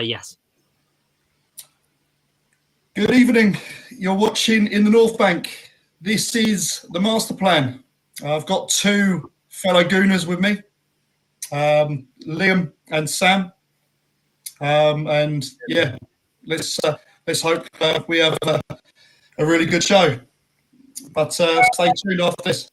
Yes. Good evening. You're watching In the North Bank. This is the master plan. I've got two fellow Gooners with me, Liam and Sam. And yeah, let's hope we have a really good show. But stay tuned after this.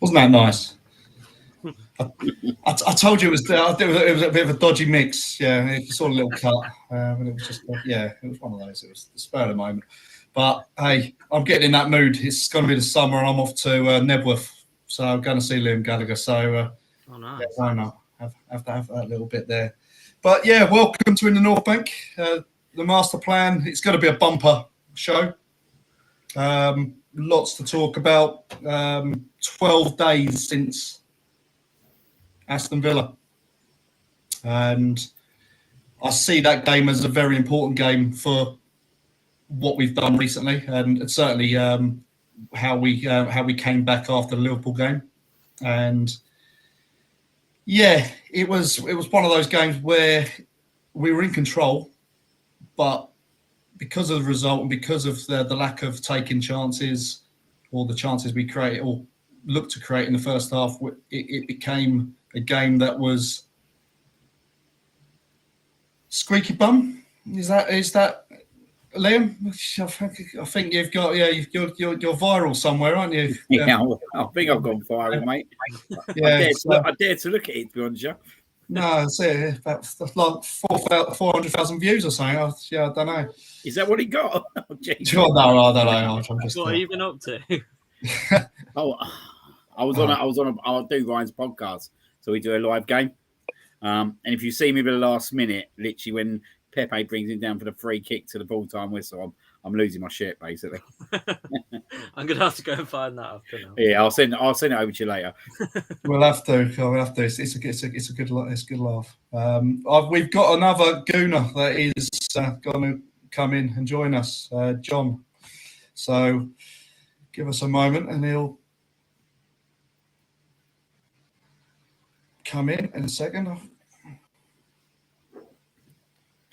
Wasn't that nice? I told you it was a bit of a dodgy mix. Yeah, you saw a little cut, but it was just it was one of those. It was the spur of the moment. But hey, I'm getting in that mood. It's going to be the summer, and I'm off to Nebworth, so I'm going to see Liam Gallagher. So nice. Yeah, why not have to have that little bit there? But yeah, welcome to In the North Bank. The master plan. It's going to be a bumper show. Lots to talk about. 12 days since Aston Villa, and I see that game as a very important game for what we've done recently, and certainly how we came back after the Liverpool game. And yeah, it was one of those games where we were in control, but because of the result and because of the lack of taking chances, or the chances we created or looked to create in the first half, it became a game that was squeaky bum. Is that Liam? I think you've got you're viral somewhere, aren't you? Yeah, I think I've gone viral, mate. Yeah, I dare to look at it, to be honest. No, it's about like 400,000 views or something. I don't know. Is that what he got? Oh, no, I don't know. I'm just, what have you been up to? I do Ryan's podcast, so we do a live game. And if you see me at the last minute, literally when Pepe brings him down for the free kick to the full-time whistle, I'm losing my shit, basically. I'm gonna have to go and find that after now. Yeah, I'll send it over to you later. We'll have to. It's a good laugh. We've got another Gooner that is going to come in and join us, John. So give us a moment, and he'll come in a second.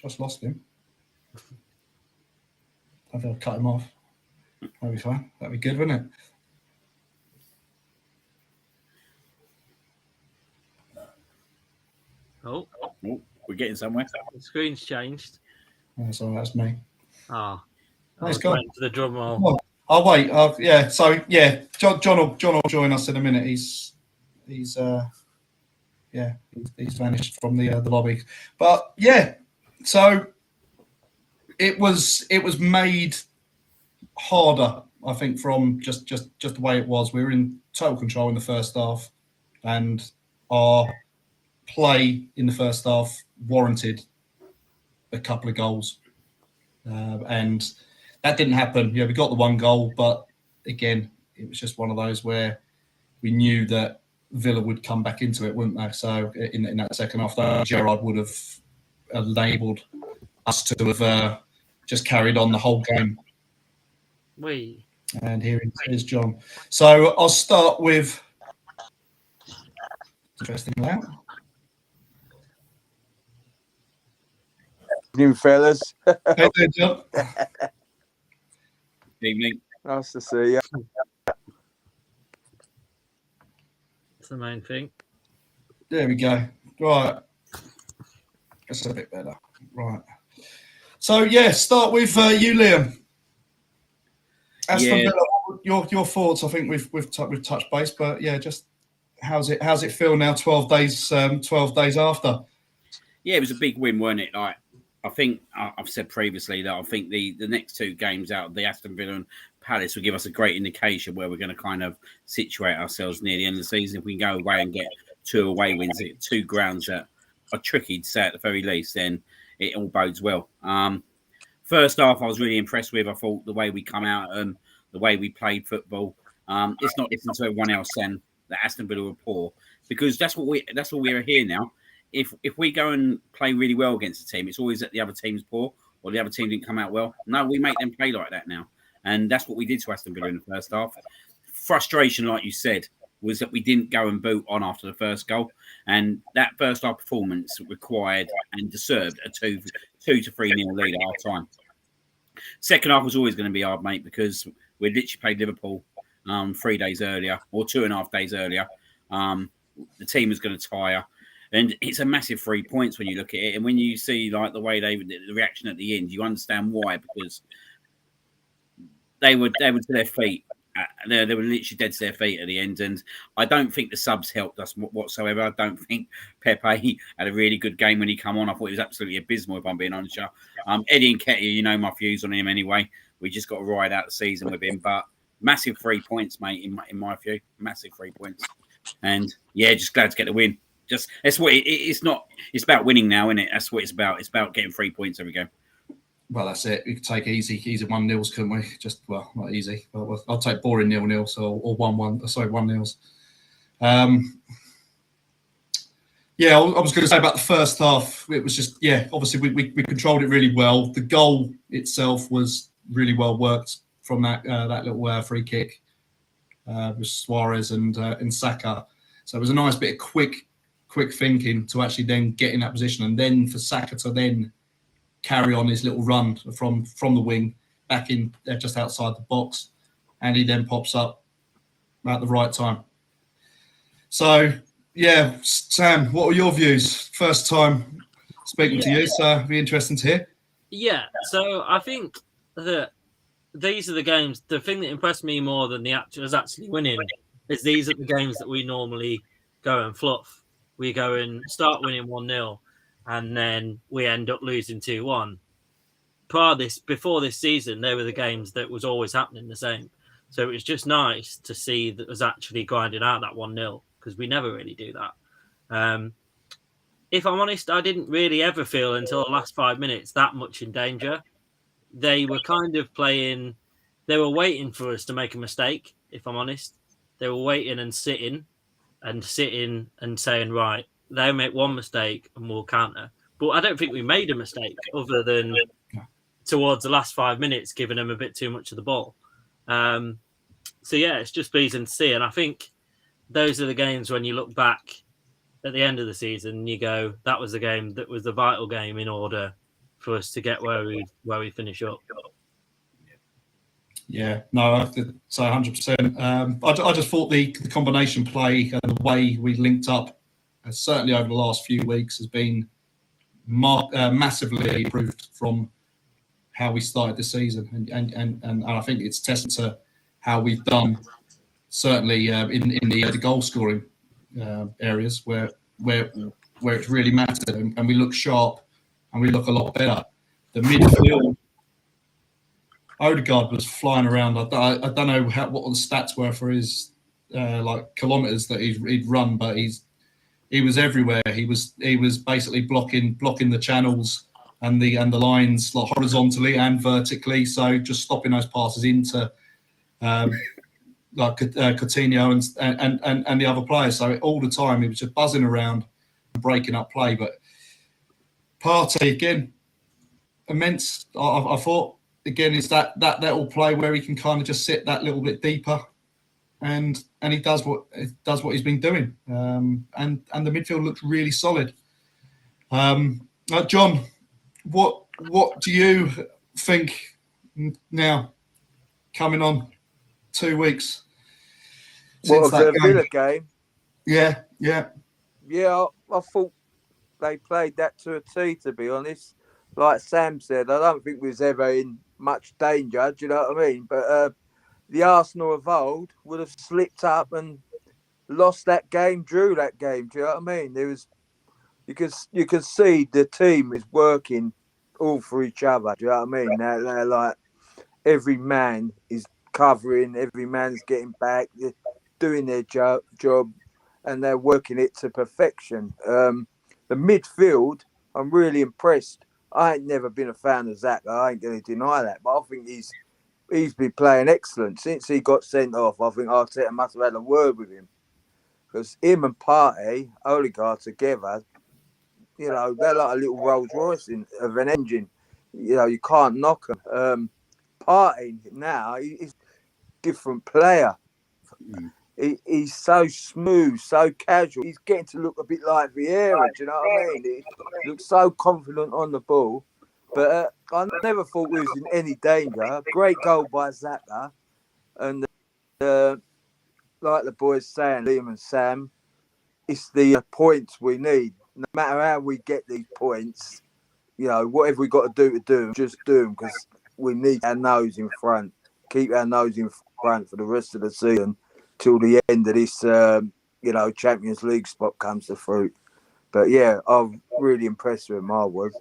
Just lost him. I think I'll cut him off. That'll be fine. That'll be good, wouldn't it? Oh, we're getting somewhere. The screen's changed. That's all right. That's me. Ah, Nice guy. To the drum roll. I'll wait. Yeah. So yeah, John will join us in a minute. He's vanished from the lobby. But yeah, so it was made harder, I think, from just the way it was. We were in total control in the first half, and our play in the first half warranted a couple of goals, and that didn't happen. Yeah, we got the one goal, but again, it was just one of those where we knew that Villa would come back into it, wouldn't they? So in that second half, Gerrard would have enabled us to have just carried on the whole game. Wait. And here is John. So I'll start with interesting out. Evening, fellas. Hey there, John. Evening. Nice to see you. That's the main thing. There we go. Right. That's a bit better. Right. So yeah, start with you, Liam. Aston Villa, your thoughts? I think we've touched base, but yeah, just how's it feel now? 12 days after. Yeah, it was a big win, wasn't it? Like, I think I've said previously that I think the next two games out of the Aston Villa and Palace will give us a great indication where we're going to kind of situate ourselves near the end of the season. If we can go away and get 2 away wins at 2 grounds that are tricky to say at the very least, then it all bodes well. First half, I was really impressed with. I thought the way we come out and the way we played football. It's not different to everyone else saying that Aston Villa were poor, because that's what we're here now. If we go and play really well against a team, it's always that the other team's poor or the other team didn't come out well. No, we make them play like that now. And that's what we did to Aston Villa in the first half. Frustration, like you said, was that we didn't go and boot on after the first goal. And that first half performance required and deserved a 2 to 3 nil lead at our time. Second half was always going to be hard, mate, because we literally played Liverpool 3 days earlier or 2.5 days earlier. The team was going to tire. And it's a massive 3 points when you look at it. And when you see like the way the reaction at the end, you understand why, because they were to their feet. They were literally dead to their feet at the end. And I don't think the subs helped us whatsoever. I don't think Pepe had a really good game when he come on. I thought he was absolutely abysmal, if I'm being honest. Eddie Nketiah, you know my views on him anyway. We just got to ride out the season with him. But massive 3 points, mate, in my view. Massive 3 points. And yeah, just glad to get the win. Just that's what it's not. It's about winning now, isn't it? That's what it's about. It's about getting 3 points every game. Well, that's it. We could take easy 1-0s, couldn't we? Just not easy. Well, I'll take boring 0-0, or 1-1. Sorry, 1-0s. Yeah, I was going to say about the first half. It was just obviously we controlled it really well. The goal itself was really well worked from that little free kick with Suarez and Saka. So it was a nice bit of quick thinking to actually then get in that position, and then for Saka to then carry on his little run from the wing back in just outside the box, and he then pops up at the right time. So yeah, Sam, what were your views? First time speaking to you, so it'd be interesting to hear. Yeah, so I think that these are the games. The thing that impressed me more than the actually winning is these are the games that we normally go and fluff. We go and start winning 1-0, and then we end up losing 2-1. Before this season, they were the games that was always happening the same. So it was just nice to see that was actually grinding out that 1-0, because we never really do that. If I'm honest, I didn't really ever feel until the last 5 minutes that much in danger. They were kind of playing, they were waiting for us to make a mistake, if I'm honest. They were waiting and sitting and saying, right, they'll make one mistake and we'll counter. But I don't think we made a mistake other than towards the last 5 minutes, giving them a bit too much of the ball. So yeah, it's just pleasing to see. And I think those are the games when you look back at the end of the season, you go, that was the game that was the vital game in order for us to get where we finish up. Yeah, no, I have to say 100%. I just thought the combination play and the way we linked up, certainly over the last few weeks, has been massively improved from how we started the season, and I think it's testament to how we've done, certainly in the goal scoring areas where it's really mattered, and we look sharp and we look a lot better. The midfield. Odegaard was flying around. I don't know what the stats were for his kilometers that he'd run, but he was everywhere. He was basically blocking the channels and the lines like horizontally and vertically. So just stopping those passes into Coutinho and the other players. So all the time he was just buzzing around and breaking up play. But Partey again, immense. I thought. again, it's that little play where he can kind of just sit that little bit deeper, and he does what he's been doing. And the midfield looks really solid. John, what do you think now? Coming on 2 weeks. What of the Villa game? Yeah. Yeah, I thought they played that to a T, to be honest. Like Sam said, I don't think we was ever in much danger, do you know what I mean? But the Arsenal of old would have slipped up and lost that game, drew that game, do you know what I mean? There was, you can see the team is working all for each other, do you know what I mean? They're like, every man is covering, every man's getting back, they're doing their job, and they're working it to perfection. The midfield, I'm really impressed. I ain't never been a fan of Zach. I ain't going to deny that, but I think he's been playing excellent since he got sent off. I think Arteta must have had a word with him, because him and Partey, Odegaard together, you know, they're like a little Rolls Royce of an engine. You know, you can't knock them. Partey now, he's a different player. He's so smooth, so casual. He's getting to look a bit like Vieira, do you know what I mean? He looks so confident on the ball. But I never thought we was in any danger. Great goal by Xhaka. And like the boys saying, Liam and Sam, it's the points we need. No matter how we get these points, you know, whatever we got to do, just do them, because we need our nose in front. Keep our nose in front for the rest of the season till the end of this, Champions League spot comes to fruit. But yeah, I'm really impressed with him. I was.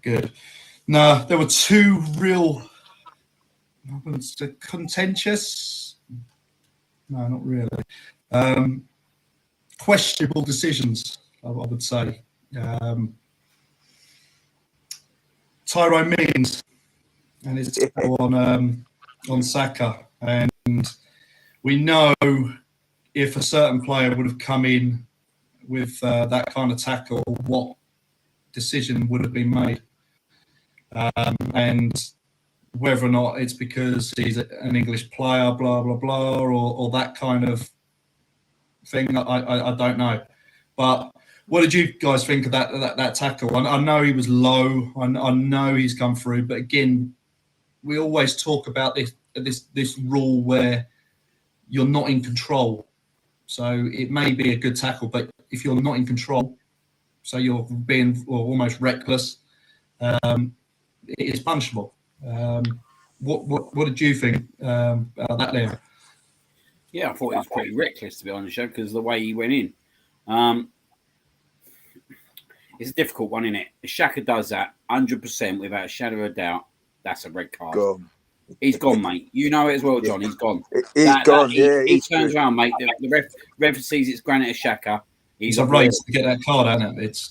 Good. No, there were two real, I wouldn't say contentious. No, not really. Questionable decisions, I would say. Tyrone Mings and his tackle on Saka, and we know if a certain player would have come in with that kind of tackle, what decision would have been made, and whether or not it's because he's an English player, blah blah blah, or that kind of thing. I don't know, but what did you guys think of that tackle? I know he was low. I know he's come through, but again, we always talk about this rule where you're not in control. So it may be a good tackle, but if you're not in control, so you're being almost reckless, it is punishable. What did you think about that, Liam? Yeah, I thought it was pretty reckless, to be honest, because the way he went in. It's a difficult one, isn't it? If Xhaka does that 100% without a shadow of a doubt, that's a red card. Gone. He's gone, mate. You know it as well, John. He's gone. He's gone. He turns around, mate. The ref sees it's Granit Xhaka. He's a race to get that card, isn't it?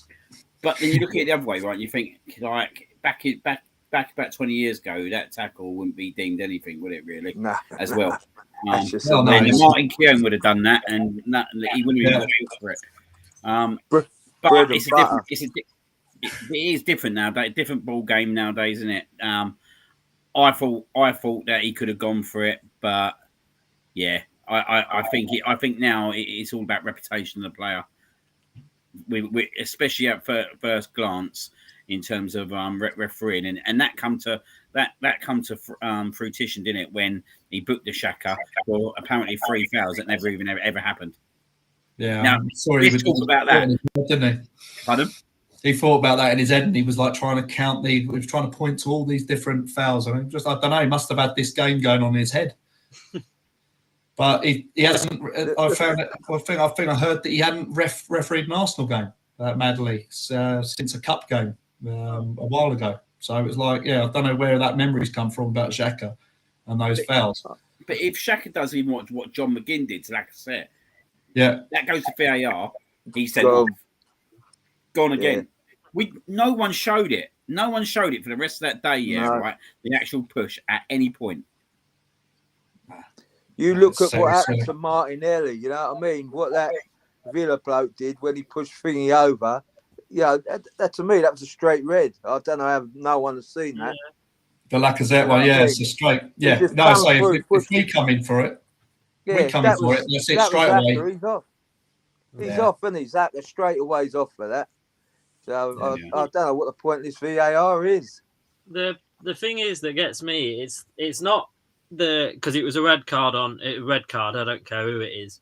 But then you look at it the other way, right? You think, like, back about 20 years ago, that tackle wouldn't be deemed anything, would it, really? Nah. As well. Martin Keown would have done that, and he wouldn't have been for it. But it's a different. It is different nowadays. Different ball game nowadays, isn't it? I thought that he could have gone for it, but yeah, I think now it's all about reputation of the player. We especially at first glance in terms of refereeing, and that come to fruition, didn't it? When he booked the Xhaka for apparently 3 fouls that never even ever happened. Yeah. Now, let's talk about that, didn't he? Pardon? He thought about that in his head, and he was like trying to count he was trying to point to all these different fouls. I mean, I don't know. He must have had this game going on in his head, but he hasn't. I think I heard that he hadn't refereed an Arsenal game, Madley, since a cup game a while ago. So it was like, yeah, I don't know where that memory's come from about Xhaka and those fouls. But if Xhaka does even what John McGinn did to Lacazette, yeah, that goes to VAR. He said, gone again. Yeah. No one showed it. No one showed it for the rest of that day. Right. The actual push at any point. You look at what happened to Martinelli. You know what I mean? What that Villa bloke did when he pushed Thingy over. yeah, that to me that was a straight red. I don't know how no one has seen that. The Lacazette one, yeah, it's a straight. Yeah, just no, come so through, if we come in for it, yeah, that's it that straight was away. after he's off. He's Yeah. off, and he's that straight away he's off for that. So I don't know what the point of this VAR is. The thing is that gets me, it's not because it was a red card. I don't care who it is.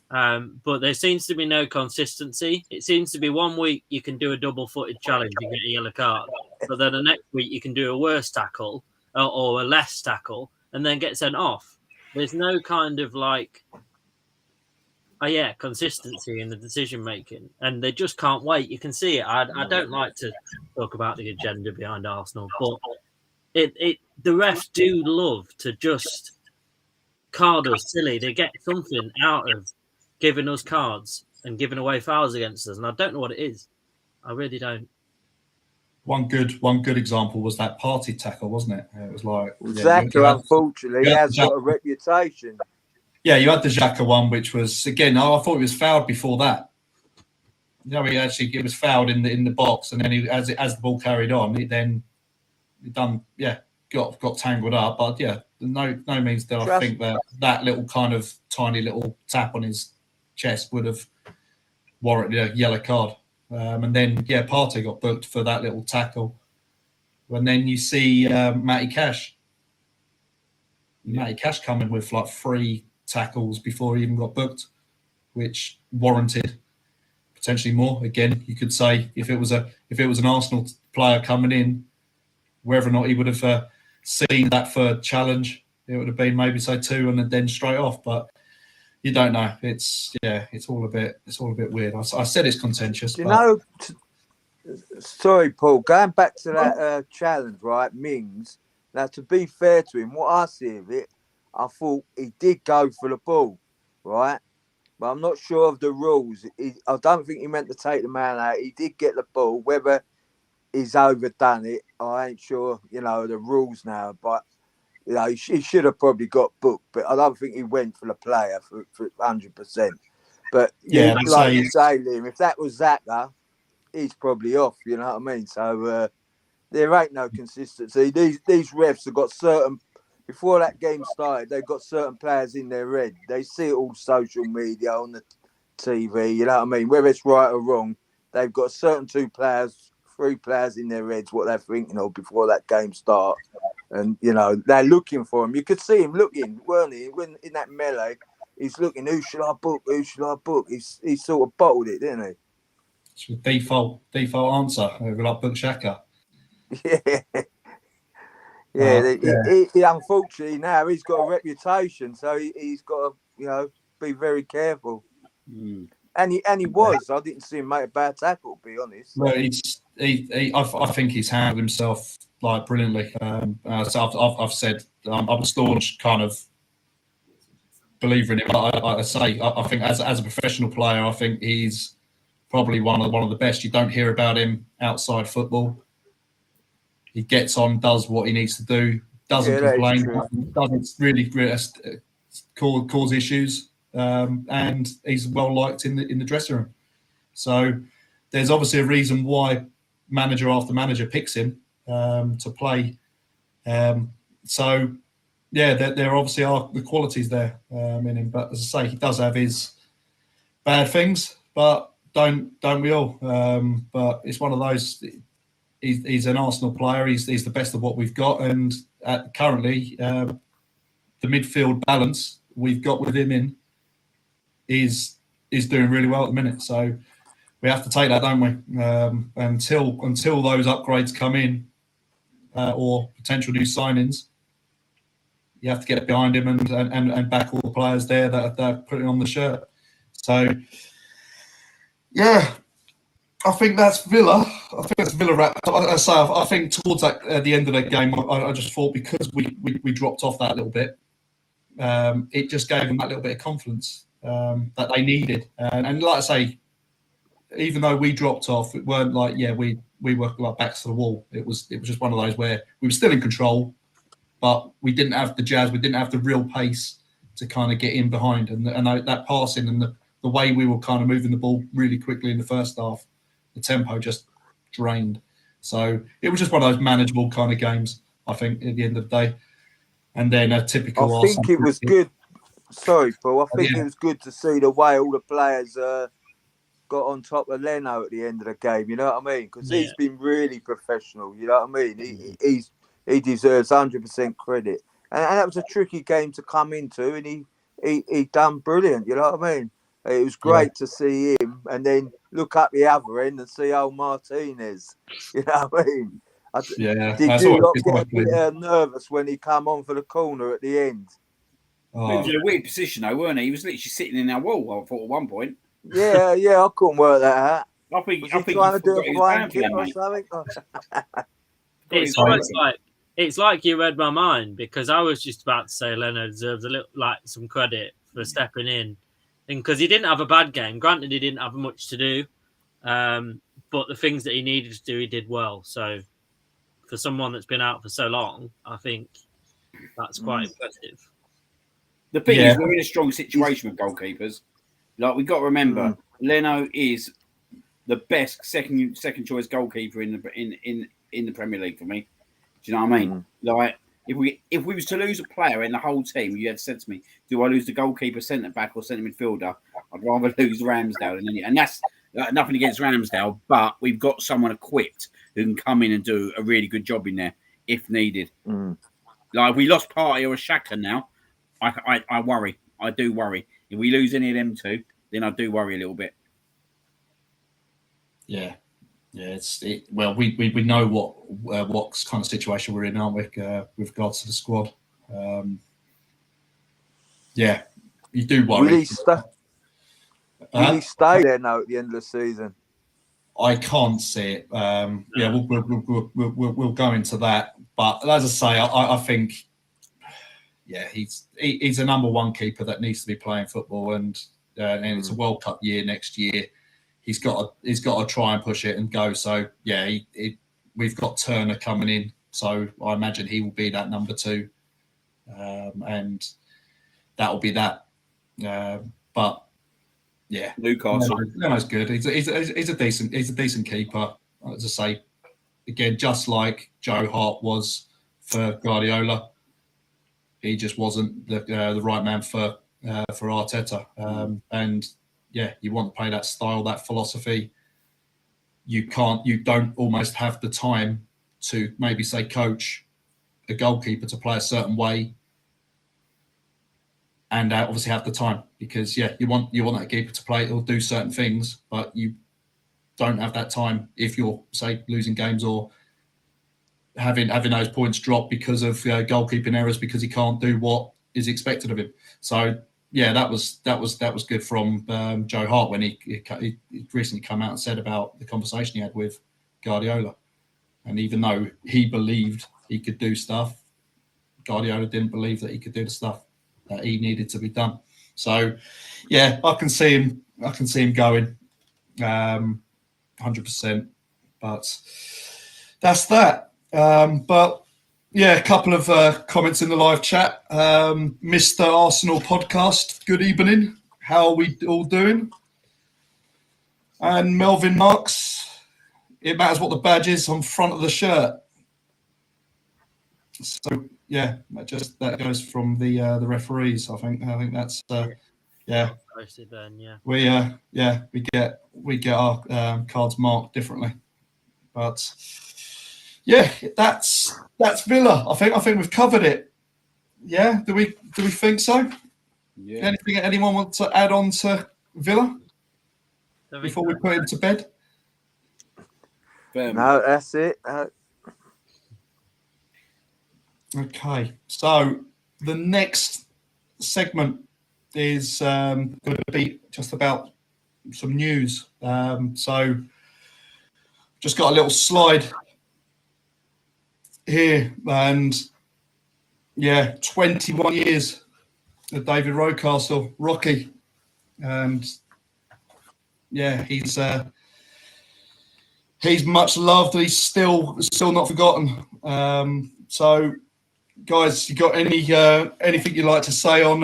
But there seems to be no consistency. It seems to be 1 week you can do a double-footed challenge and get a yellow card, but then the next week you can do a worse tackle or a less tackle and then get sent off. There's no kind of consistency in the decision making, and they just can't wait. You can see it. I don't like to talk about the agenda behind Arsenal, but the refs do love to just card us silly. They get something out of giving us cards and giving away fouls against us, and I don't know what it is. I really don't. One good example was that party tackle, wasn't it? It was like Xhaka, unfortunately, has got a reputation. Yeah, you had the Xhaka one, which was again. I thought he was fouled before that. He was fouled in the box, and then as the ball carried on, got tangled up. But yeah, no means that I think that little kind of tiny little tap on his chest would have warranted a yellow card. And then Partey got booked for that little tackle. And then you see Matty Cash. Matty Cash coming with 3 tackles before he even got booked, which warranted potentially more. Again, you could say if it was an Arsenal player coming in, whether or not he would have seen that third challenge, it would have been maybe 2 and then straight off. But you don't know. It's all a bit weird. I said it's contentious. Sorry, Paul. Going back to that challenge, right? Mings. Now, to be fair to him, what I see of it, I thought he did go for the ball, right? But I'm not sure of the rules. I don't think he meant to take the man out. He did get the ball. Whether he's overdone it, I ain't sure. The rules now, but. He should have probably got booked, but I don't think he went for the player for 100%. But you say, Liam, if that was Xhaka, he's probably off. You know what I mean? So there ain't no consistency. These refs have got certain. Before that game started, they've got certain players in their head. They see it all social media on the TV. You know what I mean? Whether it's right or wrong, they've got certain 3 players in their heads what they're thinking of before that game starts. And, they're looking for him. You could see him looking, weren't he? When in that melee, he's looking, who should I book? Who should I book? He sort of bottled it, didn't he? It's a default answer. We'll like book Xhaka. He unfortunately now he's got a reputation, so he's got to, be very careful. Mm. And he was. I didn't see him make a bad tackle, to be honest. Well, I think he's handled himself brilliantly. So I've said I'm a staunch kind of believer in him. I think as a professional player, I think he's probably one of the best. You don't hear about him outside football. He gets on, does what he needs to do, doesn't complain, doesn't really cause issues, and he's well liked in the dressing room. So there's obviously a reason why manager after manager picks him to play. There obviously are the qualities there in him. But as I say, he does have his bad things, but don't we all? But it's one of those. He's an Arsenal player. He's the best of what we've got, and currently the midfield balance we've got with him in is doing really well at the minute. So we have to take that, don't we? Until those upgrades come in or potential new signings, you have to get behind him and back all the players there that are putting on the shirt. So yeah. I think that's Villa. Wrapped up. I think towards the end of that game, I just thought because we dropped off that little bit, it just gave them that little bit of confidence that they needed. And like I say, even though we dropped off, it weren't like we were like backs to the wall. It was just one of those where we were still in control, but we didn't have the jazz. We didn't have the real pace to kind of get in behind, and that passing and the way we were kind of moving the ball really quickly in the first half. The tempo just drained. So it was just one of those manageable kind of games, I think, at the end of the day. And then a typical I think it was good. Sorry, Paul. I think Yeah. it was good to see the way all the players got on top of Leno at the end of the game. You know what I mean? Because he's been really professional. You know what I mean? He deserves 100% credit. And that was a tricky game to come into, and he done brilliant. You know what I mean? It was great to see him, and then look up the other end and see old Martinez. You know what I mean? Did you not get a bit nervous when he come on for the corner at the end? He was in a weird position though, weren't he? He was literally sitting in our wall, I thought, at one point. Yeah, I couldn't work that out. I think he trying to do a blind kick or something? It's like you read my mind, because I was just about to say Leno deserves a little, like, some credit for stepping in, and because he didn't have a bad game. Granted, he didn't have much to do, but the things that he needed to do, he did well. So for someone that's been out for so long, I think that's quite impressive. The thing is, we're in a strong situation with goalkeepers. Like, we've got to remember, Leno is the best second choice goalkeeper in the Premier League for me. Do you know what I mean? Like, if we was to lose a player in the whole team, you had said to me, do I lose the goalkeeper, centre back, or centre midfielder? I'd rather lose Ramsdale than any. And that's nothing against Ramsdale, but we've got someone equipped who can come in and do a really good job in there if needed. Like, if we lost Partey or Xhaka now, I worry. I do worry. If we lose any of them two, then I do worry a little bit. Yeah. Well, we know what kind of situation we're in, aren't we, with regards to the squad? You do worry. Will he stay there now at the end of the season? I can't see it. We'll go into that. But as I say, I think, he's a number one keeper that needs to be playing football, and it's a World Cup year next year. He's got to try and push it and go. So we've got Turner coming in, so I imagine he will be that number two, and that will be that. But Newcastle. Leno's good. He's a decent keeper. As I say, again, just like Joe Hart was for Guardiola, he just wasn't the right man for Arteta. And you want to play that style, that philosophy. You don't almost have the time to maybe say coach a goalkeeper to play a certain way, and obviously have the time, because you want that keeper to play or do certain things, but you don't have that time if you're, say, losing games or having those points drop because of goalkeeping errors, because he can't do what is expected of him. So that was good from Joe Hart when he recently come out and said about the conversation he had with Guardiola. And even though he believed he could do stuff, Guardiola didn't believe that he could do the stuff that he needed to be done. So I can see him going 100%. But that's that. A couple of comments in the live chat. Mr. Arsenal podcast, good evening. How are we all doing? And Melvin Marks, it matters what the badge is on front of the shirt. So that goes from the referees. I think that's Posted then, we get our cards marked differently, but that's Villa. I think we've covered it. Yeah, do we think so? Yeah. Anyone want to add on to Villa before we put him to bed? No, that's it. Okay, so the next segment is going to be just about some news. So just got a little slide here, and 21 years of David Rocastle, Rocky, and he's much loved. He's still not forgotten. So, guys, you got anything you'd like to say on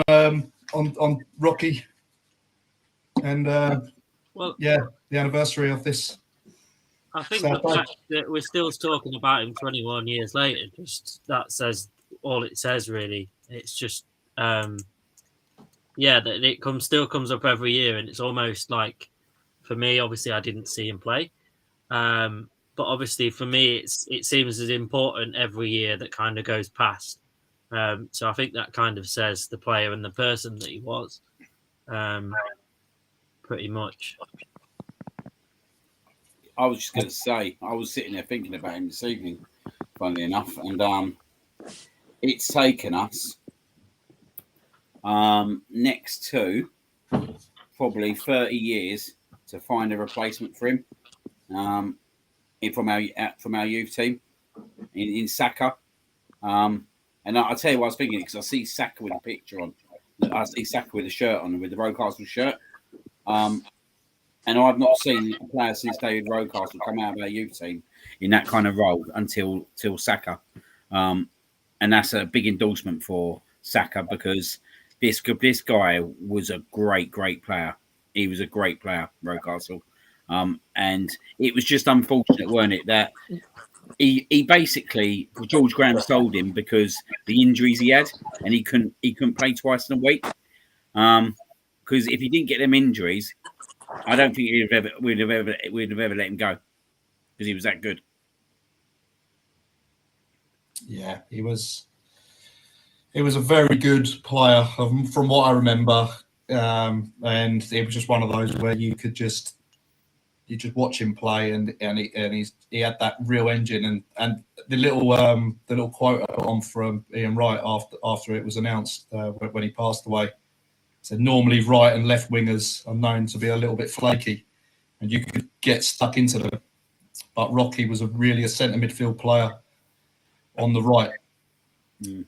Rocky and the anniversary of this? I think Fair the play. fact that we're still talking about him 21 years later, just that says all it says, really. It's just, that it still comes up every year, and it's almost like, for me, obviously, I didn't see him play, but obviously for me, it seems as important every year that kind of goes past. So I think that kind of says the player and the person that he was, pretty much. I was just going to say, I was sitting there thinking about him this evening, funnily enough, and it's taken us next to probably 30 years to find a replacement for him from our youth team in Saka. And I'll tell you what I was thinking, because I see Saka with a picture on. I see Saka with a shirt on, with the Rocastle shirt. And I've not seen a player since David Rocastle come out of our youth team in that kind of role until Saka. And that's a big endorsement for Saka, because this guy was a great player. He was a great player, Rocastle. And it was just unfortunate, weren't it, that he basically, George Graham sold him because the injuries he had, and he couldn't play twice in a week. Because if he didn't get them injuries, I don't think we'd have ever let him go, because he was that good. Yeah, he was a very good player from what I remember, and it was just one of those where you just watch him play, and he had that real engine, and the little quote I put on from Ian Wright after it was announced when he passed away. said normally right and left wingers are known to be a little bit flaky, and you could get stuck into them. But Rocky was really a centre midfield player on the right.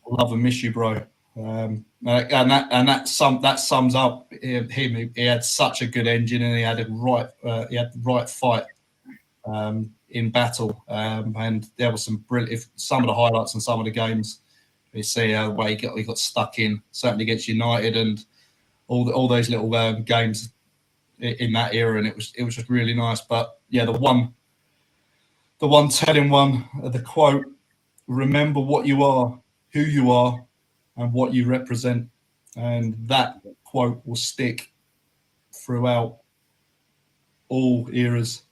Love and miss you, bro. And that sums up him. He had such a good engine, and he had the right fight in battle. And there was some brilliant. Some of the highlights in some of the games, you see the way he got stuck in, certainly against United, and all those little games in that era, and it was just really nice. But yeah, the one telling one, the quote: "Remember what you are, who you are, and what you represent," and that quote will stick throughout all eras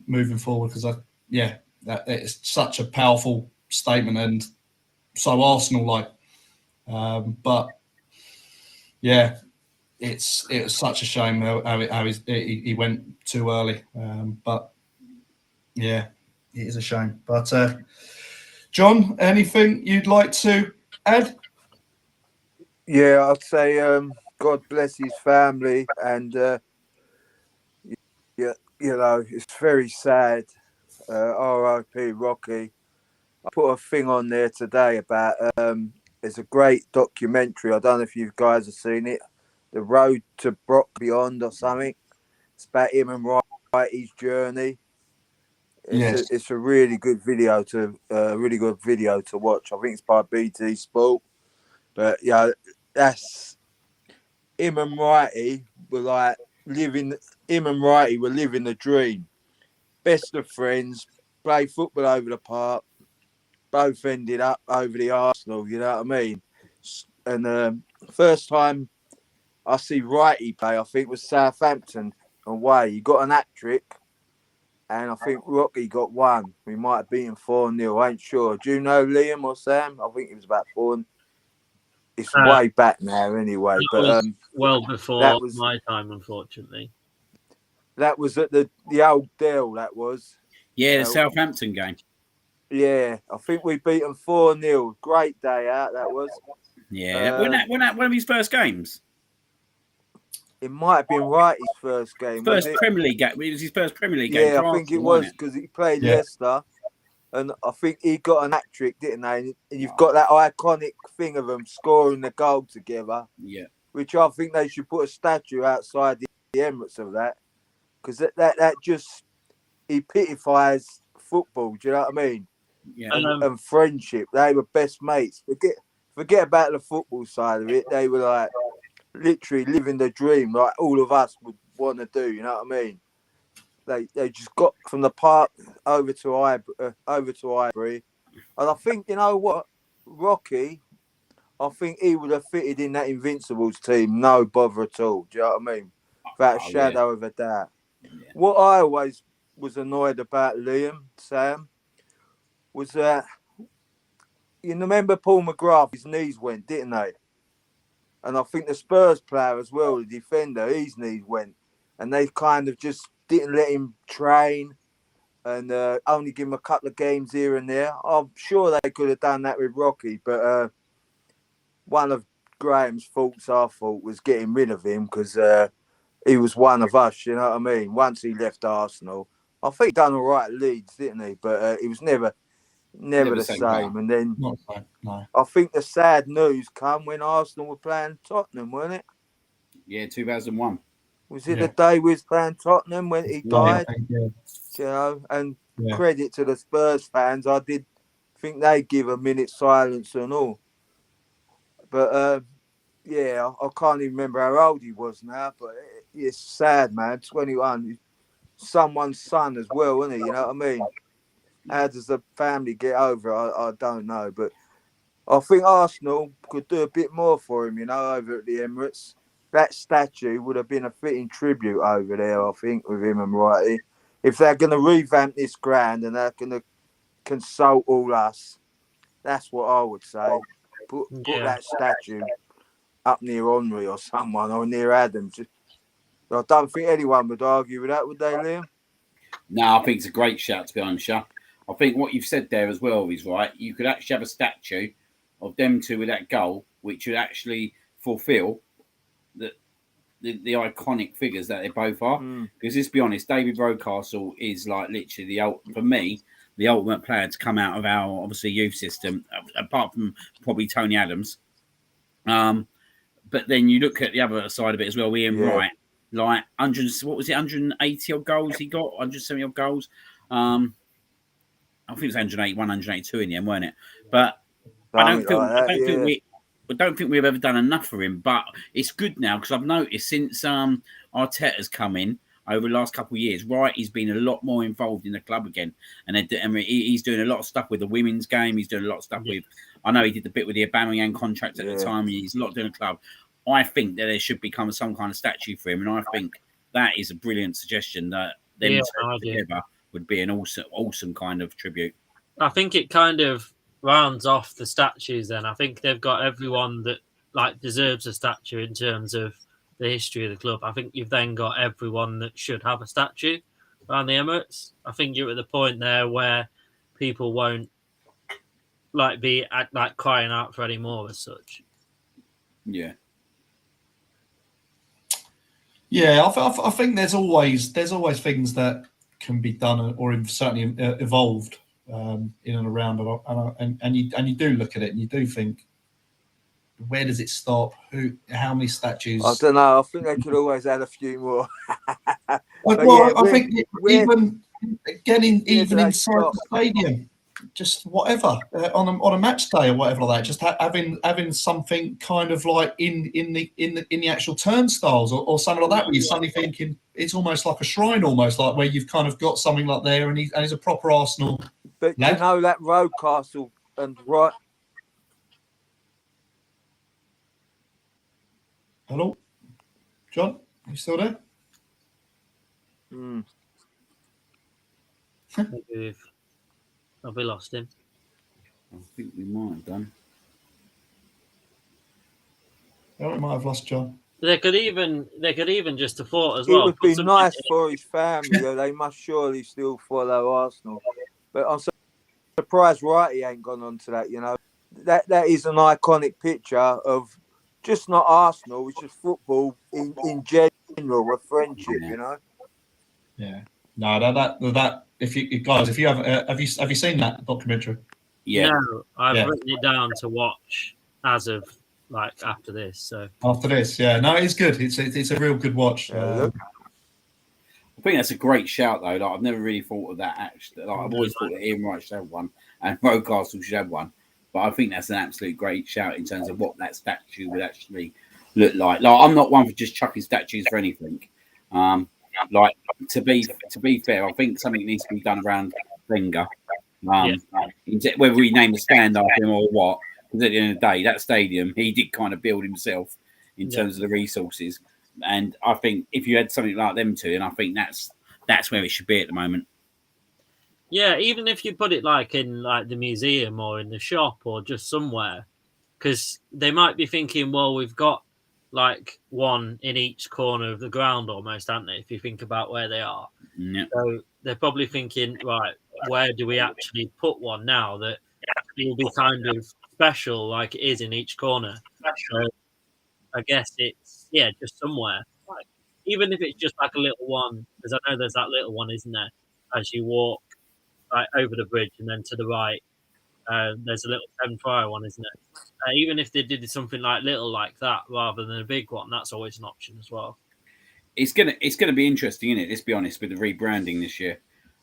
moving forward. Because that it's such a powerful statement, and so Arsenal-like. But yeah, it was such a shame how he went too early. But yeah, it is a shame. But John, anything you'd like to add? Yeah, I'd say God bless his family, and it's very sad. R.I.P. Rocky. I put a thing on there today about it's a great documentary. I don't know if you guys have seen it, The Road to Brock Beyond or something. It's about him and Wrighty's journey. It's a really good video to watch. I think it's by BT Sport. But yeah, that's him and Wrighty were like living. Him and Wrighty were living the dream. Best of friends, play football over the park. Both ended up over the Arsenal. You know what I mean? And first time I see Wrighty play, I think was Southampton away. He got an hat trick, and I think Rocky got one. We might have beaten 4-0. I ain't sure. Do you know Liam or Sam? I think it was about 4. It's way back now, anyway. But well before my time, unfortunately. That was at the old Dell. That was. Yeah, the Southampton game. Yeah, I think we beat them 4-0. Great day out that was. Yeah, when that one of his first games. It might have been Wrighty's first game. First Premier League game. It was his first Premier League game. Yeah, I think it was, because he played Leicester, and I think he got an hat trick, didn't they? And you've got that iconic thing of them scoring the goal together. Yeah. Which I think they should put a statue outside the Emirates of that, because that just epitomises football. Do you know what I mean? Yeah. And friendship. They were best mates. Forget about the football side of it. They were like literally living the dream, like all of us would want to do. You know what I mean? They just got from the park over to Highbury, and I think you know what, Rocky. I think he would have fitted in that Invincibles team, no bother at all. Do you know what I mean? Without a shadow of a doubt. Yeah. What I always was annoyed about Liam, Sam, was that you remember Paul McGrath, his knees went, didn't they? And I think the Spurs player as well, the defender, his knees went. And they kind of just didn't let him train and only give him a couple of games here and there. I'm sure they could have done that with Rocky, but one of Graham's faults, I thought, was getting rid of him because he was one of us, you know what I mean? Once he left Arsenal, I think he done all right at Leeds, didn't he? But he was never the same. And then Not the same, no. I think the sad news come when Arsenal were playing Tottenham, wasn't it? Yeah, 2001. Was it the day we was playing Tottenham when he died? Yeah. You know, and credit to the Spurs fans, I did think they give a minute silence and all. But yeah, I can't even remember how old he was now. But it's sad, man. 21, someone's son as well, isn't he? You know what I mean? How does the family get over it? I don't know, but I think Arsenal could do a bit more for him, you know, over at the Emirates. That statue would have been a fitting tribute over there, I think, with him and Wrighty. If they're going to revamp this ground and they're going to consult all us, that's what I would say. Put that statue up near Henry or someone, or near Adams. I don't think anyone would argue with that, would they, Liam? No, I think it's a great shout, to be honest. I think what you've said there as well is right. You could actually have a statue of them two with that goal, which would actually fulfil the iconic figures that they both are. Because let's be honest, David Rocastle is like literally for me, the ultimate player to come out of our obviously youth system, apart from probably Tony Adams. But then you look at the other side of it as well, Ian Wright, like 180 odd goals he got, 170 odd goals. I think it was 181, 182 in the end, weren't it? But I don't think we've ever done enough for him. But it's good now because I've noticed since Arteta's come in over the last couple of years, right, he's been a lot more involved in the club again, and he's doing a lot of stuff with the women's game. He's doing a lot of stuff with. I know he did the bit with the Aubameyang contract at the time. He's a lot doing the club. I think that there should become some kind of statue for him, and I think that is a brilliant suggestion that them together would be an awesome kind of tribute. I think it kind of rounds off the statues. Then I think they've got everyone that like deserves a statue in terms of the history of the club. I think you've then got everyone that should have a statue around the Emirates. I think you're at the point there where people won't be crying out for any more as such. Yeah, I think there's always things that can be done or certainly evolved in and around, and you do look at it and you do think, where does it stop? How many statues? I don't know. I think they could always add a few more. I think even getting even inside the stadium, just whatever on a match day or whatever like that, just having something kind of like in the actual turnstiles or something like that, where you're suddenly thinking it's almost like a shrine, almost like where you've kind of got something like there, and he's a proper Arsenal. But lad. You know that Rocastle and right. Hello, John, are you still there? Have we lost him? I think we might have done. Oh, we might have lost John. They could even just afford as well. It would be nice for his family, though. They must surely still follow Arsenal. But I'm surprised Wrighty ain't gone on to that. You know, that is an iconic picture of. Just not Arsenal, it's just football in general, a friendship, you know. Yeah, no, that if you have you seen that documentary? Yeah, no, I've written it down to watch as of after this. So after this, no, it's good. It's a real good watch. I think that's a great shout though. I've never really thought of that actually. I've always thought that Ian Wright should have one and Rocastle should have one. But I think that's an absolute great shout in terms of what that statue would actually look like. I'm not one for just chucking statues for anything. like to be fair, I think something needs to be done around Wenger. Whether we name the stand after him or what, because at the end of the day, that stadium he did kind of build himself in terms of the resources. And I think if you had something like them two, and I think that's where it should be at the moment. Yeah, even if you put it like in like the museum or in the shop or just somewhere, because they might be thinking, well, we've got like one in each corner of the ground almost, aren't they? If you think about where they are. Yeah. So they're probably thinking, right, where do we actually put one now that will be kind of special like it is in each corner? So I guess it's, just somewhere. Like, even if it's just like a little one, because I know there's that little one, isn't there? As you walk like over the bridge and then to the right, there's a little 10 fire one, isn't it? Even if they did something like little like that rather than a big one, that's always an option as well. It's gonna be interesting, isn't it? Let's be honest with the rebranding this year.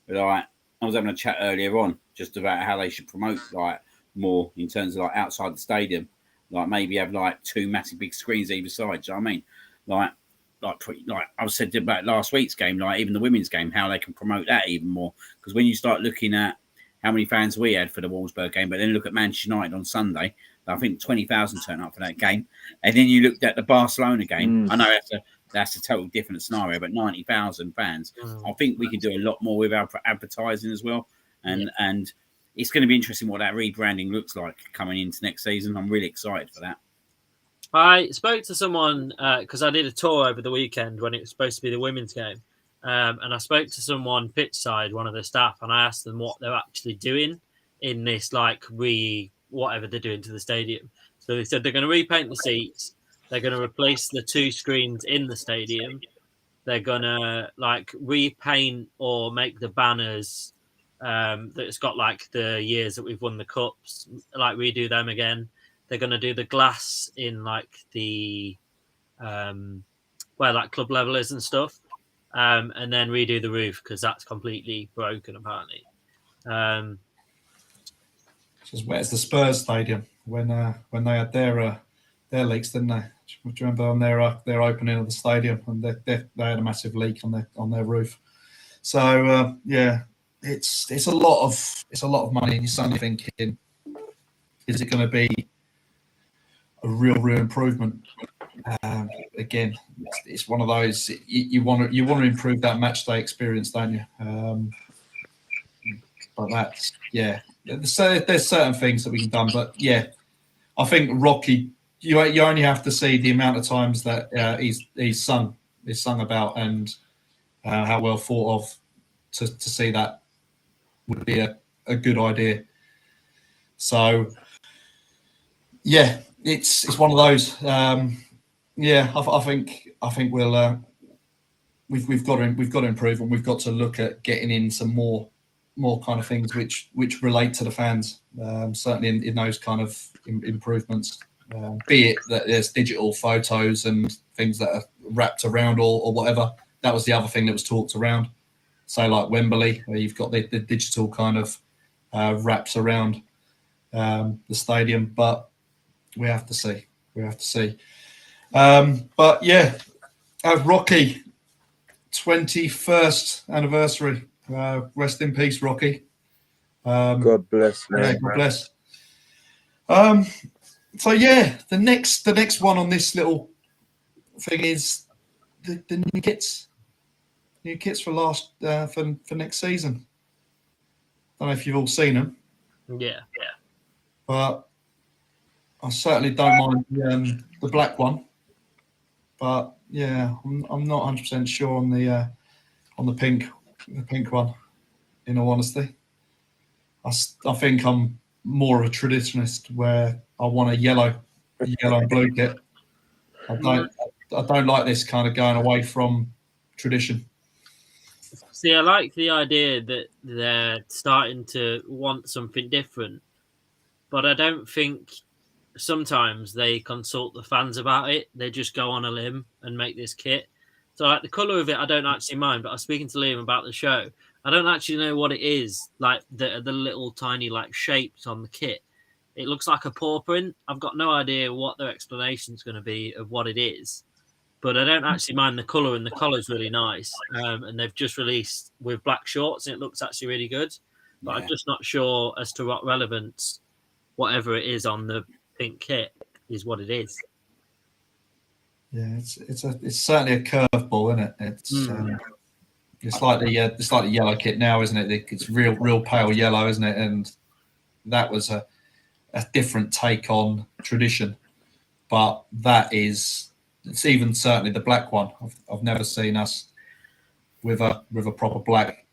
Like I was having a chat earlier on just about how they should promote like more in terms of like outside the stadium, like maybe have like 2 massive big screens either side. Do you know what I mean? Like I said about last week's game, like even the women's game, how they can promote that even more. Because when you start looking at how many fans we had for the Wolfsburg game, but then look at Manchester United on Sunday, I think 20,000 turned up for that game. And then you looked at the Barcelona game. I know that's a totally different scenario, but 90,000 fans. I think we can do a lot more with our advertising as well. And it's going to be interesting what that rebranding looks like coming into next season. I'm really excited for that. I spoke to someone because I did a tour over the weekend when it was supposed to be the women's game. And I spoke to someone pitch side, one of the staff, and I asked them what they're actually doing in this, like, whatever they're doing to the stadium. So they said they're going to repaint the seats. They're going to replace the 2 screens in the stadium. They're going to, like, repaint or make the banners that's got, like, the years that we've won the cups, like, redo them again. They're going to do the glass in, like, the where, like, club level is and stuff. And then redo the roof because that's completely broken, apparently. Where's the Spurs stadium when they had their leaks, didn't they? Do you remember on their opening of the stadium and they had a massive leak on their roof? So it's a lot of money, and you're suddenly thinking, is it going to be a real improvement? Again, it's one of those you want to improve that match day experience, don't you? But that's So there's certain things that we can done, but I think Rocky. You only have to see the amount of times that he's sung about and how well thought of to see that would be a good idea. So it's one of those. I think we've got to improve, and we've got to look at getting in some more kind of things which relate to the fans. Certainly in those kind of improvements, be it that there's digital photos and things that are wrapped around or whatever. That was the other thing that was talked around. So like Wembley, where you've got the digital kind of wraps around the stadium, but we have to see. Rocky, 21st anniversary. Rest in peace, Rocky. God bless, man. Yeah, God bless. The next one on this little thing is the new kits. New kits for next season. Don't know if you've all seen them. Yeah. But I certainly don't mind the black one. But I'm not 100% sure on the pink one. In all honesty, I think I'm more of a traditionalist where I want a yellow and blue kit. I don't like this kind of going away from tradition. See, I like the idea that they're starting to want something different, but I don't think sometimes they consult the fans about it. They just go on a limb and make this kit. So, like, the colour of it, I don't actually mind, but I was speaking to Liam about the show. I don't actually know what it is, like the little tiny, like, shapes on the kit. It looks like a paw print. I've got no idea what their explanation is going to be of what it is. but I don't actually mind the colour, and the collar's really nice. And they've just released with black shorts, and it looks actually really good. But I'm just not sure as to what relevance whatever it is on the pink kit is what it is. Yeah, it's certainly a curveball, isn't it? It's like the yellow kit now, isn't it? It's real pale yellow, isn't it? And that was a different take on tradition, but it's even certainly the black one. I've never seen us with a proper black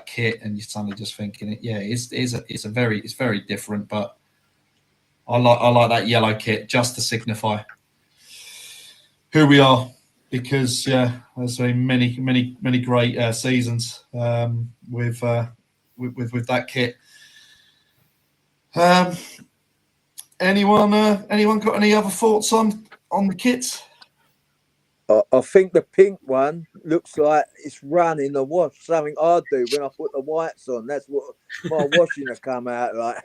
kit, and you're suddenly just thinking, it's very different. But I like that yellow kit just to signify who we are, because there's been many great seasons with that kit. Anyone got any other thoughts on the kits? I think the pink one looks like it's running the wash. Something I do when I put the whites on. That's what my washing will come out like.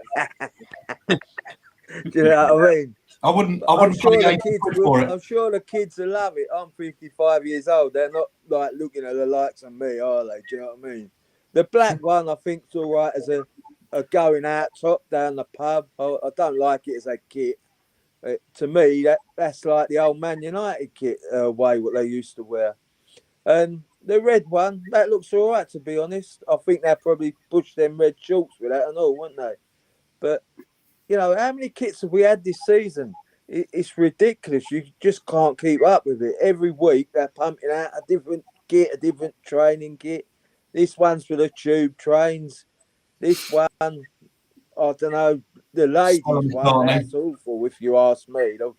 Do you know what I mean? I wouldn't sure pay 80 quid for it. I'm sure the kids will love it. I'm 55 years old. They're not like looking at the likes of me, are they? Do you know what I mean? The black one I think's all right as a going out top down the pub. I don't like it as a kit. To me, that's like the old Man United kit way what they used to wear. And the red one, that looks all right, to be honest. I think they'll probably push them red shorts with that and all, won't they? But, you know, how many kits have we had this season? It's ridiculous. You just can't keep up with it. Every week they're pumping out a different kit, a different training kit. This one's for the tube trains. This one, I don't know, the ladies one, that's awful if you ask me. They're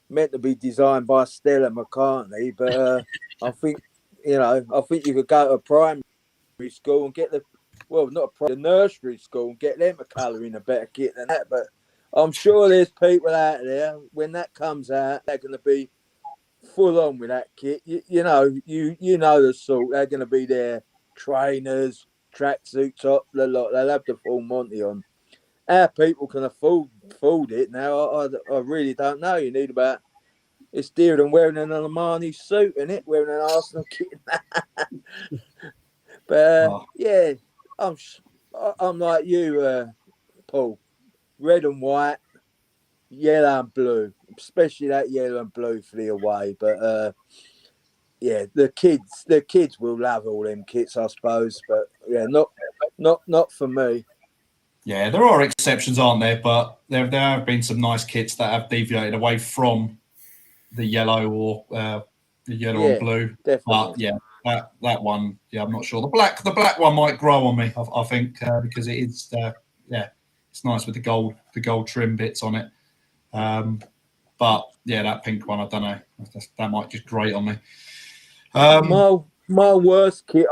meant to be designed by Stella McCartney, but I think you could go to a primary school and get the nursery school and get them to colour in a better kit than that. But I'm sure there's people out there, when that comes out, they're going to be full on with that kit. You know the sort. They're going to be their trainers, tracksuit top, the lot. They'll have the full Monty on. Our people can afford it now. I really don't know. You need about, it's dearer than wearing an Armani suit, isn't it? Wearing an Arsenal kit. But yeah, I'm like you, Paul. Red and white, yellow and blue, especially that yellow and blue for the away. But yeah, the kids will love all them kits, I suppose. But yeah, not for me. Yeah, there are exceptions, aren't there? But there have been some nice kits that have deviated away from the yellow or the yellow and blue. Definitely. But yeah, that one, I'm not sure. The black one might grow on me, I think, because it is, it's nice with the gold trim bits on it. But yeah, that pink one, I don't know. That might just grate on me. My worst kit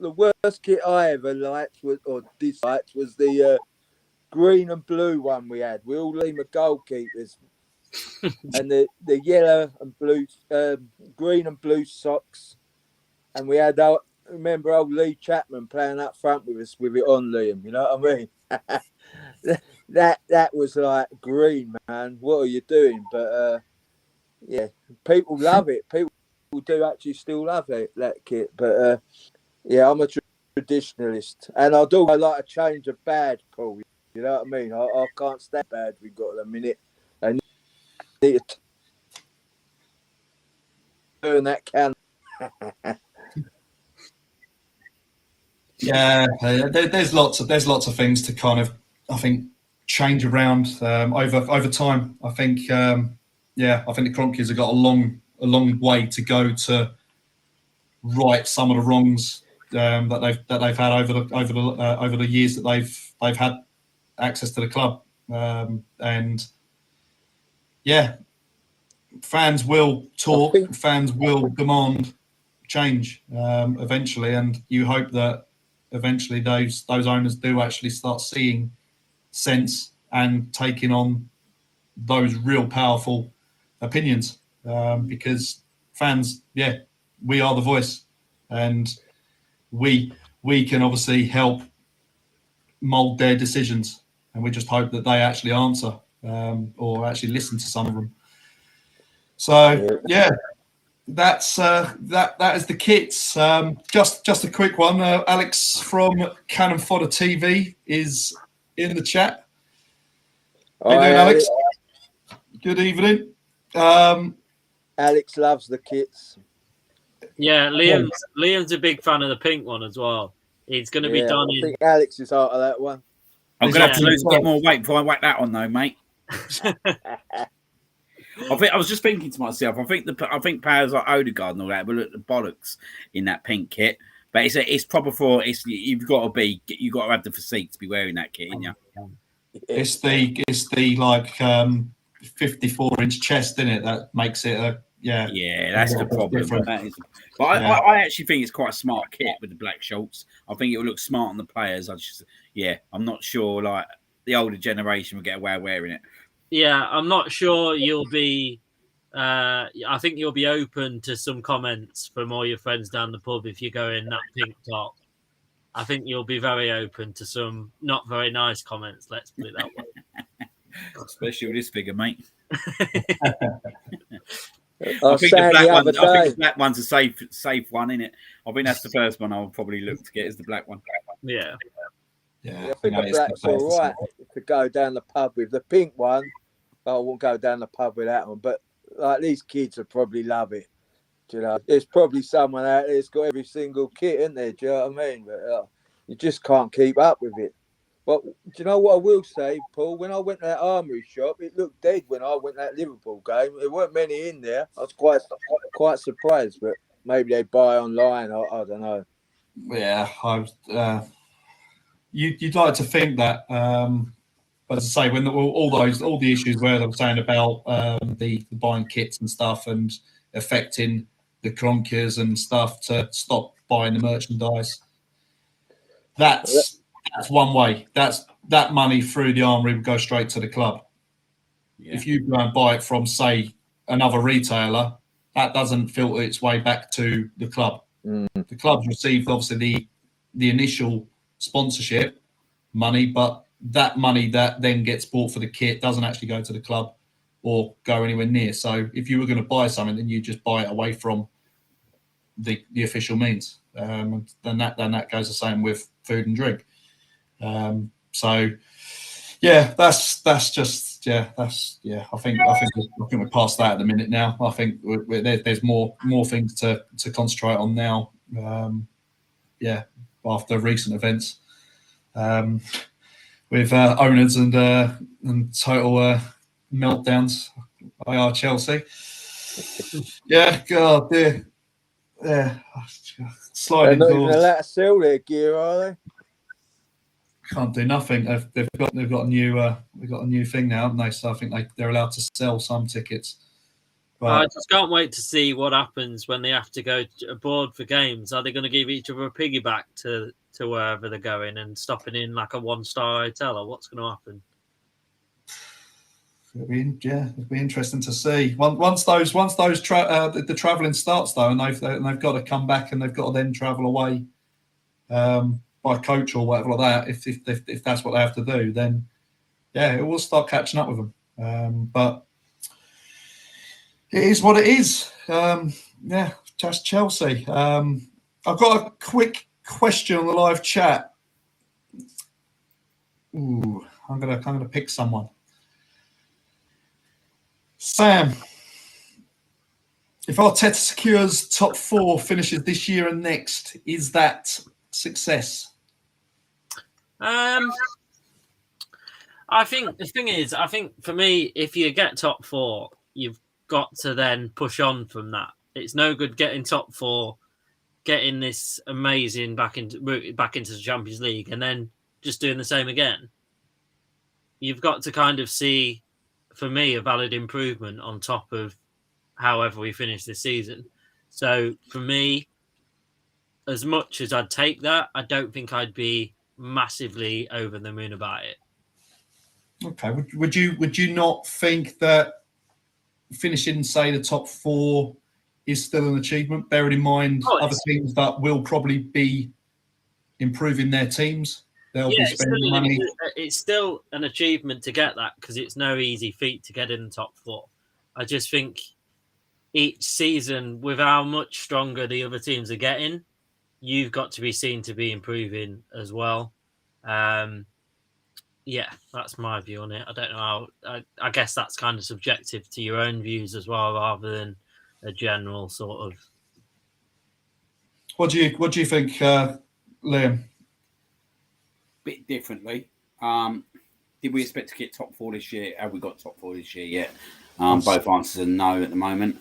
the worst kit I ever liked or disliked was the green and blue one we had. We all Lima goalkeepers. And the yellow and blue, green and blue socks. And we had remember old Lee Chapman playing up front with us with it on, Liam. You know what I mean? that was like green, man. What are you doing? But yeah, people love it. People do actually still love that kit. But yeah, I'm a traditionalist, and I like a change of bad, Paul. You know what I mean? I can't stand bad we got at the minute, and need to turn that can. Yeah, there's lots of things to kind of, I think, change around over time. I think I think the Cronkies have got a long way to go to right some of the wrongs that they've had over the years that they've had access to the club, and yeah, fans will talk, fans will demand change eventually, and you hope that eventually those owners do actually start seeing sense and taking on those real powerful opinions, because fans, we are the voice, and we can obviously help mold their decisions, and we just hope that they actually answer or actually listen to some of them. So yeah, that's that is the kits. Just a quick one. Alex from Cannon Fodder TV is in the chat. How you doing, Alex? Good evening. Alex loves the kits. Yeah, Liam's a big fan of the pink one as well. It's going to be done I think Alex is out of that one. I'm going to have to lose a bit more weight before I whack that on, though, mate. I was just thinking to myself. I think players like Odegaard and all that will look the bollocks in that pink kit. But it's proper for you've got to have the physique to be wearing that kit, in you. It's the like 54-inch chest in it that makes it that's the problem. But I actually think it's quite a smart kit with the black shorts. I think it will look smart on the players. I'm not sure like the older generation will get away with wearing it. Yeah, I'm not sure you'll be. I think you'll be open to some comments from all your friends down the pub if you go in that pink top. I think you'll be very open to some not very nice comments. Let's put it that way. Especially with this figure, mate. I think the black one's a safe one, isn't it? I think that's the first one I'll probably look to get is the black one. Yeah. I think the black's all right to go down the pub with. The pink one, I won't go down the pub with that one. But like these kids will probably love it. Do you know, there's probably someone out there that's got every single kit in there. Do you know what I mean? But you just can't keep up with it. But do you know what I will say, Paul? When I went to that armoury shop, it looked dead when I went to that Liverpool game. There weren't many in there. I was quite surprised, but maybe they buy online. I don't know. Yeah, you'd like to think that. But as I say, when all the issues where they were saying about the buying kits and stuff and affecting the Kronkers and stuff to stop buying the merchandise, that's one way. That money through the armoury would go straight to the club. Yeah. If you go and buy it from, say, another retailer, that doesn't filter its way back to the club. The club's received obviously the initial sponsorship money, but that money that then gets bought for the kit doesn't actually go to the club or go anywhere near. So if you were going to buy something, then you just buy it away from the official means. Then that goes the same with food and drink. So yeah, that's just I think we're past that at the minute now. I think there's more things to concentrate on now. After recent events, with owners and total meltdowns by Chelsea. Yeah, God, yeah, sliding doors. They're not doors. even allowed to sell their gear, are they? Can't do nothing. They've got a new thing now, haven't they? So I think they're allowed to sell some tickets. But I just can't wait to see what happens when they have to go abroad for games. Are they going to give each other a piggyback to wherever they're going and stopping in like a 1-star hotel, or what's going to happen? It'll be interesting to see. Once the travelling starts though, and they've got to come back and they've got to then travel away by coach or whatever like that. If that's what they have to do, then it will start catching up with them. But it is what it is. Just Chelsea. I've got a quick question on the live chat. Ooh, I'm gonna pick someone. Sam, if Arteta secures top 4 finishes this year and next, is that success? I think the thing is, for me, if you get top 4, you've got to then push on from that. It's no good getting top 4, getting this amazing back into the Champions League, and then just doing the same again. You've got to kind of see, for me, a valid improvement on top of however we finish this season. So for me, as much as I'd take that, I don't think I'd be massively over the moon about it. Okay. Would you not think that finishing, say, the top 4 is still an achievement, bearing in mind other teams that will probably be improving their teams? They'll be spending money. It's still an achievement to get that because it's no easy feat to get in the top 4. I just think each season, with how much stronger the other teams are getting, you've got to be seen to be improving as well. Yeah, that's my view on it. I don't know how. I guess that's kind of subjective to your own views as well, rather than a general sort of. What do you think, Liam? Bit differently. Did we expect to get top 4 this year? Have we got top 4 this year yet? Both answers are no at the moment.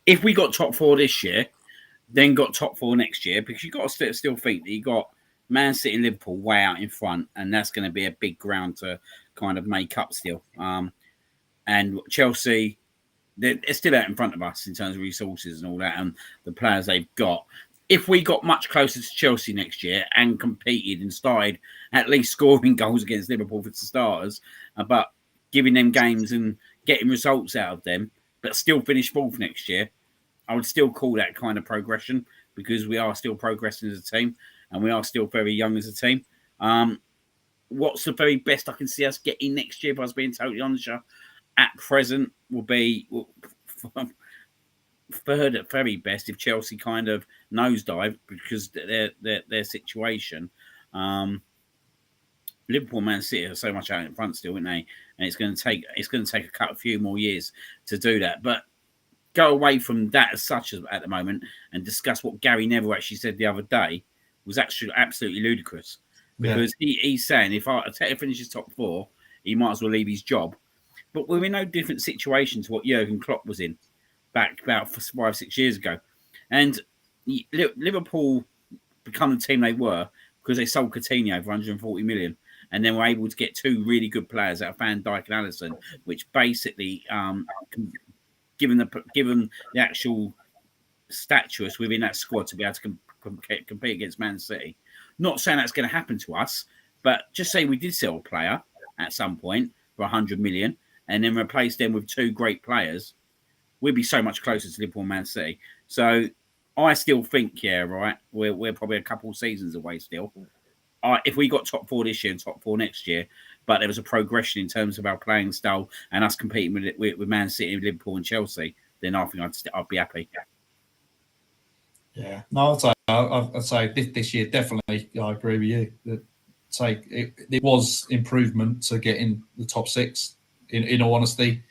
If we got top 4 this year, then got top 4 next year, because you've got to still think that you got Man City and Liverpool way out in front, and that's going to be a big ground to kind of make up still. And Chelsea, they're still out in front of us in terms of resources and all that, and the players they've got. If we got much closer to Chelsea next year and competed and started at least scoring goals against Liverpool for the starters, but giving them games and getting results out of them, but still finish 4th next year, I would still call that kind of progression, because we are still progressing as a team and we are still very young as a team. What's the very best I can see us getting next year, if I was being totally honest, at present will be third at very best if Chelsea kind of nosedive because their situation. Liverpool, Man City are so much out in front still, aren't they? And it's going to take a few more years to do that. But go away from that as such at the moment and discuss what Gary Neville actually said the other day was actually absolutely ludicrous, because he's saying if Arteta finishes top 4, he might as well leave his job. But we're in no different situation to what Jurgen Klopp was in back about 5-6 years ago. And Liverpool become the team they were because they sold Coutinho for 140 million. And then were able to get 2 really good players out of Van Dijk and Alisson, which basically, given the actual status within that squad to be able to compete against Man City. Not saying that's going to happen to us, but just say we did sell a player at some point for 100 million and then replace them with 2 great players, we'd be so much closer to Liverpool and Man City. So I still think, we're probably a couple of seasons away still. If we got top 4 this year and top 4 next year, but there was a progression in terms of our playing style and us competing with Man City, Liverpool and Chelsea, then I think I'd be happy. Yeah, no, I'd say this year definitely. I agree with you. It was improvement to get in the top 6. In all honesty,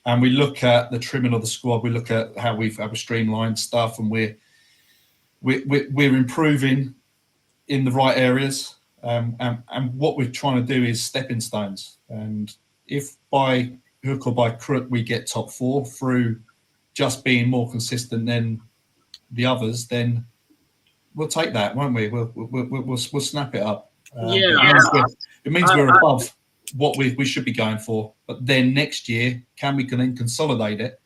and we look at the trimming of the squad. We look at how we've streamlined stuff, and we're improving in the right areas. And what we're trying to do is stepping stones. And if by hook or by crook we get top 4 through just being more consistent than the others, then we'll take that, won't we? We'll snap it up. It means we're above what we should be going for. But then next year, can we then consolidate it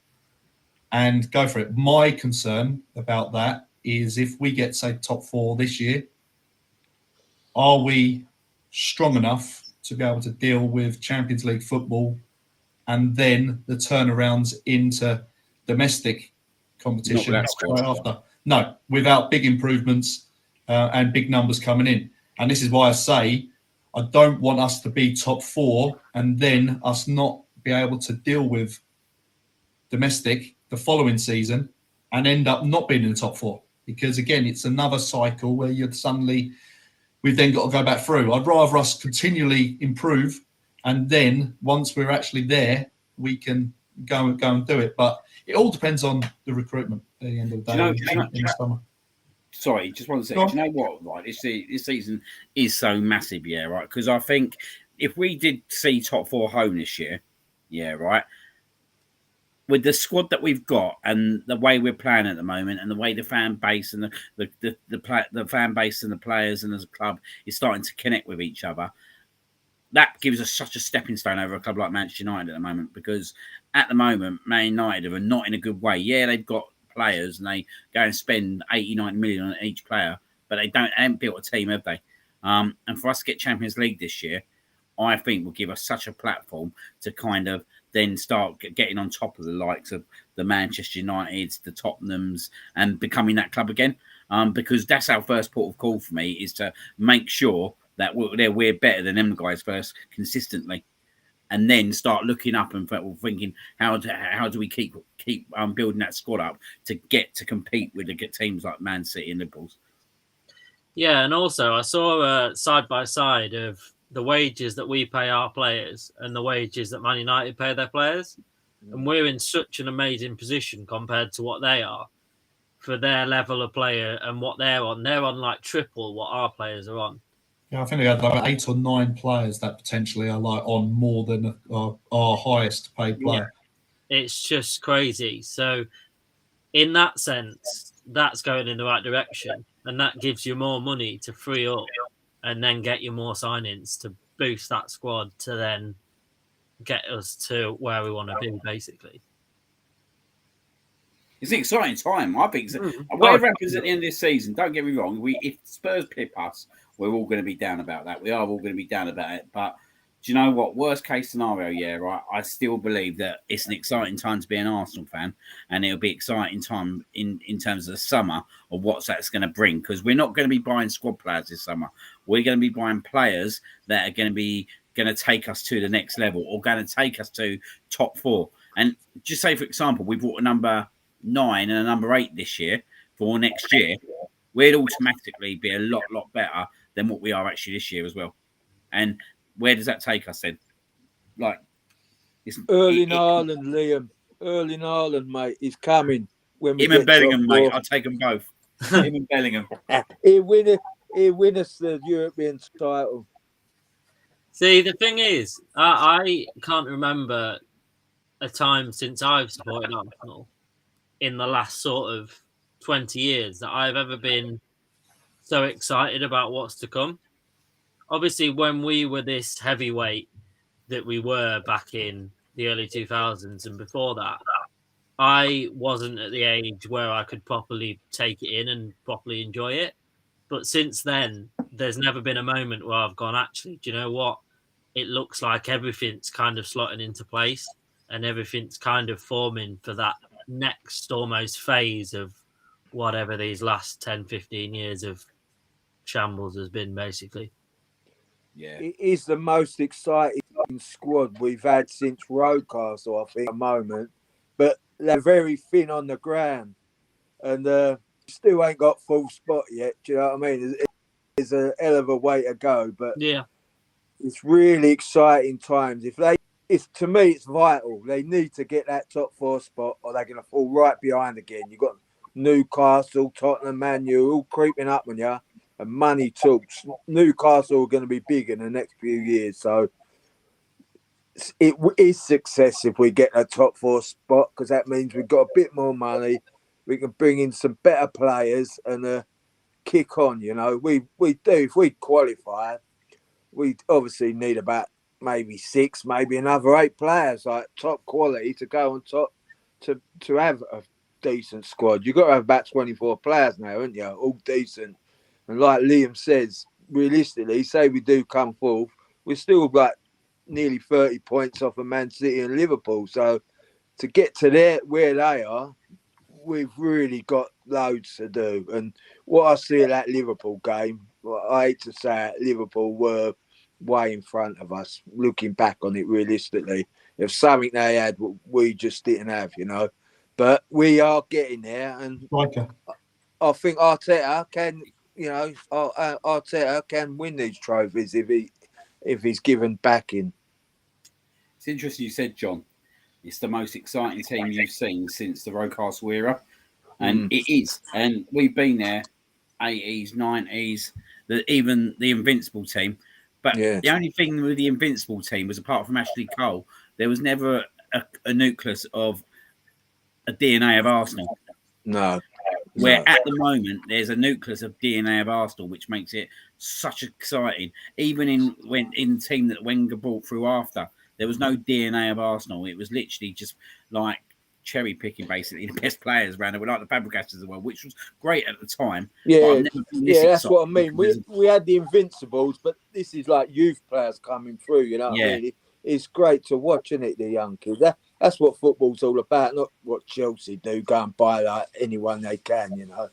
and go for it? My concern about that is if we get, say, top 4 this year, are we strong enough to be able to deal with Champions League football and then the turnarounds into domestic competition right after? No, without big improvements and big numbers coming in. And this is why I say I don't want us to be top 4 and then us not be able to deal with domestic the following season and end up not being in the top 4. Because, again, it's another cycle where we've then got to go back through. I'd rather us continually improve, and then once we're actually there, we can go and do it. But it all depends on the recruitment at the end of the day in the summer. Sorry, just one second. Do you know what? Right, this season is so massive, right? Because I think if we did see top 4 home this year, right, with the squad that we've got and the way we're playing at the moment, and the way the fan base and the fan base and the players and as a club is starting to connect with each other, that gives us such a stepping stone over a club like Manchester United at the moment. Because at the moment, Man United are not in a good way. Yeah, they've got players and they go and spend 80-90 million on each player, but they haven't built a team, have they? And for us to get Champions League this year, I think will give us such a platform to kind of then start getting on top of the likes of the Manchester Uniteds, the Tottenhams, and becoming that club again. Because that's our first port of call for me, is to make sure that we're better than them guys first consistently. and then start looking up and thinking how do we keep building that squad up to get to compete with the teams like Man City and Liverpool. Yeah, and also I saw side by side of the wages that we pay our players and the wages that Man United pay their players, and we're in such an amazing position compared to what they are for their level of player and what they're on. They're on like triple what our players are on. Yeah, I think they had like 8 or 9 players that potentially are like on more than our highest paid player. Yeah. It's just crazy. So, in that sense, that's going in the right direction, and that gives you more money to free up, and then get you more signings to boost that squad to then get us to where we want to be, basically. It's an exciting time. I think whatever happens at the end of this season, don't get me wrong. If Spurs pip us, we're all going to be down about that. We are all going to be down about it. But do you know what? Worst case scenario, yeah, right. I still believe that it's an exciting time to be an Arsenal fan, and it'll be exciting time in terms of the summer of what that's going to bring. Because we're not going to be buying squad players this summer. We're going to be buying players that are going to take us to the next level, or going to take us to top 4. And just say, for example, we brought a number 9 and a number 8 this year for next year, we'd automatically be a lot better than what we are actually this year as well. And where does that take us then? Like, Erling Haaland, Liam. Erling Haaland, mate, is coming. When we him and Bellingham, mate, I'll take them both. Him and Bellingham. He'll win us the European title. See, the thing is, I can't remember a time since I've supported Arsenal in the last sort of 20 years that I've ever been so excited about what's to come. Obviously, when we were this heavyweight that we were back in the early 2000s and before that, I wasn't at the age where I could properly take it in and properly enjoy it. But since then, there's never been a moment where I've gone, actually, do you know what? It looks like everything's kind of slotting into place and everything's kind of forming for that next almost phase of whatever these last 10, 15 years of shambles has been, basically. Yeah, it is the most exciting squad we've had since Roadcastle, I think, at the moment. But they're very thin on the ground, and still ain't got full spot yet. Do you know what I mean? It's a hell of a way to go, but yeah, it's really exciting times. To me, it's vital. They need to get that top 4 spot, or they're going to fall right behind again. You've got Newcastle, Tottenham, Man U, all creeping up on you, and money talks. Newcastle are going to be big in the next few years, so it is success if we get a top 4 spot, because that means we've got a bit more money. We can bring in some better players and kick on. You know, we do. If we qualify, we obviously need about maybe 6, maybe another 8 players, like top quality, to go on top to have a decent squad. You've got to have about 24 players now, haven't you? All decent. And like Liam says, realistically, say we do come fourth, we're still like nearly 30 points off of Man City and Liverpool. So to get to where they are, we've really got loads to do. And what I see at that Liverpool game, I hate to say it, Liverpool were way in front of us, looking back on it realistically. If something they had, we just didn't have, you know. But we are getting there, and I think Arteta can, you know, Arteta can win these trophies if he's given backing. it's interesting you said, John. It's the most exciting team you've seen since the Roadcastle era, and it is. And we've been there, 80s, 90s, even the Invincible team. But the only thing with the Invincible team was, apart from Ashley Cole, there was never a nucleus of a DNA of Arsenal. No. Where at the moment there's a nucleus of DNA of Arsenal, which makes it such exciting. Even in the team that Wenger brought through after, there was no DNA of Arsenal. It was literally just like cherry picking, basically the best players around. They were like the Fabregas as well, which was great at the time. Yeah, that's what I mean. We had the Invincibles, but this is like youth players coming through. You know what I mean? It's great to watch, isn't it? The young kids. That's what football's all about. Not what Chelsea do. Go and buy like anyone they can. You know,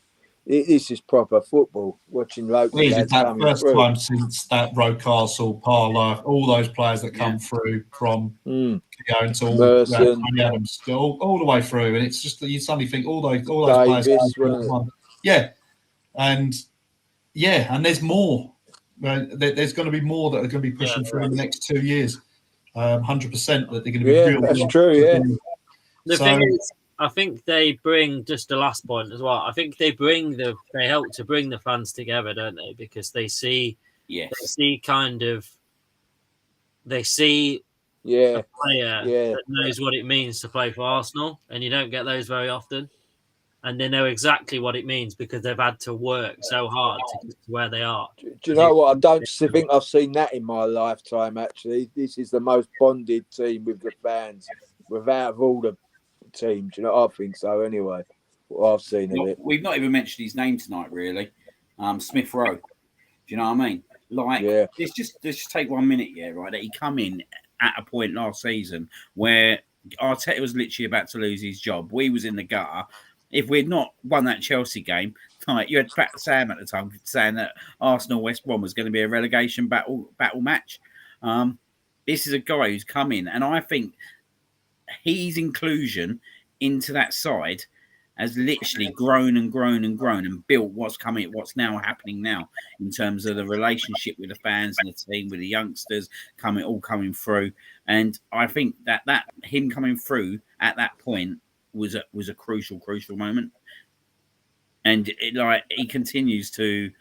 This is proper football. Watching local Is lads that coming first through. time since that Rocastle, Parlour, all those players that come through from Keogh to Merson, Tony Adams, all the way through, and it's just you suddenly think all those Davis, players. And there's more. There's going to be more that are going to be pushing through in the next 2 years. 100% that they're going to be real. That's true. Yeah. The thing is, I think they bring just the last point as well. I think they help to bring the fans together, don't they? Because they see a player that knows what it means to play for Arsenal, and you don't get those very often. And they know exactly what it means because they've had to work so hard to get to where they are. Do you know what? I don't think I've seen that in my lifetime, actually. This is the most bonded team with the fans, without all the teams. You know, I think so anyway. What I've seen of it. We've not even mentioned his name tonight, really. Smith Rowe. Do you know what I mean? Let's just take 1 minute, right? That he come in at a point last season where Arteta was literally about to lose his job. We was in the gutter. If we'd not won that Chelsea game, you had Pat Sam at the time saying that Arsenal West Brom was going to be a relegation battle match. This is a guy who's come in, and I think his inclusion into that side has literally grown and grown and grown and built what's now happening now in terms of the relationship with the fans and the team, with the youngsters all coming through. And I think that him coming through at that point was a crucial moment. And he continues to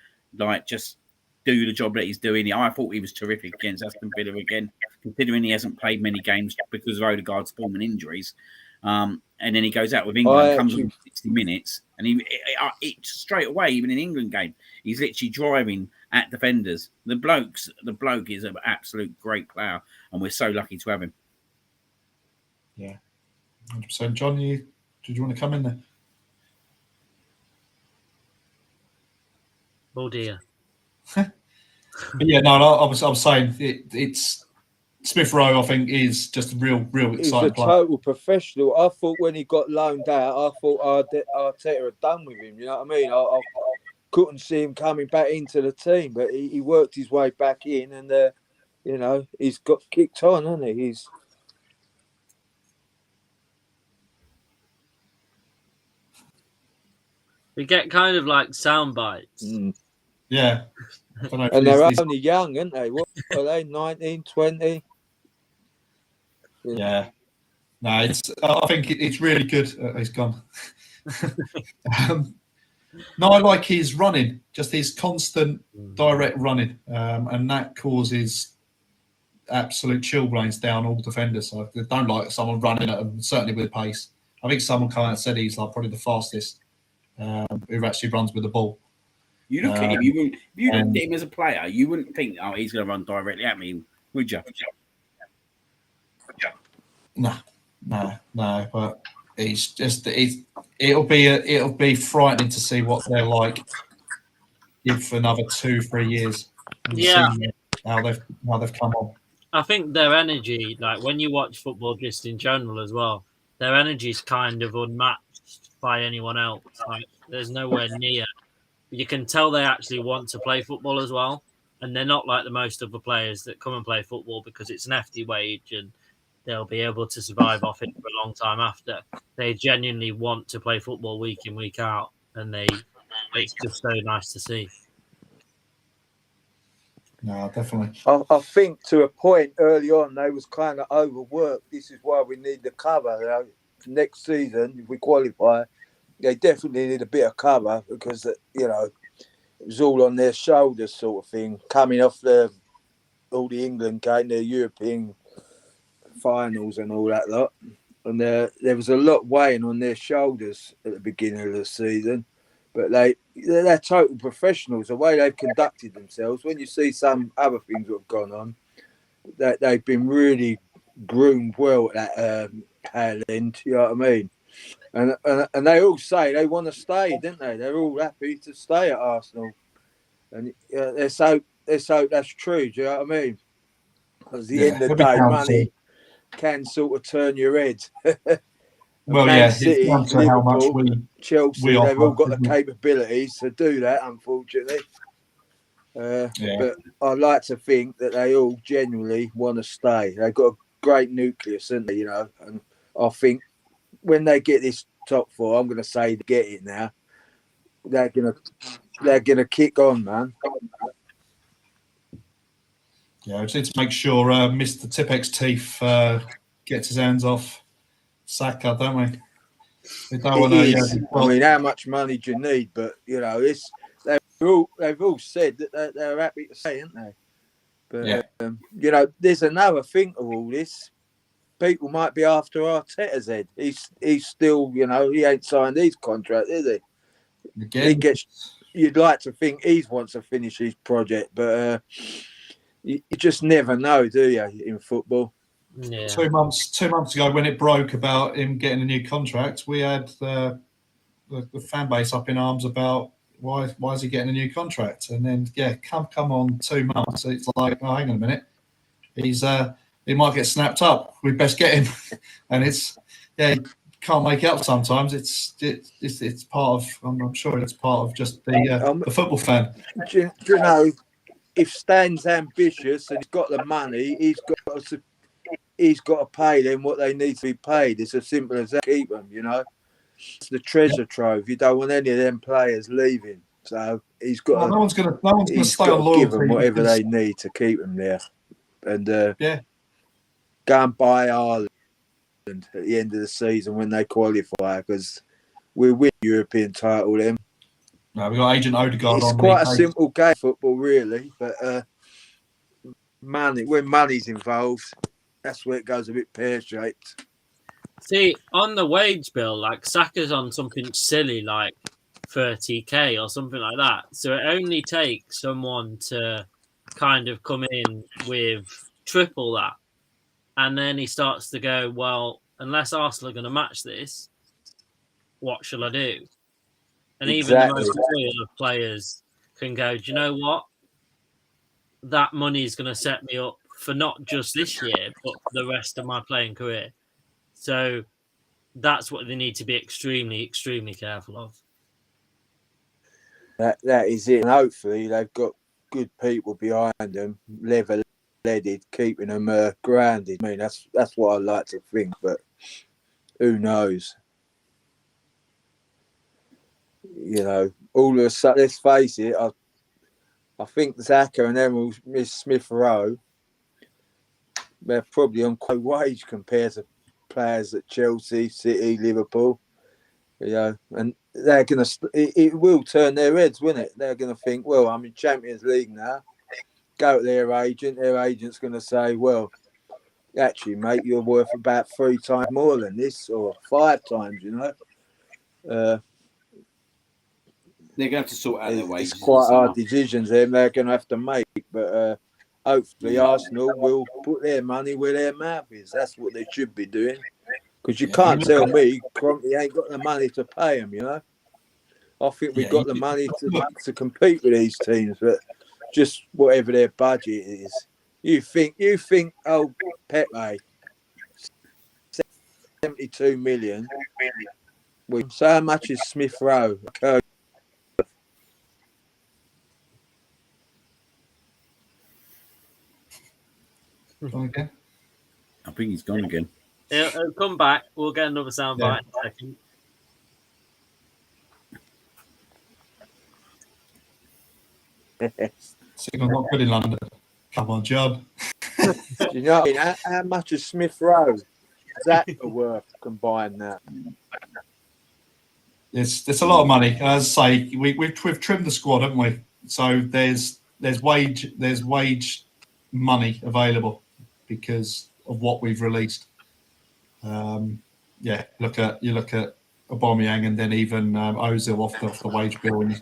just do the job that he's doing. I thought he was terrific against Aston Villa again, considering he hasn't played many games because of Odegaard's form and injuries. And then he goes out with England, comes in 60 minutes, and he straight away, even in the England game, he's literally driving at defenders. The bloke is an absolute great player, and we're so lucky to have him. Yeah, 100%. John, did you want to come in there? Oh dear. But yeah, no, I was saying it's Smith Rowe. I think is just a real exciting He's a player. total professional. I thought when he got loaned out, I thought Arteta had done with him. You know what I mean? I couldn't see him coming back into the team, but he worked his way back in, and he's got kicked on, hasn't he? We get kind of like sound bites. Yeah. And they're only young, aren't they? What are they, 19, 20? Yeah. No, I think it's really good. He's gone. No, I like his running, just his constant direct running. And that causes absolute chilblains down all defenders. So I don't like someone running at him, certainly with pace. I think someone came out and said he's probably the fastest who actually runs with the ball. You look at him, you look at him as a player, you wouldn't think, he's going to run directly at me, would you? No. But it's just it'll be frightening to see what they're like if another 2-3 years. Yeah, how they've come on. I think their energy, like when you watch football, just in general as well, their energy is kind of unmatched by anyone else. Like there's nowhere near. You can tell they actually want to play football as well, and they're not like the most of the players that come and play football because it's an hefty wage and they'll be able to survive off it for a long time after. They genuinely want to play football week in, week out, and it's just so nice to see. No, definitely. I think to a point early on they was kind of overworked. This is why we need the cover. Next season, if we qualify, they definitely need a bit of cover because it was all on their shoulders, sort of thing, coming off all the England game, the European finals and all that lot, and there was a lot weighing on their shoulders at the beginning of the season. But they're total professionals. The way they've conducted themselves, when you see some other things that have gone on, that they've been really groomed well at that tail end. You know what I mean? And they all say they want to stay, don't they? They're all happy to stay at Arsenal, and they're so that's true. Do you know what I mean? Because at the end of the day, money can sort of turn your head. Well, Man yeah, City, it's down to how much Liverpool, Chelsea, they've all got the offer. capabilities to do that, unfortunately. Yeah. But I like to think that they all genuinely want to stay. They've got a great nucleus, haven't they, and I think when they get this top four, I'm going to say they get it now. They're gonna kick on, man. Yeah, I just need to make sure Mr. Tippex Teeth gets his hands off Saka, don't we? We don't want to. I mean, how much money do you need? But they've all said that they're happy to say, aren't they? But there's another thing to all this. People might be after Arteta's head. He's still, he ain't signed his contract, is he? Again, you'd like to think he wants to finish his project, but you just never know, do you, in football? Yeah. 2 months ago, when it broke about him getting a new contract, we had the fan base up in arms about why is he getting a new contract? And then come on, 2 months. It's like, oh, hang on a minute, he might get snapped up. We best get him. And can't make out sometimes. It's part of. I'm sure it's part of just the football fan. Do you know, if Stan's ambitious and he's got the money, he's got to pay them what they need to be paid. It's as simple as that. Keep them, It's the treasure trove. You don't want any of them players leaving. So he's got. Well, no one's going to stay on loyalty. Give them whatever they need to keep them there, and go and buy Ireland at the end of the season when they qualify, because we win European title then. No, we've got Agent Odegaard on. It's quite a simple game, football, really. But when money's involved, that's where it goes a bit pear-shaped. See, on the wage bill, like Saka's on something silly like 30k or something like that. So it only takes someone to kind of come in with triple that. And then he starts to go, well, unless Arsenal are going to match this, what shall I do? And even the most loyal of players can go, do you know what? That money is going to set me up for not just this year, but for the rest of my playing career. So that's what they need to be extremely, extremely careful of. That is it. And hopefully they've got good people behind them, level-headed, keeping them grounded. I mean, that's what I like to think, but who knows? All of a sudden, let's face it, I think Xhaka and them will miss Smith Rowe. They're probably on quite wage compared to players at Chelsea, City, Liverpool. And they're going to. It will turn their heads, won't it? They're going to think, well, I'm in Champions League now. Go to their agent. Their agent's going to say, well, actually, mate, you're worth about 3 times more than this, or 5 times. They're going to have to sort out their wages. It's quite hard decisions they're going to have to make, but hopefully Arsenal will put their money where their mouth is. That's what they should be doing. Because you can't tell me Kroenke ain't got the money to pay them, I think we've got the money to compete with these teams, but just whatever their budget is. You think, Pepe, 72 million. So how much is Smith Rowe? Okay. I think he's gone again. It'll come back. We'll get another soundbite in a second. Signal's not good in London. Come on, job. Do you know how much is Smith Rowe? Xhaka worth combined that? It's a lot of money. As I say, we've trimmed the squad, haven't we? So there's wage money available because of what we've released. You look at Aubameyang and then even Ozil off the wage bill, and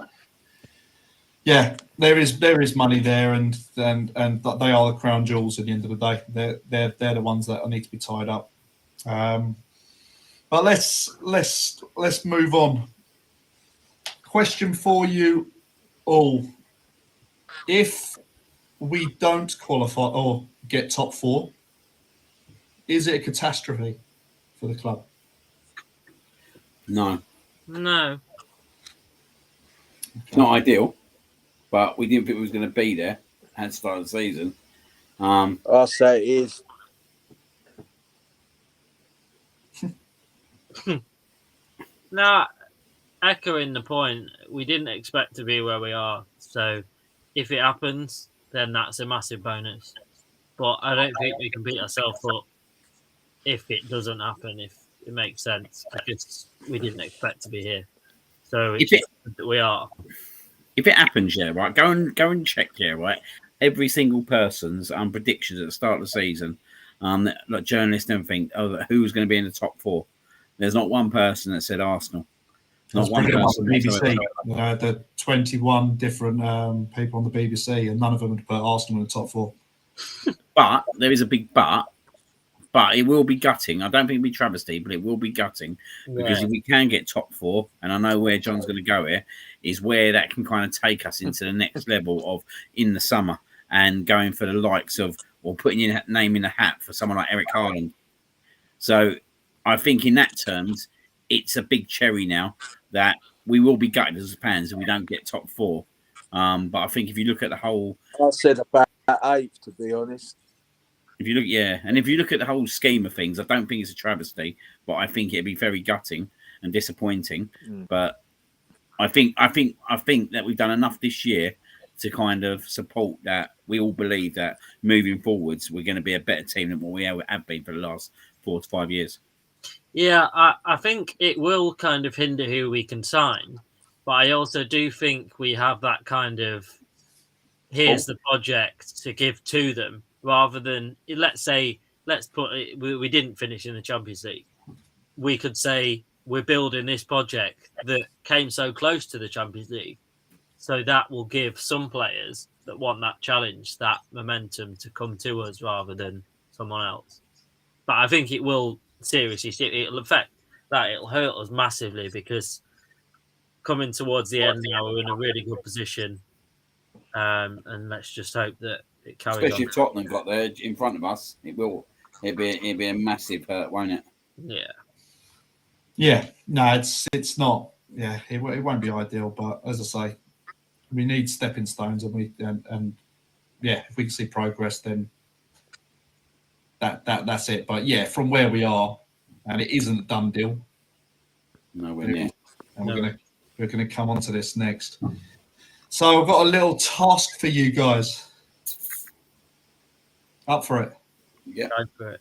there is money there, and they are the crown jewels at the end of the day. They're the ones that need to be tied up. But let's move on. Question for you all: if we don't qualify or get top 4, is it a catastrophe for the club? No, No. it's not ideal, but we didn't think we was going to be there at the start of the season. I'll say it is. No, echoing the point, we didn't expect to be where we are. So if it happens, then that's a massive bonus. But I don't think we can beat ourselves up if it doesn't happen, if it makes sense, because we didn't expect to be here. So it's just that we are. If it happens, yeah, right, go and check, yeah, right. Every single person's predictions at the start of the season, like journalists and everything, who's going to be in the top 4. There's not one person that said Arsenal. Not one person. BBC. The 21 different people on the BBC, and none of them had put Arsenal in the top 4. But there is a big but. But it will be gutting. I don't think it'll be travesty, but it will be gutting because if we can get top 4, and I know where John's going to go here, is where that can kind of take us into the next level of in the summer and going for the likes of or putting your name in the hat for someone like Eric Haaland. So I think in that terms, it's a big cherry now that we will be gutted as fans if we don't get top 4. But I think if you look at the whole, I said about 8th, to be honest. if you look at the whole scheme of things, I don't think it's a travesty, but I think it'd be very gutting and disappointing. But I think that we've done enough this year to kind of support that. We all believe that moving forwards, we're going to be a better team than what we have been for the last 4 to 5 years. Yeah, I think it will kind of hinder who we can sign, but I also do think we have that kind of here's the project to give to them, rather than let's put it, we didn't finish in the Champions League. We could say we're building this project that came so close to the Champions League, so that will give some players that want that challenge, that momentum to come to us rather than someone else. But I think it will seriously, it'll affect that. It'll hurt us massively because coming towards the end now, we're in a really good position. And let's just hope that it carries on. Especially if Tottenham got there in front of us, it'd be a massive hurt, won't it? Yeah. No, it's not. Yeah, it won't be ideal, but as I say, we need stepping stones, and yeah, if we can see progress, then that's it. But yeah, from where we are, and it isn't a done deal. Nowhere near. And we're gonna come on to this next. So I've got a little task for you guys. Up for it? Yeah. Go for it.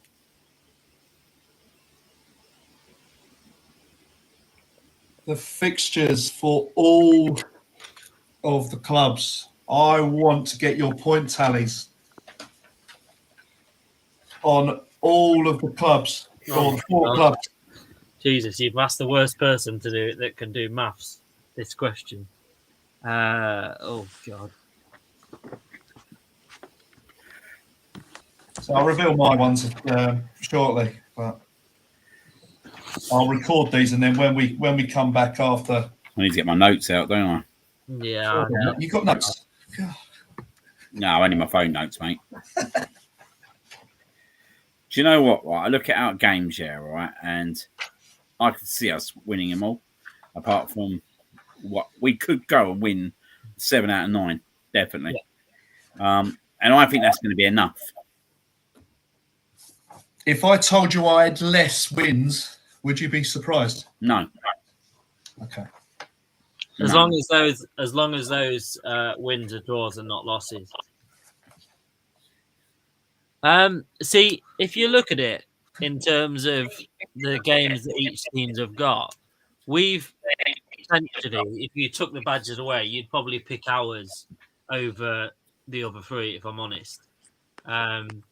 The fixtures for all of the clubs. I want to get your point tallies on all of the clubs, or the 4 clubs. Jesus, you've asked the worst person to do it that can do maths. This question. Oh God. So I'll reveal my ones shortly, but I'll record these, and then when we come back after, I need to get my notes out, don't I? Yeah. You got notes? No, only my phone notes, mate. Do you know what? Right, I look at our games here, right, and I could see us winning them all, apart from what we could go and win 7 out of 9, definitely. Yeah. And I think that's going to be enough. If I told you I had less wins, would you be surprised? No. Okay. As long as those wins are draws and not losses. See, if you look at it in terms of the games that each teams have got, we've essentially, if you took the badges away, you'd probably pick ours over the other 3, if I'm honest. None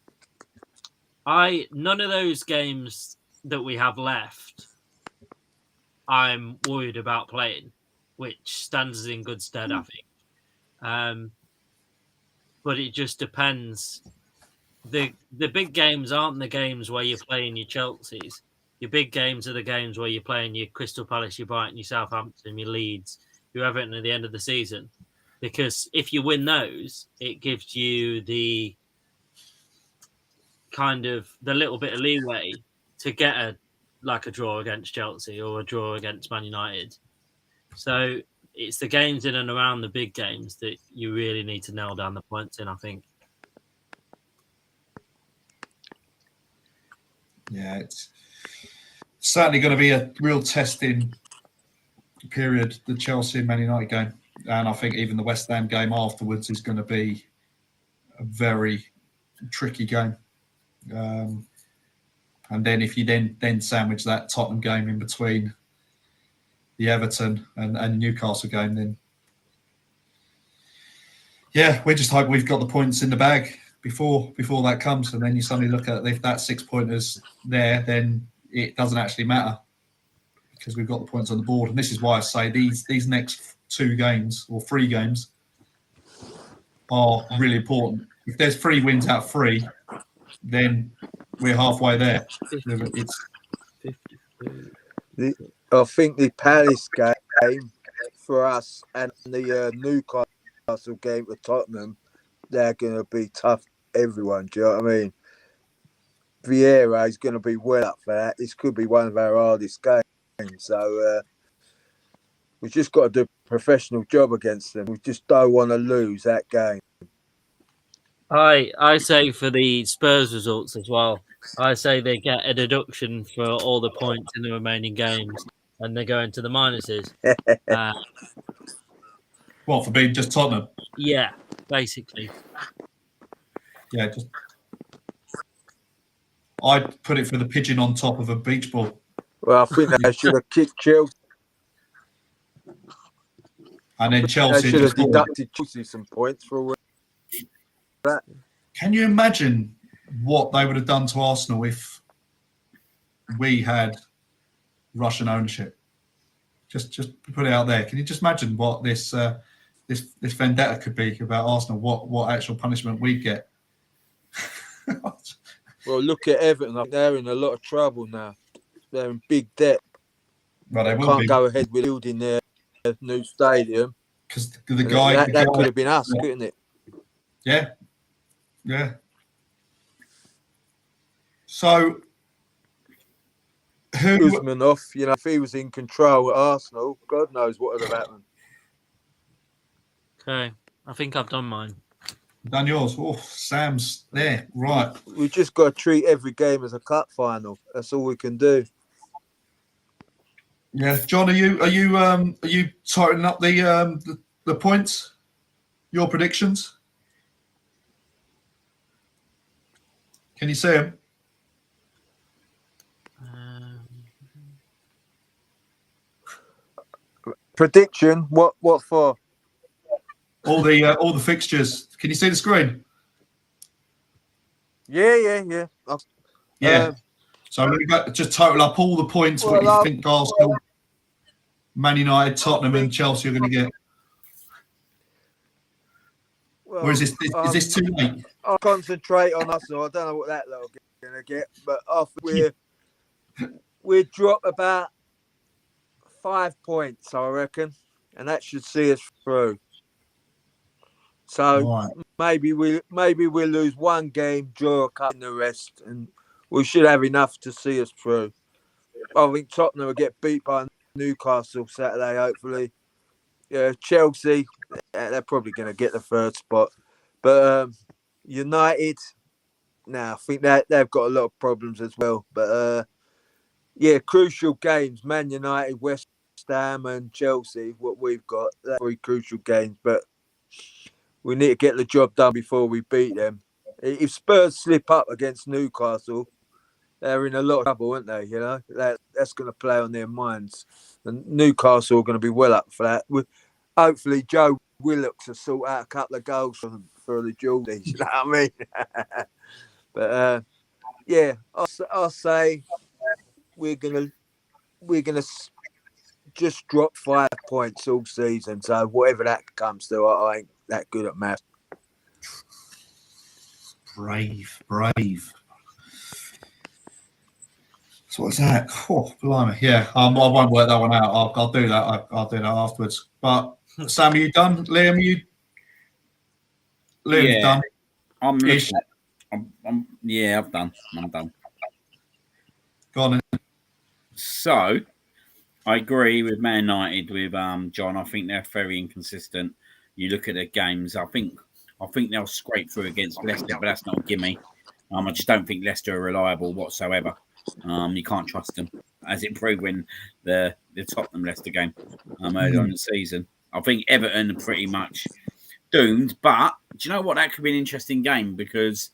of those games that we have left, I'm worried about playing, which stands us in good stead, I think. But it just depends. The big games aren't the games where you're playing your Chelseas. Your big games are the games where you're playing your Crystal Palace, your Brighton, your Southampton, your Leeds, your Everton at the end of the season. Because if you win those, it gives you the kind of the little bit of leeway to get like a draw against Chelsea or a draw against Man United. So it's the games in and around the big games that you really need to nail down the points in, I think. Yeah, it's certainly going to be a real testing period, the Chelsea and Man United game. And I think even the West Ham game afterwards is going to be a very tricky game. And then if you then sandwich that Tottenham game in between the Everton and Newcastle game, then yeah, we just hope we've got the points in the bag before that comes. And then you suddenly look at if that 6 pointers there, then it doesn't actually matter because we've got the points on the board. And this is why I say these next 2 games or 3 games are really important. If there's 3 wins out of 3, then we're halfway there. It's I think the Palace game for us and the Newcastle game for Tottenham, they're going to be tough. Everyone, do you know what I mean? Vieira is going to be well up for that. This could be one of our hardest games. So we've just got to do a professional job against them. We just don't want to lose that game. I say for the Spurs results as well, I say they get a deduction for all the points in the remaining games and they go into the minuses. what, for being just Tottenham? Yeah, basically. Yeah, just I'd put it for the pigeon on top of a beach ball. Well, I think they should have kicked Chelsea. And then Chelsea They should have deducted Chelsea some points for that. Can you imagine what they would have done to Arsenal if we had Russian ownership? Just put it out there. Can you just imagine what this vendetta could be about Arsenal? What actual punishment we'd get? Well, look at Everton. They're in a lot of trouble now. They're in big debt. Well, they can't go ahead with building their new stadium. Because the guy that could have been us, couldn't it? Yeah. So, Usmanov, if he was in control at Arsenal, God knows what would have happened. Okay, I think I've done mine. Done yours. Oh, Sam's there. Right. We just got to treat every game as a cup final. That's all we can do. Yeah, John, are you tightening up the points? Your predictions? Can you see them? Prediction? What for? All the fixtures. Can you see the screen? Yeah. Yeah. So we've got just total up all the points. What you think Arsenal, Man United, Tottenham, and Chelsea are going to get? Well, or is this too late? I'll concentrate on Arsenal. I don't know what that lot are going to get, but we'll drop about 5 points, I reckon, and that should see us through. So maybe we'll lose one game, draw a couple in the rest, and we should have enough to see us through. I think Tottenham will get beat by Newcastle Saturday, hopefully. Yeah, Chelsea, they're probably going to get the 3rd spot. But United, I think that they've got a lot of problems as well. But crucial games, Man United, West Ham and Chelsea, what we've got, they're very crucial games. But we need to get the job done before we beat them. If Spurs slip up against Newcastle, they're in a lot of trouble, aren't they? That's going to play on their minds. And Newcastle are going to be well up for that. Hopefully, Joe Willock to sort out a couple of goals for the Geordies. You know what I mean? But I'll say we're gonna just drop 5 points all season. So whatever that comes to, I ain't that good at maths. Brave. So what's that? Oh, blimey. Yeah, I won't work that one out. I'll do that. I'll do that afterwards. But Sam, are you done? Liam, Liam's done. I'm done. I'm done. Go on then. So I agree with Man United with John. I think they're very inconsistent. You look at their games. I think they'll scrape through against Leicester, but that's not a gimme. I just don't think Leicester are reliable whatsoever. You can't trust them, as it proved when the Tottenham Leicester game early on in the season. I think Everton are pretty much doomed. But do you know what? That could be an interesting game because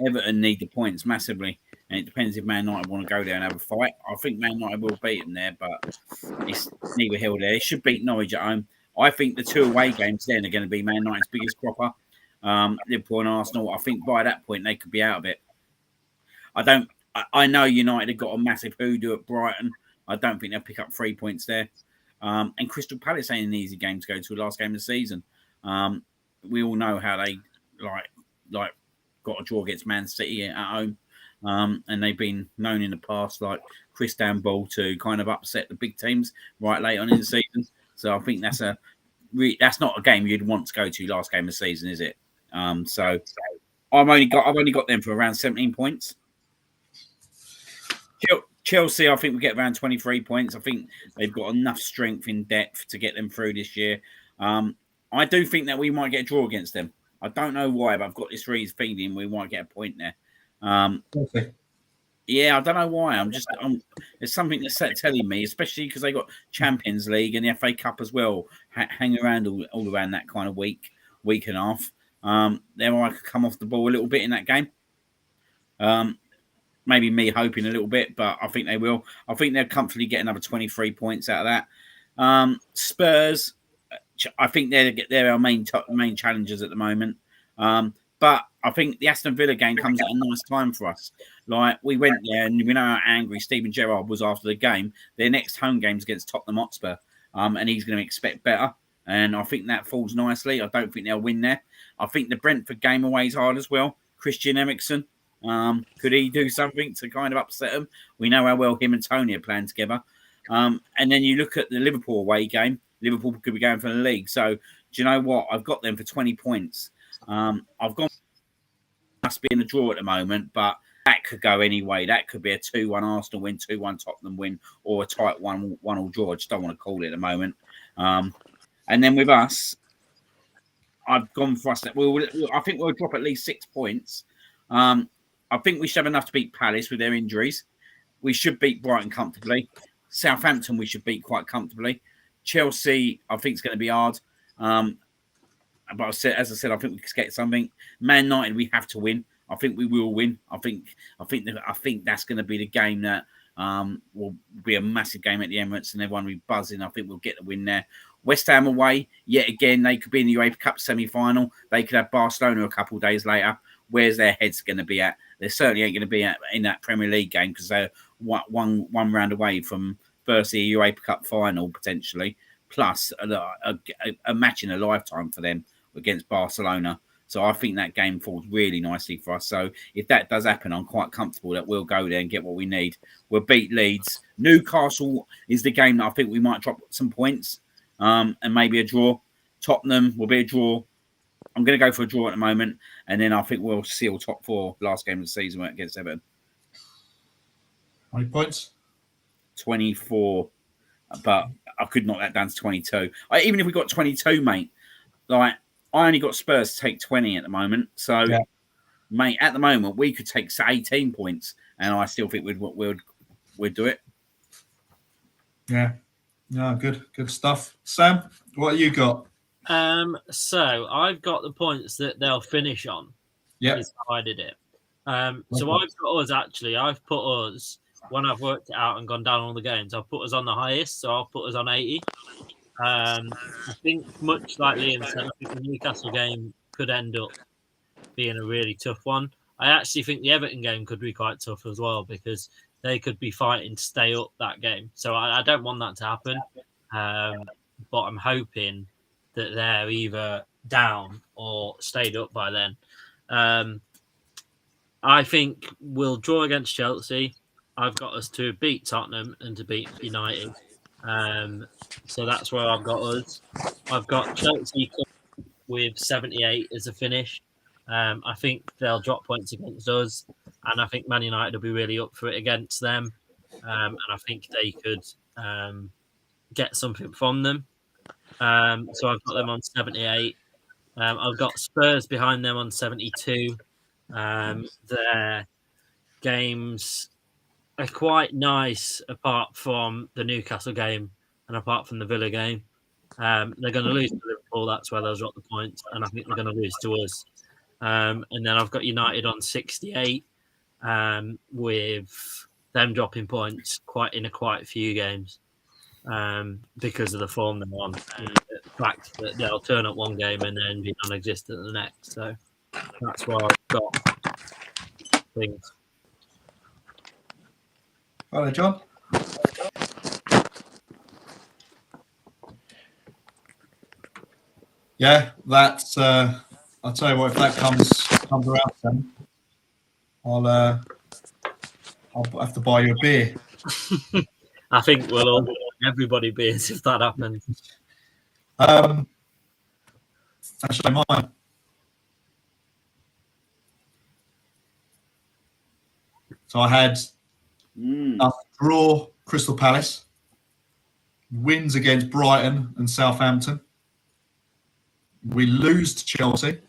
Everton need the points massively. And it depends if Man United want to go there and have a fight. I think Man United will beat them there, but it's neither here nor there. They should beat Norwich at home. I think the two away games then are going to be Man United's biggest cropper. Liverpool and Arsenal. I think by that point they could be out of it. I know United have got a massive hoodoo at Brighton. I don't think they'll pick up 3 points there. And Crystal Palace ain't an easy game to go to. Last game of the season. We all know how they like got a draw against Man City at home. And they've been known in the past, like Chris Ball, to kind of upset the big teams right late on in the season. So I think that's not a game you'd want to go to last game of the season, is it? So I've only got them for around 17 points. Chelsea, I think we get around 23 points. I think they've got enough strength in depth to get them through this year. I do think that we might get a draw against them. I don't know why, but I've got this feeling we might get a point there. Yeah, I don't know why. There's something that's telling me, especially because they got Champions League and the FA Cup as well, hanging around all around that kind of week and a half. They might come off the ball a little bit in that game. Maybe me hoping a little bit, but I think they will. I think they'll comfortably get another 23 points out of that. Spurs, I think they're our main challengers at the moment. But I think the Aston Villa game comes at a nice time for us. Like, we went there and we know how angry Steven Gerrard was after the game. Their next home game's against Tottenham Hotspur, and he's going to expect better. And I think that falls nicely. I don't think they'll win there. I think the Brentford game away is hard as well. Christian Eriksen, could he do something to kind of upset them? We know how well him and Tony are playing together. And then you look at the Liverpool away game. Liverpool could be going for the league. So, do you know what? I've got them for 20 points. I've gone must be in the draw at the moment, but that could go any way. That could be a 2-1 Arsenal win, 2-1 Tottenham win, or a tight 1-1 draw. I just don't want to call it at the moment. And then with us, I've gone for us that I think we'll drop at least 6 points. I think we should have enough to beat Palace with their injuries. We should beat Brighton comfortably. Southampton we should beat quite comfortably. Chelsea, I think it's going to be hard. But as I said, I think we can get something. Man United, we have to win. I think we will win. I think that's going to be the game that will be a massive game at the Emirates, and everyone will be buzzing. I think we'll get the win there. West Ham away, yet again, they could be in the UEFA Cup semi-final. They could have Barcelona a couple of days later. Where's their heads going to be at? They certainly ain't going to be in that Premier League game because they're one round away from firstly a UEFA Cup final potentially, plus a match in a lifetime for them against Barcelona. So I think that game falls really nicely for us. So if that does happen, I'm quite comfortable that we'll go there and get what we need. We'll beat Leeds. Newcastle is the game that I think we might drop some points and maybe a draw. Tottenham will be a draw. I'm going to go for a draw at the moment. And then I think we'll seal top 4 last game of the season against Everton. How many points? 24. But I could knock that down to 22. Even if we got 22, mate, like, I only got Spurs to take 20 at the moment. So, yeah. Mate, at the moment, we could take 18 points, and I still think we'd do it. Yeah. No, good stuff. Sam, what have you got? So I've got the points that they'll finish on. Yeah. I did it. So I've got us, actually. I've put us, when I've worked it out and gone down all the games, I've put us on the highest, so I'll put us on 80. I think, much like Liam said, I think the Newcastle game could end up being a really tough one. I actually think the Everton game could be quite tough as well because they could be fighting to stay up that game. So I don't want that to happen. But I'm hoping that they're either down or stayed up by then. I think we'll draw against Chelsea. I've got us to beat Tottenham and to beat United. So that's where I've got us. I've got Chelsea with 78 as a finish. I think they'll drop points against us, and I think Man United will be really up for it against them. and I think they could get something from them. So I've got them on 78. I've got Spurs behind them on 72. Their games are quite nice apart from the Newcastle game and apart from the Villa game. They're going to lose to Liverpool. That's where they'll drop the points. And I think they're going to lose to us. And then I've got United on 68 with them dropping points in quite a few games because of the form they're on. And the fact that they'll turn up one game and then be non-existent the next. So that's why I've got things. Hello, John. Yeah, that's. I'll tell you what. If that comes around, then I'll have to buy you a beer. I think we'll all everybody beers if that happens. Actually, mine. So I had a draw Crystal Palace, wins against Brighton and Southampton. We lose to Chelsea.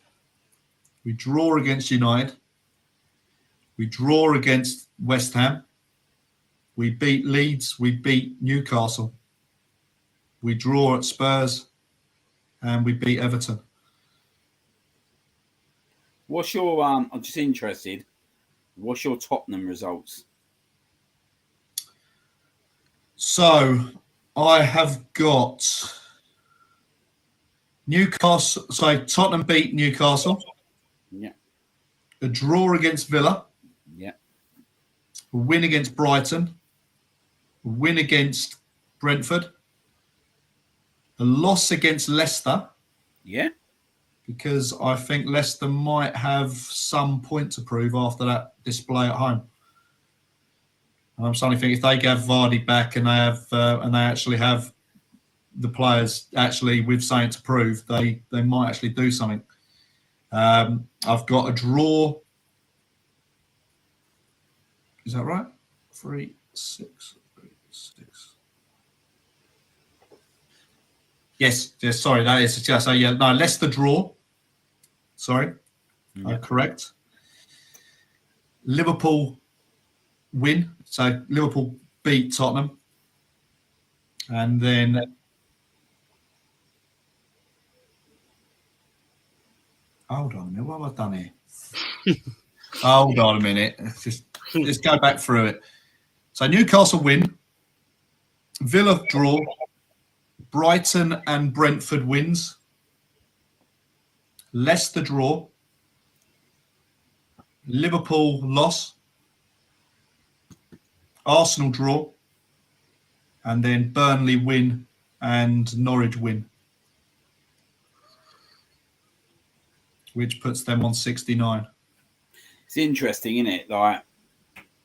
We draw against United. We draw against West Ham. We beat Leeds. We beat Newcastle. We draw at Spurs. And we beat Everton. What's your, I'm just interested, what's your Tottenham results? So I have got Newcastle. So Tottenham beat Newcastle. Yeah. A draw against Villa. Yeah. A win against Brighton. A win against Brentford. A loss against Leicester. Yeah. Because I think Leicester might have some point to prove after that display at home. And I'm starting to think if they get Vardy back and they actually have the players actually with something to prove, they might actually do something. I've got a draw. Is that right? 3, 6, 3, 6. Yes. Sorry, that is just no. Leicester draw. Sorry, correct. Liverpool win. So Liverpool beat Tottenham, and then hold on a minute. What have I done here? Hold on a minute. Let's go back through it. So Newcastle win. Villa draw. Brighton and Brentford wins. Leicester draw. Liverpool loss. Arsenal draw. And then Burnley win and Norwich win. Which puts them on 69. It's interesting, isn't it? Like,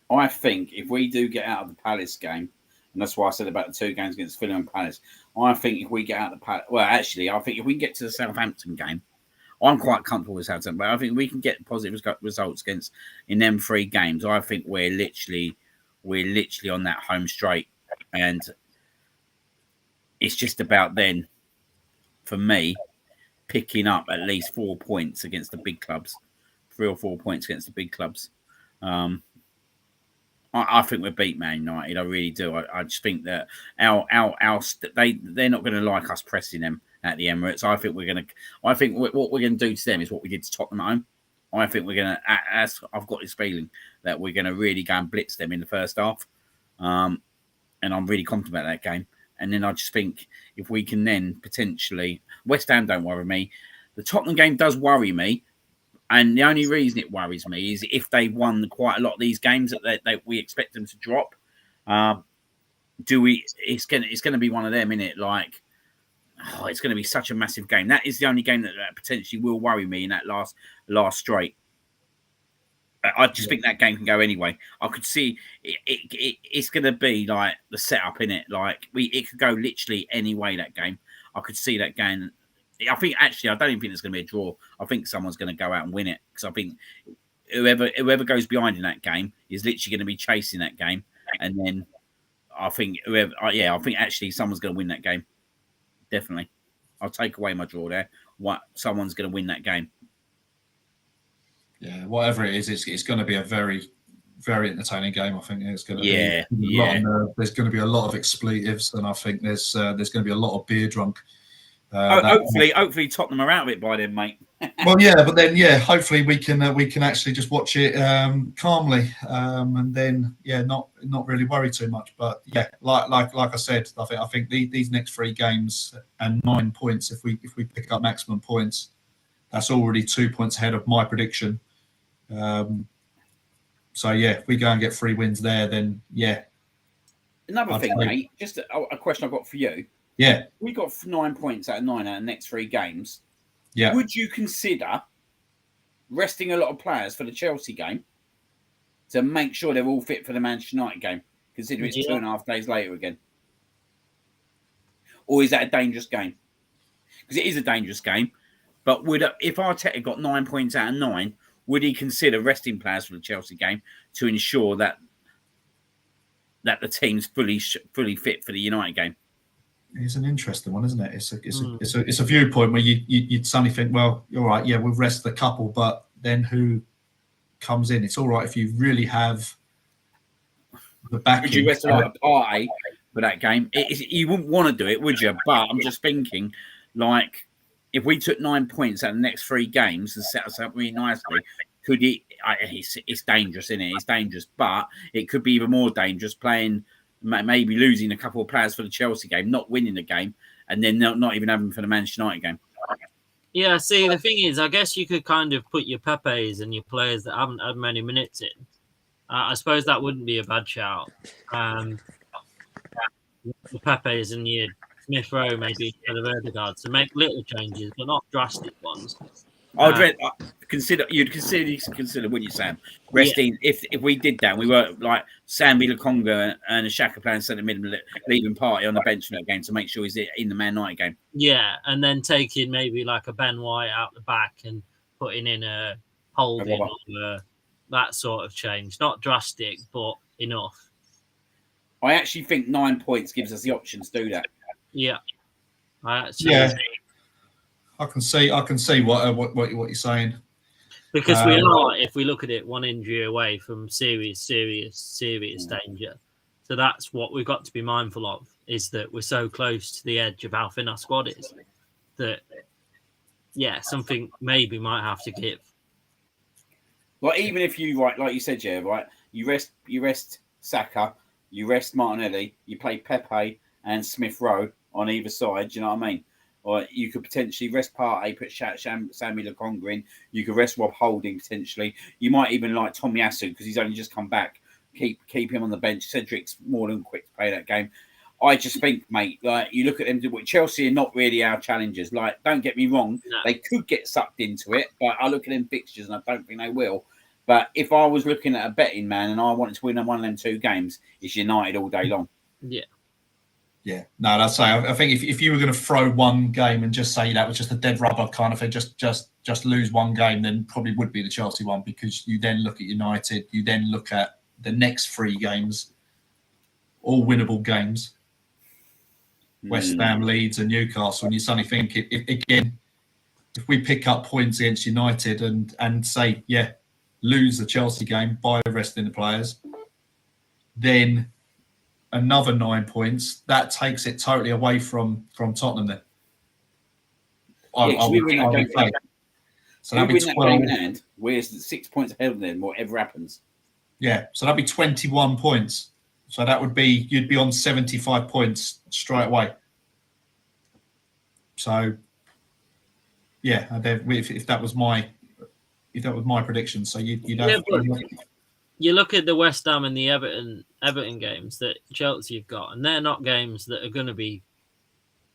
I think if we do get out of the Palace game, and that's why I said about the 2 games against Villa and Palace, I think if we get out of the Palace, well, actually, I think if we can get to the Southampton game, I'm quite comfortable with Southampton, but I think we can get positive results in them 3 games. I think we're literally on that home straight, and it's just about then, for me, picking up at least 4 points against the big clubs, 3 or 4 points against the big clubs. I think we're beat Man United. I really do. I just think that they're not going to like us pressing them at the Emirates. I think what we're going to do to them is what we did to Tottenham at home. I think we're going to. I've got this feeling that we're going to really go and blitz them in the first half, and I'm really confident about that game. And then I just think if we can then potentially West Ham don't worry me. The Tottenham game does worry me. And the only reason it worries me is if they won quite a lot of these games that we expect them to drop. It's going to be one of them, isn't it? Like, it's going to be such a massive game. That is the only game that potentially will worry me in that last straight. I just think that game can go anyway. I could see it's going to be like the setup in it. Like it could go literally any way. That game, I could see that game. I think actually, I don't even think it's going to be a draw. I think someone's going to go out and win it because I think whoever goes behind in that game is literally going to be chasing that game, and then I think I think actually someone's going to win that game. Definitely, I'll take away my draw there. Someone's going to win that game. Yeah, whatever it is, it's going to be a very, very entertaining game. I think it's going to be a Yeah. lot of nerve. There's going to be a lot of expletives, and I think there's going to be a lot of beer drunk. Hopefully Tottenham are out of it by then, mate. Well, yeah, but then hopefully we can actually just watch it calmly, and then not really worry too much. But yeah, like I said, I think these next 3 games and 9 points. If we pick up maximum points, that's already 2 points ahead of my prediction. So yeah, if we go and get 3 wins there, then yeah. Another thing, mate, just a question I've got for you. Yeah, we got 9 points out of 9 out of the next 3 games. Yeah. Would you consider resting a lot of players for the Chelsea game to make sure they're all fit for the Manchester United game, considering it's 2.5 days later again? Or is that a dangerous game? Because it is a dangerous game. But if Arteta got 9 points out of 9, would he consider resting players for the Chelsea game to ensure that the team's fully fit for the United game? It's an interesting one, isn't it? It's a viewpoint where you'd suddenly think, well, all right, yeah, we'll rest the couple, but then who comes in? It's all right if you really have the backing. Would you rest like a party for that game? You wouldn't want to do it, would you? But I'm just thinking, like, if we took 9 points out of the next 3 games and set us up really nicely, could it? It's dangerous, isn't it? It's dangerous, but it could be even more dangerous playing. Maybe losing a couple of players for the Chelsea game, not winning the game, and then not even having for the Manchester United game. Yeah, see, the thing is, I guess you could kind of put your Pepes and your players that haven't had many minutes in. I suppose that wouldn't be a bad shout. The Pepes and your Smith Rowe maybe instead of Ødegaard, so make little changes, but not drastic ones. You'd consider, wouldn't you, Sam? Resting if we did that, we were like Sambi Lokonga and Xhaka playing centre mid, leaving Partey on the bench for that game to make sure he's in the Man United game. Yeah, and then taking maybe like a Ben White out the back and putting in a Holding or that sort of change. Not drastic, but enough. I actually think 9 points gives us the option to do that. Yeah, I can see what you're saying. Because we are, if we look at it, 1 injury away from serious danger. So that's what we've got to be mindful of, is that we're so close to the edge of how thin our squad is that, something maybe might have to give. Like, even if you, like you said, you rest Saka, you rest Martinelli, you play Pepe and Smith Rowe on either side, do you know what I mean? Or you could potentially rest Partey, put Sammy Lokonga in. You could rest Rob Holding potentially. You might even like Tommy Asu because he's only just come back. Keep him on the bench. Cedric's more than quick to play that game. I just think, mate, like you look at them. Chelsea are not really our challengers. Like, don't get me wrong, they could get sucked into it, but I look at them fixtures and I don't think they will. But if I was looking at a betting man and I wanted to win one of them 2 games, it's United all day long. Yeah. Yeah, no, that's say. I think if you were going to throw one game and just say that was just a dead rubber kind of thing, just lose one game, then probably would be the Chelsea one, because you then look at United, you then look at the next 3 games, all winnable games. West Ham, Leeds, and Newcastle, and you suddenly think if we pick up points against United and say lose the Chelsea game by resting the players, then another 9 points, that takes it totally away from Tottenham then. So that'd be 12. We're 6 points ahead of them, whatever happens. Yeah, so that'd be 21 points. So that would be, you'd be on 75 points straight away. So if that was my prediction, so you'd have. You look at the West Ham and the Everton games that Chelsea have got, and they're not games that are going to be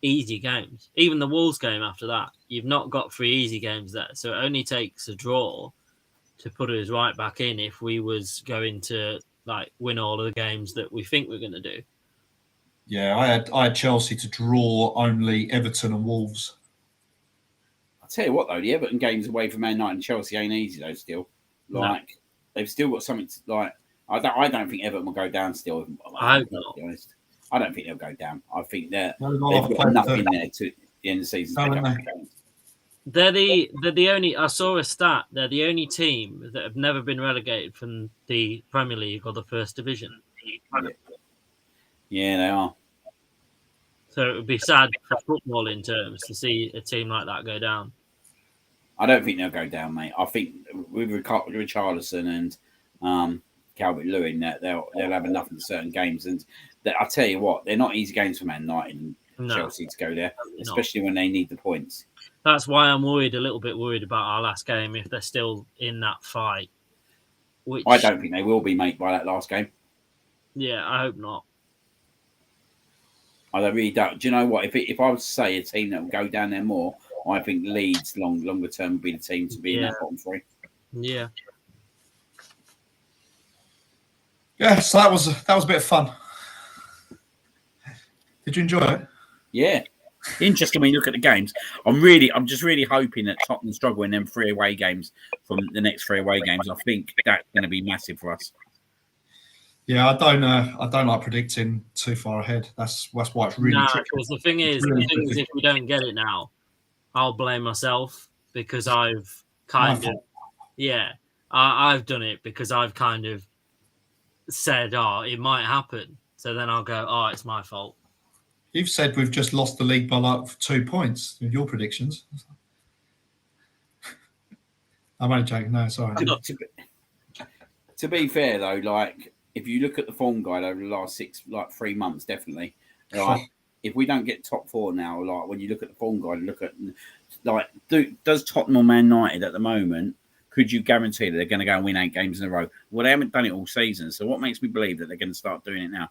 easy games. Even the Wolves game after that, you've not got 3 easy games there. So it only takes a draw to put us right back in if we was going to win all of the games that we think we're going to do. Yeah, I had Chelsea to draw only Everton and Wolves. I'll tell you what though, the Everton games away from Man United and Chelsea ain't easy though. Still, they've still got something to I don't think Everton will go down still. I hope not. To be honest. I don't think they'll go down. I think they've Well, got enough in there to the end of the season to pick up the game. They're the only. I saw a stat. They're the only team that have never been relegated from the Premier League or the First Division. Yeah, they are. So it would be sad for footballing terms to see a team like that go down. I don't think they'll go down, mate. I think with Richarlison and Calvert-Lewin, that they'll have enough in certain games. And I tell you what, they're not easy games for Man United and Chelsea to go there, especially when they need the points. That's why I'm a little bit worried about our last game if they're still in that fight. Which I don't think they will be, mate, by that last game. Yeah, I hope not. I really don't. Do you know what? If I was to say a team that will go down there more, I think Leeds longer term will be the team to be in that bottom three. Yeah. Yeah, so that was a bit of fun. Did you enjoy it? Yeah. Interesting when you look at the games. I'm just really hoping that Tottenham struggle in them 3 away games from the next 3 away games. I think that's going to be massive for us. Yeah, I don't like predicting too far ahead. That's why it's really tricky. Because the thing is, if we don't get it now, I'll blame myself because I've kind of, I've done it because I've kind of said, it might happen. So then I'll go, it's my fault. You've said we've just lost the league by like 2 points with your predictions. I'm only joking. No, sorry. To be fair, though, like, if you look at the form guide over the last 3 months, definitely, like, if we don't get top 4 now, like, when you look at the form guide, look at, like, does Tottenham or Man United at the moment, could you guarantee that they're going to go and win 8 games in a row? Well, they haven't done it all season, so what makes me believe that they're going to start doing it now?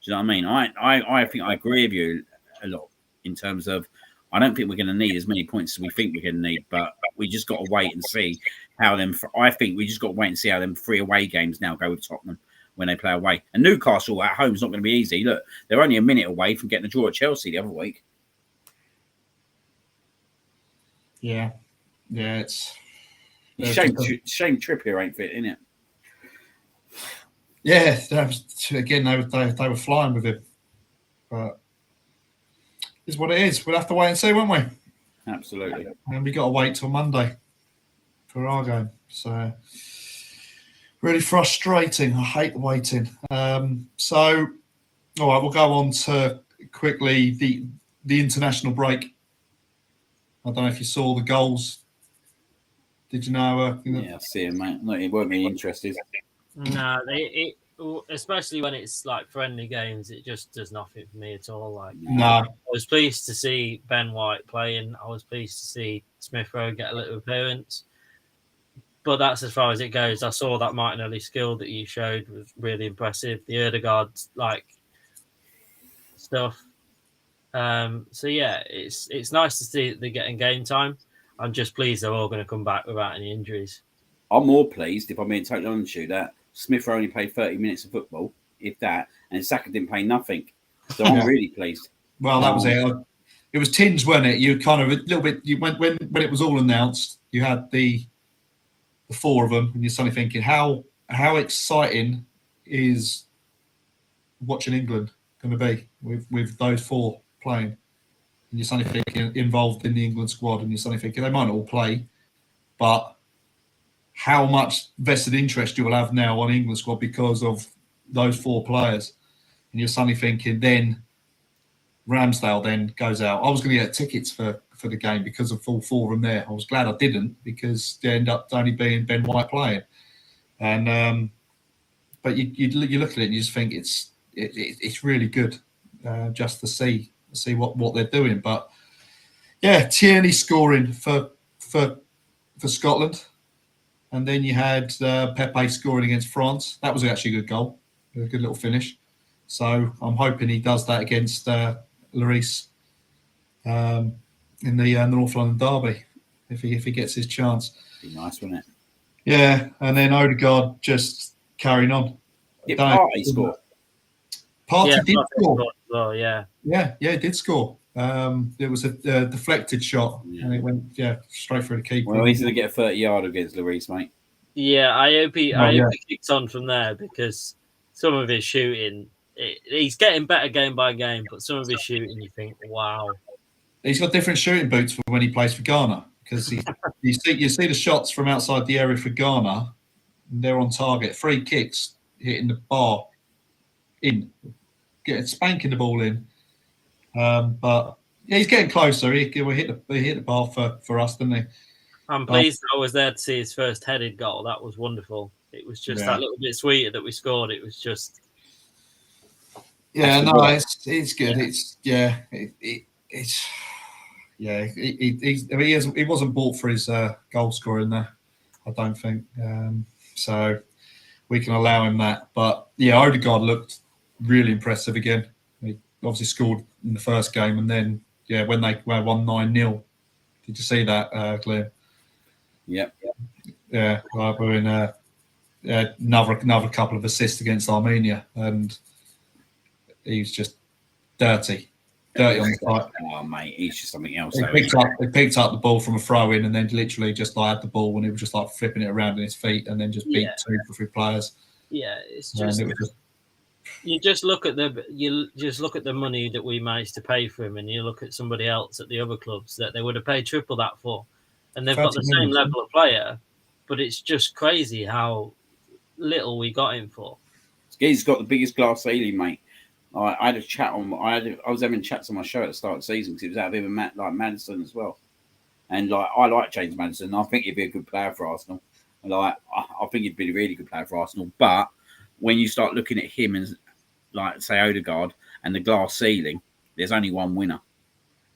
Do you know what I mean? I think I agree with you a lot in terms of I don't think we're going to need as many points as we think we're going to need, but we just got to wait and see how them. I think we just got to wait and see how them 3 away games now go with Tottenham when they play away. And Newcastle at home is not going to be easy. Look, they're only a minute away from getting a draw at Chelsea the other week. Yeah, it's shame Trippier ain't fit, isn't it? Yeah, again, they were flying with him. But it's what it is. We'll have to wait and see, won't we? Absolutely. And we got to wait till Monday for our game. So, really frustrating. I hate waiting. So, all right, we'll go on to quickly the international break. I don't know if you saw the goals. Did you know? Yeah, I see him, mate. No, it won't be interested. No, it especially when it's like friendly games, it just does nothing for me at all. Like, no, I was pleased to see Ben White playing. I was pleased to see Smith Rowe get a little appearance, but that's as far as it goes. I saw that Martinelli skill that you showed was really impressive. The Ødegaard stuff. So yeah, it's nice to see they're getting game time. I'm just pleased they're all going to come back without any injuries. I'm more pleased, if I'm being totally honest with you, that Smith only played 30 minutes of football, if that, and Saka didn't play nothing. So I'm really pleased. Well, that was it. It was tinged, wasn't it? You kind of a little bit. You went when it was all announced. You had the 4 of them, and you're suddenly thinking, how exciting is watching England going to be with those 4 playing? And you're suddenly thinking involved in the England squad, and you're suddenly thinking they might not all play, but how much vested interest you will have now on England squad because of those 4 players. And you're suddenly thinking then Ramsdale then goes out. I was going to get tickets for the game because of all 4 of them there. I was glad I didn't because they end up only being Ben White playing. And but you look at it and you just think it's really good just to see what they're doing. But yeah, Tierney scoring for Scotland. And then you had Pepe scoring against France. That was actually a good goal. A good little finish. So I'm hoping he does that against Lloris in the North London derby if he gets his chance. Be nice, wouldn't it? Yeah, and then Ødegaard just carrying on. Did Partey score? Partey did score. Well, yeah, he did score. It was a deflected shot, and it went straight through the keeper. Well, he's going to get a 30-yard against Lloris, mate. Yeah, I hope he yeah. kicks on from there because some of his shooting, he's getting better game by game, but some of his shooting, you think, wow. He's got different shooting boots from when he plays for Ghana because you see the shots from outside the area for Ghana, and they're on target. Free kicks hitting the bar in, spanking the ball in. But yeah, he's getting closer. He hit the bar for us, didn't he? I'm pleased I was there to see his first headed goal. That was wonderful. It was just that little bit sweeter that we scored. It was just. Yeah, no, it's good. Yeah. It's he wasn't bought for his goal scoring there, I don't think. So we can allow him that. But yeah, Odegaard looked really impressive again. He obviously scored in the first game, and then when they won 9-0. Did you see that, Glenn? Yep. Yeah, we're in another couple of assists against Armenia, and he's just dirty on the side. Oh, mate, he's just something else. He picked up the ball from a throw in, and then literally just had the ball, and he was just like flipping it around in his feet, and then just beat 2 for 3 players. Yeah, it's just. You just look at the money that we managed to pay for him, and you look at somebody else at the other clubs that they would have paid triple that for, and they've got the same level of player, but it's just crazy how little we got him for. He's got the biggest glass ceiling, mate. I had a chat on. I was having chats on my show at the start of the season because it was out of him like Maddison as well, and I like James Maddison. I think he'd be a good player for Arsenal. I think he'd be a really good player for Arsenal. But when you start looking at him and like say Odegaard and the glass ceiling, there's only one winner.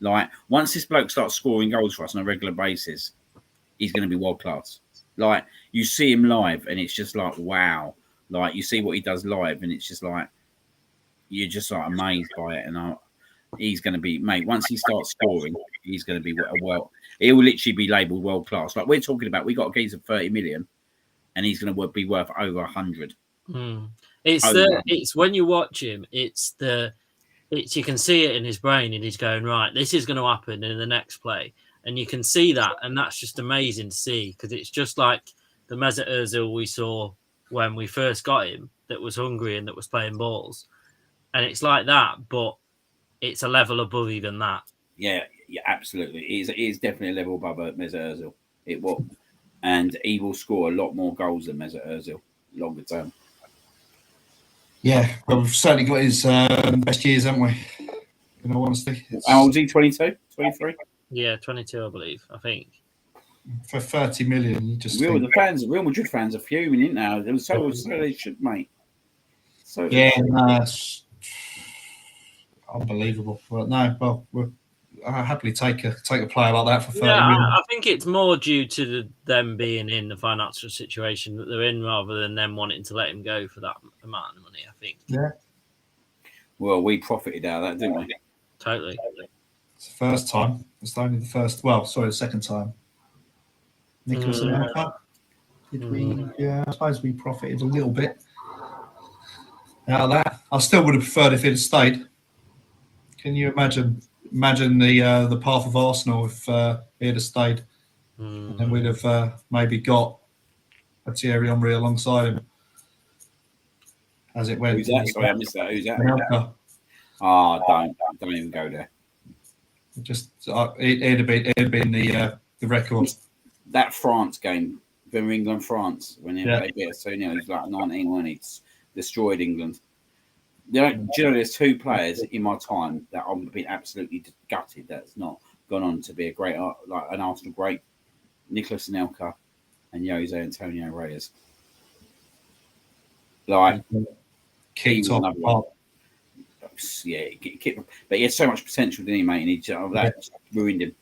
Like once this bloke starts scoring goals for us on a regular basis, he's going to be world class. Like you see him live, and it's just like wow. Like you see what he does live, and it's just like you're just like amazed by it. And he's going to be, mate. Once he starts scoring, he's going to be he will literally be labelled world class. Like we're talking about, we got a geezer of 30 million, and he's going to be worth over 100. It's when you watch him, you can see it in his brain, and he's going right. This is going to happen in the next play, and you can see that, and that's just amazing to see because it's just like the Mesut Ozil we saw when we first got him, that was hungry and that was playing balls, and it's like that, but it's a level above even that. Yeah, absolutely. It is definitely a level above Mesut Ozil. It will, and he will score a lot more goals than Mesut Ozil longer term. Yeah, well, we've certainly got his best years, haven't we? In all honesty. How old is he? 22? 23? Yeah, 22, I believe. I think. For 30 million, you just Real Madrid fans are fuming, isn't they? It was so they should, mate. So it's unbelievable. But no, I'll happily take a player like that for 30 million. I think it's more due to them being in the financial situation that they're in rather than them wanting to let him go for that amount of money, I think. Yeah. Well, we profited out of that, didn't we? Totally. It's the first time. It's only the first. Well, sorry, the second time. Nicholas Anelka. Did we? Yeah, I suppose we profited a little bit out of that. I still would have preferred if it had stayed. Can you imagine the path of Arsenal if he had stayed? And then we'd have maybe got a Thierry Henry alongside him as it went. Who's that? Sorry, I missed that. Who's that? Anelka. Don't even go there. Just it'd have been the record. That France game, England-France, when they beat us 2-0, he was like 19 when he destroyed England. Do you know, there's 2 players in my time that I've been absolutely gutted that's not gone on to be a great, like an Arsenal great, Nicholas Anelka and Jose Antonio Reyes. Like, Keep top one. Yeah, but he had so much potential, didn't he, mate? And that ruined him.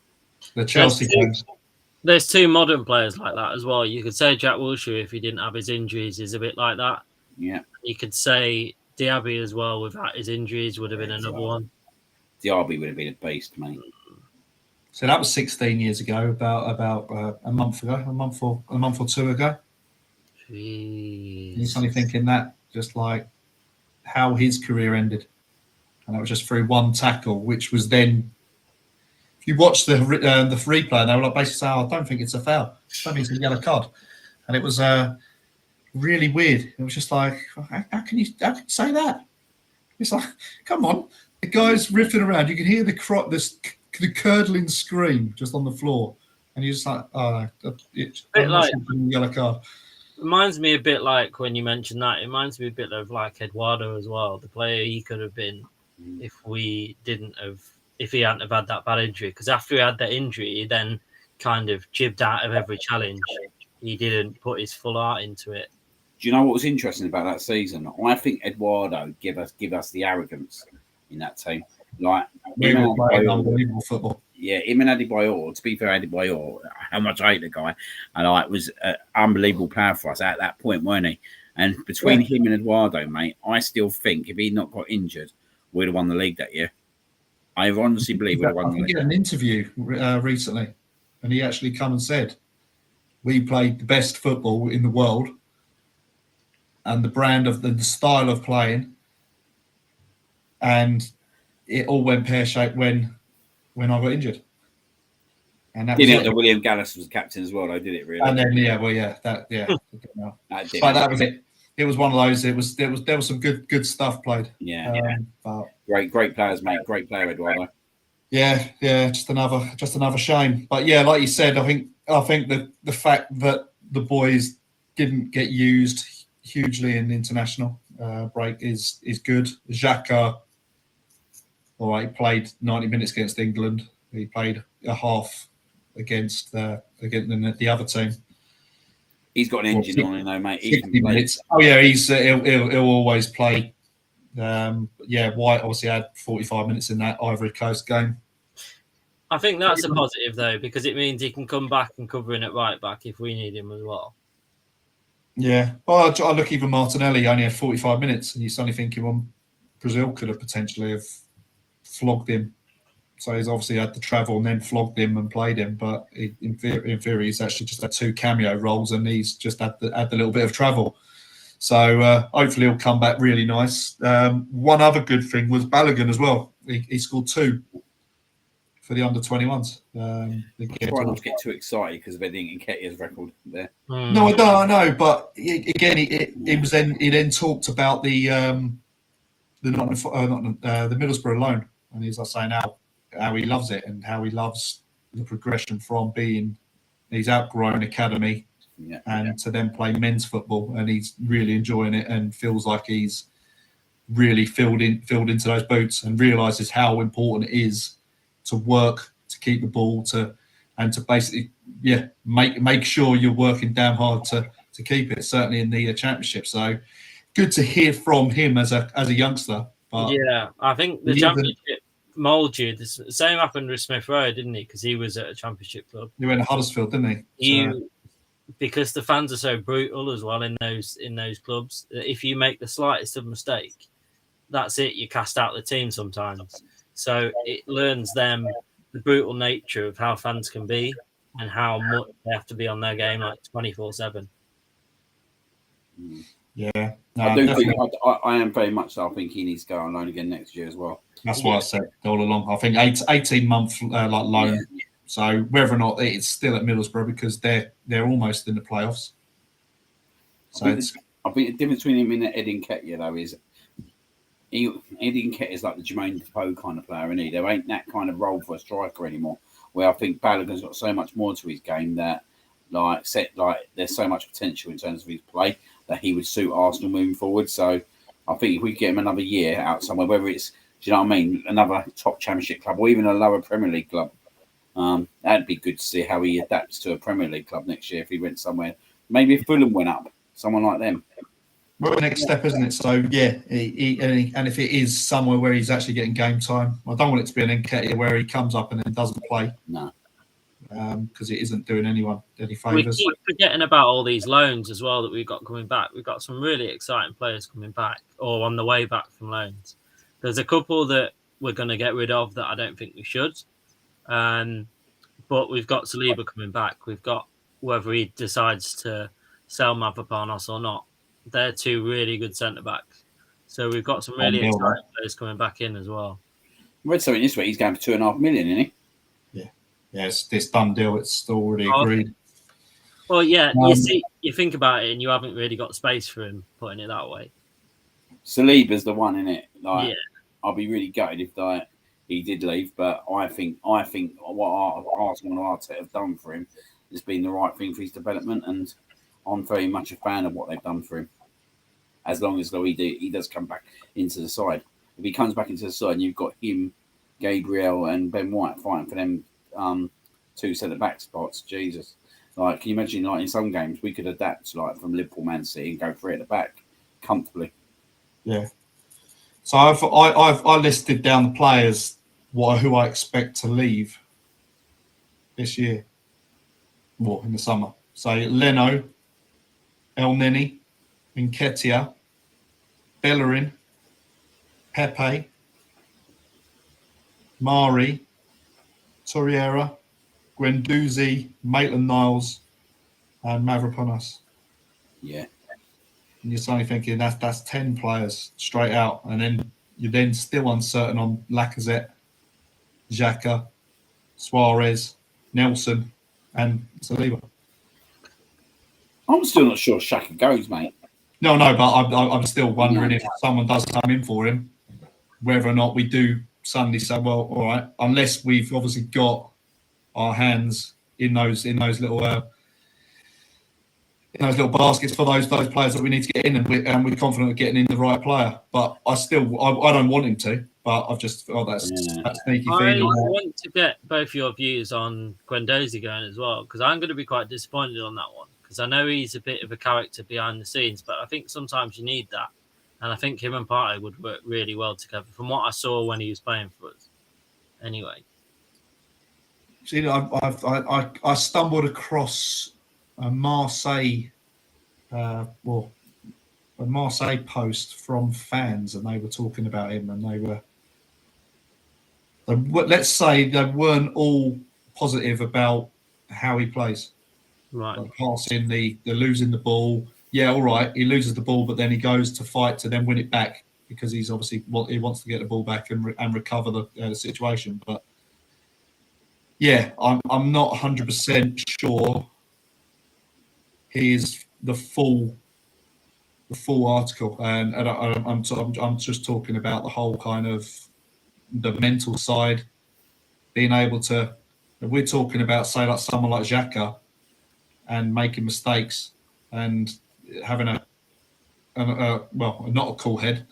The Chelsea games. There's 2 modern players like that as well. You could say Jack Wilshere, if he didn't have his injuries, is a bit like that. Yeah. You could say Diaby as well, without his injuries, would have been another one. Diaby would have been a beast, mate. So that was 16 years ago, about a month or 2 ago. Jeez. You're suddenly thinking that, just like how his career ended, and that was just through one tackle, which was then. If you watch the replay, they were like basically saying, "I don't think it's a foul. I don't think it's a yellow card." and it was really weird. It was just like, how can you say that? It's like, come on, the guy's riffing around. You can hear the curdling scream just on the floor, and you're just like, oh, I'm not sure yellow card. Reminds me a bit like when you mentioned that. It reminds me a bit of like Eduardo as well, the player he could have been if he hadn't have had that bad injury. Because after he had that injury, he then kind of jibbed out of every challenge. He didn't put his full heart into it. Do you know what was interesting about that season? I think Eduardo give us the arrogance in that team. Like, we were playing unbelievable football. Yeah, him and Adebayor, to be fair, Adebayor, how much I hate the guy, and it was an unbelievable player for us at that point, weren't he? And between him and Eduardo, mate, I still think if he'd not got injured, we'd have won the league that year. I honestly believe we'd have won the league. I did an interview recently, and he actually come and said, we played the best football in the world, and the brand of the style of playing, and it all went pear-shaped when I got injured. And that was William Gallas was captain as well, though, did it really? And then that but that was it. It was one of those. There was some good stuff played. But great players, mate. Great player, Eduardo. Yeah. Just another shame. But yeah, like you said, I think the fact that the boys didn't get used hugely in the international break is good. Xhaka, all right, played 90 minutes against England. He played a half against the other team. He's got an engine on him, though, mate. 60 minutes. Oh yeah, he'll always play. White obviously had 45 minutes in that Ivory Coast game. I think that's a positive though, because it means he can come back and cover in at right back if we need him as well. Yeah, well, I look, even Martinelli only had 45 minutes, and you're suddenly thinking, well, Brazil could have potentially have flogged him. So he's obviously had the travel and then flogged him and played him. But in theory, he's actually just had 2 cameo roles, and he's just had the little bit of travel. So hopefully he'll come back really nice. One other good thing was Balogun as well. He scored 2 for the under-21s. Try not to get too excited because of Eddie Nketiah's record there. No, I know. But again, he then talked about the Middlesbrough loan, and he's like saying how he loves it and how he loves the progression from being he's outgrown academy to then play men's football, and he's really enjoying it and feels like he's really filled into those boots and realizes how important it is to work to keep the ball and to basically make sure you're working damn hard to keep it, certainly in the championship. So good to hear from him as a youngster. But I think the championship mould you. The same happened with Smith Rowe, didn't he? Because he was at a championship club. He went to Huddersfield, didn't he? Because the fans are so brutal as well in those clubs. If you make the slightest of mistake, that's it. You cast out the team sometimes. So it learns them the brutal nature of how fans can be and how much they have to be on their game, like 24/7. Yeah, no, I do think I am very much so. I think he needs to go on loan again next year as well. That's what I said all along. I think 18-month loan. Yeah. So whether or not it's still at Middlesbrough because they're almost in the playoffs. So I think the difference between him and Eddie Nketiah though is Eddie Nketiah is like the Jermaine Defoe kind of player, isn't he? There ain't that kind of role for a striker anymore. Where I think Balogun's got so much more to his game that there's so much potential in terms of his play that he would suit Arsenal moving forward. So I think if we get him another year out somewhere, whether it's, do you know what I mean, another top championship club or even a lower Premier League club, that'd be good to see how he adapts to a Premier League club next year if he went somewhere. Maybe if Fulham went up, someone like them. Well, the next step, isn't it? So, and if it is somewhere where he's actually getting game time, I don't want it to be an Nketiah where he comes up and then doesn't play. No. Because it isn't doing anyone any favours. We keep forgetting about all these loans as well that we've got coming back. We've got some really exciting players coming back or on the way back from loans. There's a couple that we're going to get rid of that I don't think we should. But we've got Saliba coming back. We've got whether he decides to sell Mavropanos or not. They're 2 really good centre-backs. So we've got some really exciting players coming back in as well. I read something this week. He's going for $2.5 million, isn't he? Yeah, it's this done deal. It's already agreed. Well, yeah, you see, you think about it, and you haven't really got space for him. Putting it that way. Saliba's the one in it. Like, Yeah. I'll be really gutted if he did leave, but I think what Arsenal and Arteta have done for him has been the right thing for his development, and I'm very much a fan of what they've done for him. As long as he does come back into the side. If he comes back into the side, and you've got him, Gabriel, and Ben White fighting for them 2 centre back spots. Jesus, like, can you imagine? Like, in some games, we could adapt like from Liverpool, Man City, and go 3 at the back comfortably. Yeah. So I listed down the players who I expect to leave this year, well, in the summer. So Leno, El Neni, Nketiah, Bellerin, Pepe, Mari, Torreira, Guendouzi, Maitland-Niles, and Mavropanos. Yeah. And you're suddenly thinking that's 10 players straight out, and then you're then still uncertain on Lacazette, Xhaka, Suarez, Nelson, and Saliba. I'm still not sure Shaka goes, mate. No, but I'm still wondering if someone does come in for him, whether or not we do suddenly say, well, all right, unless we've obviously got our hands in those little baskets for those players that we need to get in, and we're confident of getting in the right player. But I don't want him to. But I've just felt that sneaky feeling. I want to get both your views on Guendouzi going as well, because I'm going to be quite disappointed on that one, because I know he's a bit of a character behind the scenes, but I think sometimes you need that, and I think him and Partey would work really well together from what I saw when he was playing for us. Anyway, see, I stumbled across a Marseille, a Marseille post from fans, and they were talking about him, and let's say they weren't all positive about how he plays. right? Like passing, the losing the ball. Yeah, all right, he loses the ball, but then he goes to fight to then win it back because he's obviously he wants to get the ball back and recover the situation. But yeah, I'm not 100% sure he is the full article, and I'm just talking about the whole kind of the mental side, being able to. We're talking about, say, like someone like Xhaka, and making mistakes and having not a cool head,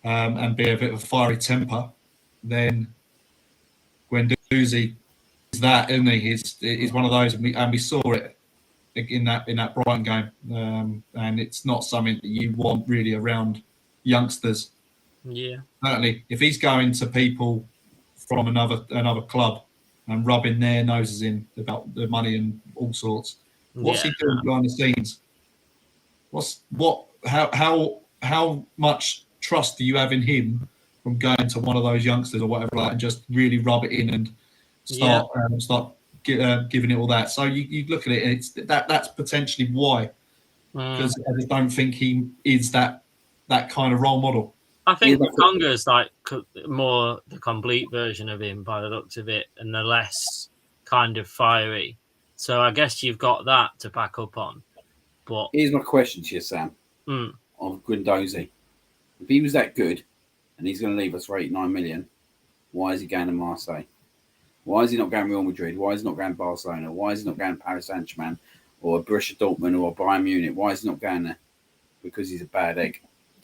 and be a bit of a fiery temper. Then Guendouzi is that, isn't he? He's one of those, and we saw it in that Brighton game, and it's not something that you want really around youngsters. Yeah, certainly. If he's going to people from another club and rubbing their noses in about the money and all sorts, what's he doing behind the scenes? How much trust do you have in him from going to one of those youngsters or whatever, like, and just really rub it in and start giving it all that? So you look at it, and it's that's potentially why, because I just don't think he is that kind of role model. I think Conga is like more the complete version of him by the looks of it, and the less kind of fiery. So I guess you've got that to back up on. But here's my question to you, Sam, on Guendouzi. If he was that good and he's going to leave us for 8-9 million, why is he going to Marseille? Why is he not going Real Madrid? Why is he not going Barcelona? Why is he not going Paris Saint-Germain or Borussia Dortmund or Bayern Munich? Why is he not going there? Because he's a bad egg.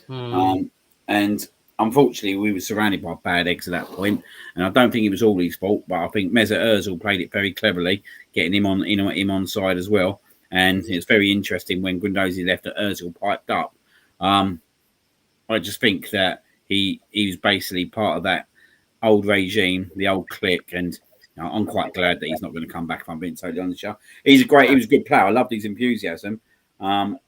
And unfortunately, we were surrounded by bad eggs at that point. And I don't think it was all his fault, but I think Mesut Ozil played it very cleverly, getting him on side as well. And it's very interesting when Guendouzi left that Ozil piped up. I just think that he was basically part of that old regime, the old clique, and I'm quite glad that he's not going to come back, if I'm being totally honest. He was a good player. I loved his enthusiasm. And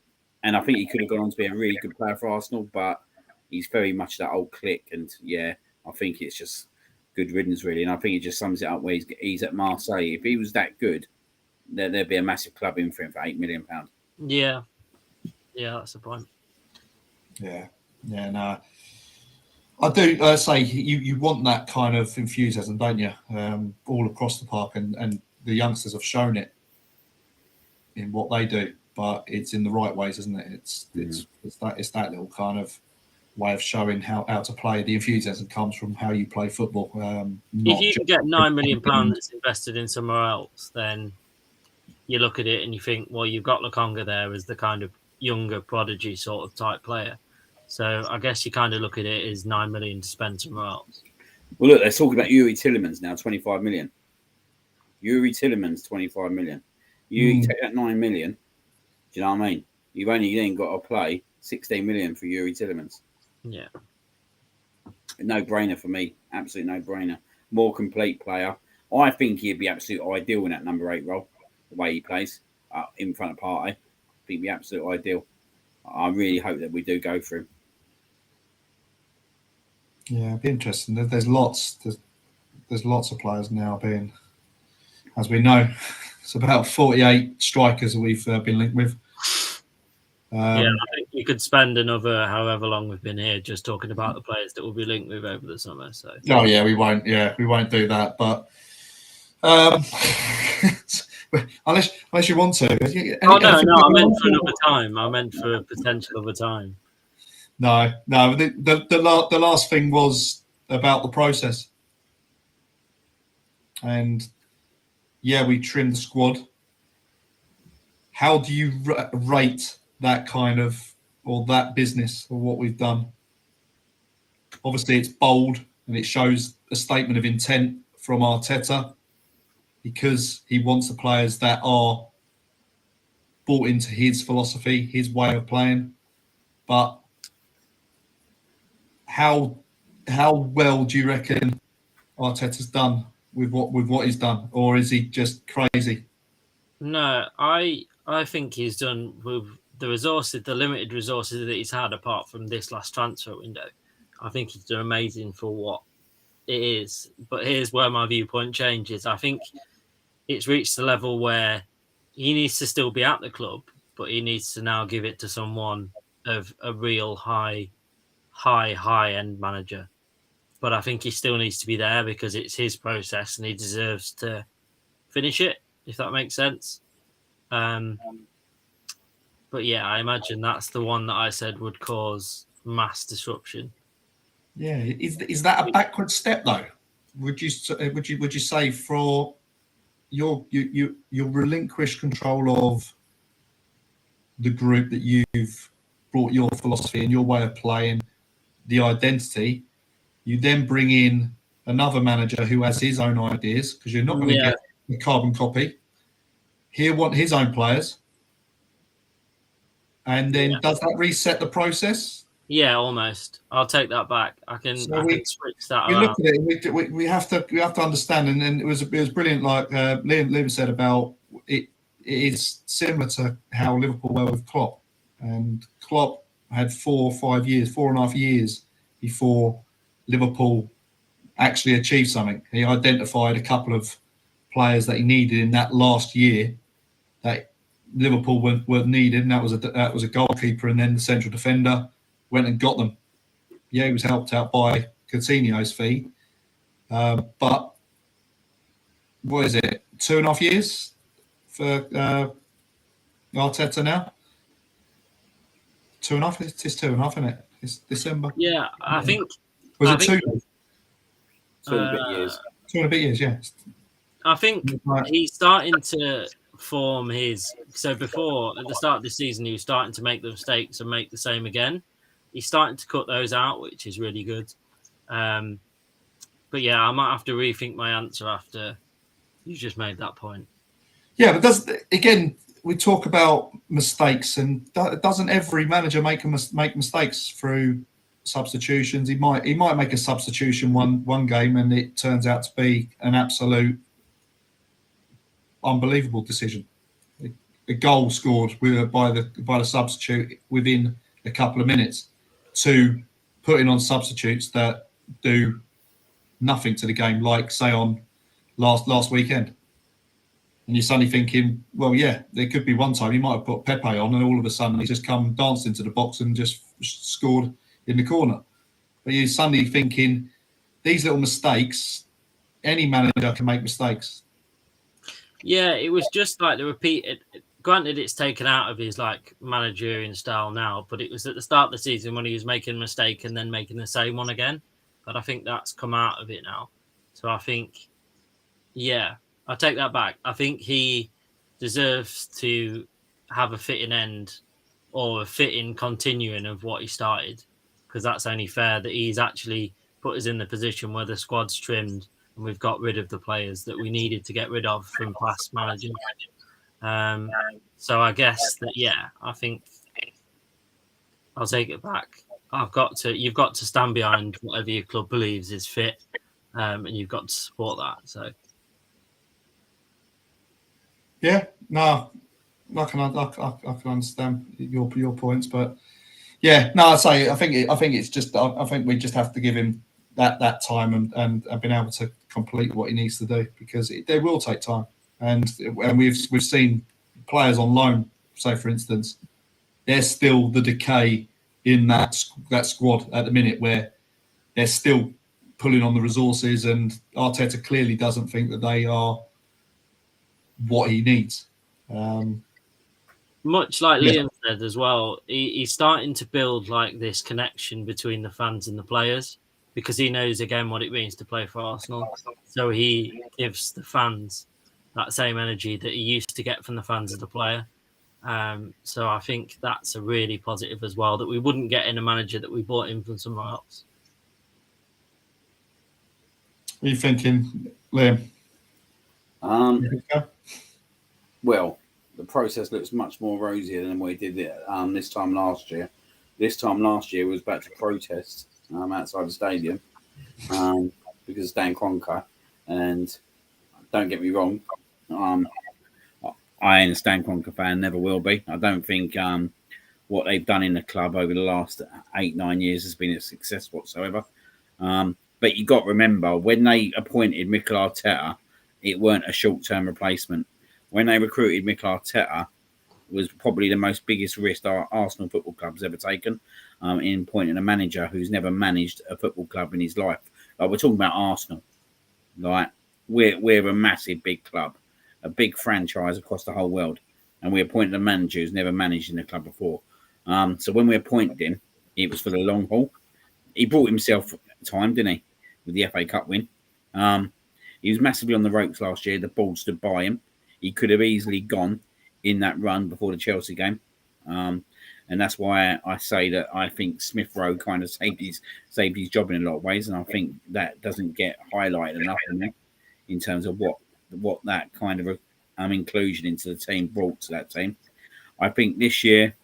I think he could have gone on to be a really good player for Arsenal, but he's very much that old clique. And yeah, I think it's just good riddance, really. And I think it just sums it up where he's at Marseille. If he was that good, there'd be a massive club in for him for £8 million. Yeah, that's the point. Yeah, no. I do say you want that kind of enthusiasm, don't you? All across the park, and the youngsters have shown it in what they do, but it's in the right ways, isn't it? It's that little kind of way of showing how to play. The enthusiasm comes from how you play football. If you can get £9 million that's invested in somewhere else, then you look at it and you think, well, you've got Lokonga there as the kind of younger prodigy sort of type player. So I guess you kind of look at it as 9 million to spend somewhere else. Well, look, they're talking about Yuri Tillemans now, 25 million. Yuri Tillemans, 25 million. You take that 9 million, do you know what I mean? You've only then got to play 16 million for Yuri Tillemans. Yeah. No brainer for me. Absolute no brainer. More complete player. I think he'd be absolute ideal in that number 8 role, the way he plays in front of Partey. I think he'd be absolute ideal. I really hope that we do go for him. Yeah, it'd be interesting. There's lots of players now being, as we know, it's about 48 strikers that we've been linked with. I think you could spend another however long we've been here just talking about the players that we'll be linked with over the summer. So we won't do that. But unless you want to. No, I meant for another time. I meant for potential other time. No. The last thing was about the process, and we trimmed the squad. How do you rate that kind of, or that business, or what we've done? Obviously, it's bold and it shows a statement of intent from Arteta, because he wants the players that are bought into his philosophy, his way of playing. But how well do you reckon Arteta's done with what he's done, or is he just crazy? No, I think he's done with the limited resources that he's had, apart from this last transfer window. I think he's done amazing for what it is. But here's where my viewpoint changes. I think it's reached the level where he needs to still be at the club, but he needs to now give it to someone of a real high end manager. But I think he still needs to be there because it's his process and he deserves to finish it, if that makes sense. But yeah, I imagine that's the one that I said would cause mass disruption. Yeah, is that a backward step though? Would you say for your relinquished control of the group that you've brought your philosophy and your way of playing, the identity, you then bring in another manager who has his own ideas, because you're not going to get a carbon copy. He'll want his own players. And then does that reset the process? Yeah, almost. I'll take that back. I can switch that we around. Look at it. We have to understand, and it was brilliant. Like Liam said about it. It is similar to how Liverpool were with Klopp, and Klopp had 4.5 years before Liverpool actually achieved something. He identified a couple of players that he needed in that last year that Liverpool weren't needed, and that was a goalkeeper and then the central defender. Went and got them. Yeah, he was helped out by Coutinho's fee. But what is it? 2.5 years for Arteta now? 2.5? It's 2.5, isn't it? It's December. Yeah, I think. Was it 2? 2.5 years. 2.5 years, yeah. I think he's starting to form his. So before, at the start of the season, he was starting to make the mistakes and make the same again. He's starting to cut those out, which is really good. But yeah, I might have to rethink my answer after you just made that point. Yeah, but we talk about mistakes, and doesn't every manager make mistakes through substitutions? He might make a substitution one game, and it turns out to be an absolute unbelievable decision. A goal scored by the substitute within a couple of minutes, to putting on substitutes that do nothing to the game, like say on last weekend. And you're suddenly thinking, well, yeah, there could be one time he might have put Pepe on, and all of a sudden he's just come danced into the box and just scored in the corner. But you're suddenly thinking, these little mistakes, any manager can make mistakes. Yeah, it was just like the repeated granted, it's taken out of his like managerial style now, but it was at the start of the season when he was making a mistake and then making the same one again. But I think that's come out of it now. So I think, yeah, I take that back. I think he deserves to have a fitting end or a fitting continuing of what he started, because that's only fair that he's actually put us in the position where the squad's trimmed and we've got rid of the players that we needed to get rid of from past managers. So I guess that, yeah, I think I'll take it back. You've got to stand behind whatever your club believes is fit, and you've got to support that. So, yeah, no, I can understand your points, but yeah, no, I think it's just I think we just have to give him that time and been able to complete what he needs to do, because they will take time, and we've seen players on loan, say for instance, there's still the decay in that squad at the minute where they're still pulling on the resources, and Arteta clearly doesn't think that they are what he needs. Much like Liam said as well, he's starting to build like this connection between the fans and the players, because he knows again what it means to play for Arsenal. So he gives the fans that same energy that he used to get from the fans as a player. So I think that's a really positive as well, that we wouldn't get in a manager that we bought in from somewhere else. What are you thinking, Liam? Well, the process looks much more rosier than we did it this time last year. This time last year was back to protest outside the stadium because of Stan Kroenke. And don't get me wrong, I ain't a Stan Kroenke fan, never will be. I don't think what they've done in the club over the last 8-9 years has been a success whatsoever. But you got to remember, when they appointed Mikel Arteta, it weren't a short-term replacement. When they recruited Mikel Arteta, was probably the most biggest risk our Arsenal Football Club's ever taken in appointing a manager who's never managed a football club in his life. Like, we're talking about Arsenal. Like, we're a massive, big club, a big franchise across the whole world, and we appointed a manager who's never managed in the club before. So when we appointed him, it was for the long haul. He brought himself time, didn't he, with the FA Cup win? He was massively on the ropes last year. The ball stood by him. He could have easily gone in that run before the Chelsea game. And that's why I say that I think Smith Rowe kind of saved his job in a lot of ways. And I think that doesn't get highlighted enough in terms of what that kind of inclusion into the team brought to that team. I think this year,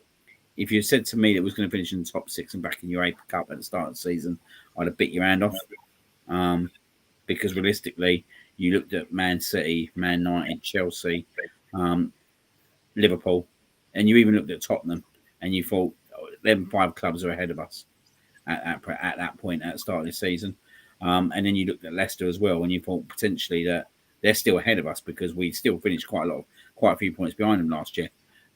if you said to me that it was going to finish in the top 6 and back in your UEFA Cup at the start of the season, I'd have bit your hand off. Because realistically, you looked at Man City, Man United, Chelsea, Liverpool, and you even looked at Tottenham, and you thought, them 5 clubs are ahead of us at that point at the start of the season. And then you looked at Leicester as well, and you thought potentially that they're still ahead of us because we still finished quite a few points behind them last year.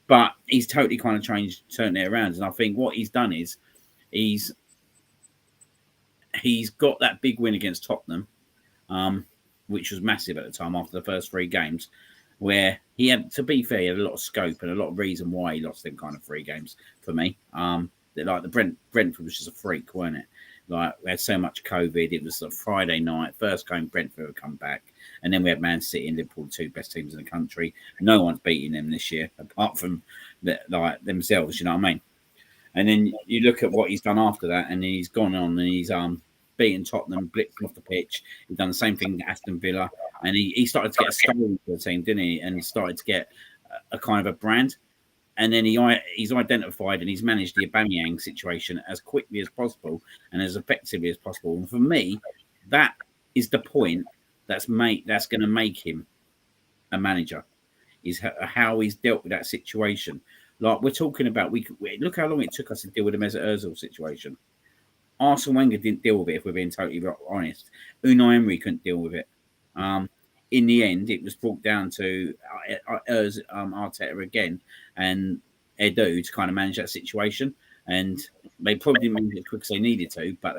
But he's totally kind of turned it around. And I think what he's done is he's got that big win against Tottenham, which was massive at the time after the first 3 games, where he had, to be fair, he had a lot of scope and a lot of reason why he lost them kind of 3 games for me. Like the Brentford was just a freak, weren't it? Like, we had so much COVID. It was a Friday night, first game Brentford would come back. And then we had Man City and Liverpool, the 2 best teams in the country. No one's beating them this year, apart from themselves, you know what I mean? And then you look at what he's done after that, and he's gone on and he's beaten Tottenham, blitzed them off the pitch. He's done the same thing to Aston Villa. And he started to get a style into the team, didn't he? And he started to get a kind of a brand. And then he's identified and he's managed the Aubameyang situation as quickly as possible and as effectively as possible. And for me, that is the point that's going to make him a manager, is how he's dealt with that situation. Like, we're talking about, look how long it took us to deal with the Mesut Ozil situation. Arsene Wenger didn't deal with it, if we're being totally honest. Unai Emery couldn't deal with it. In the end, it was brought down to Arteta again and Edu to kind of manage that situation. And they probably didn't manage it as quick as they needed to, but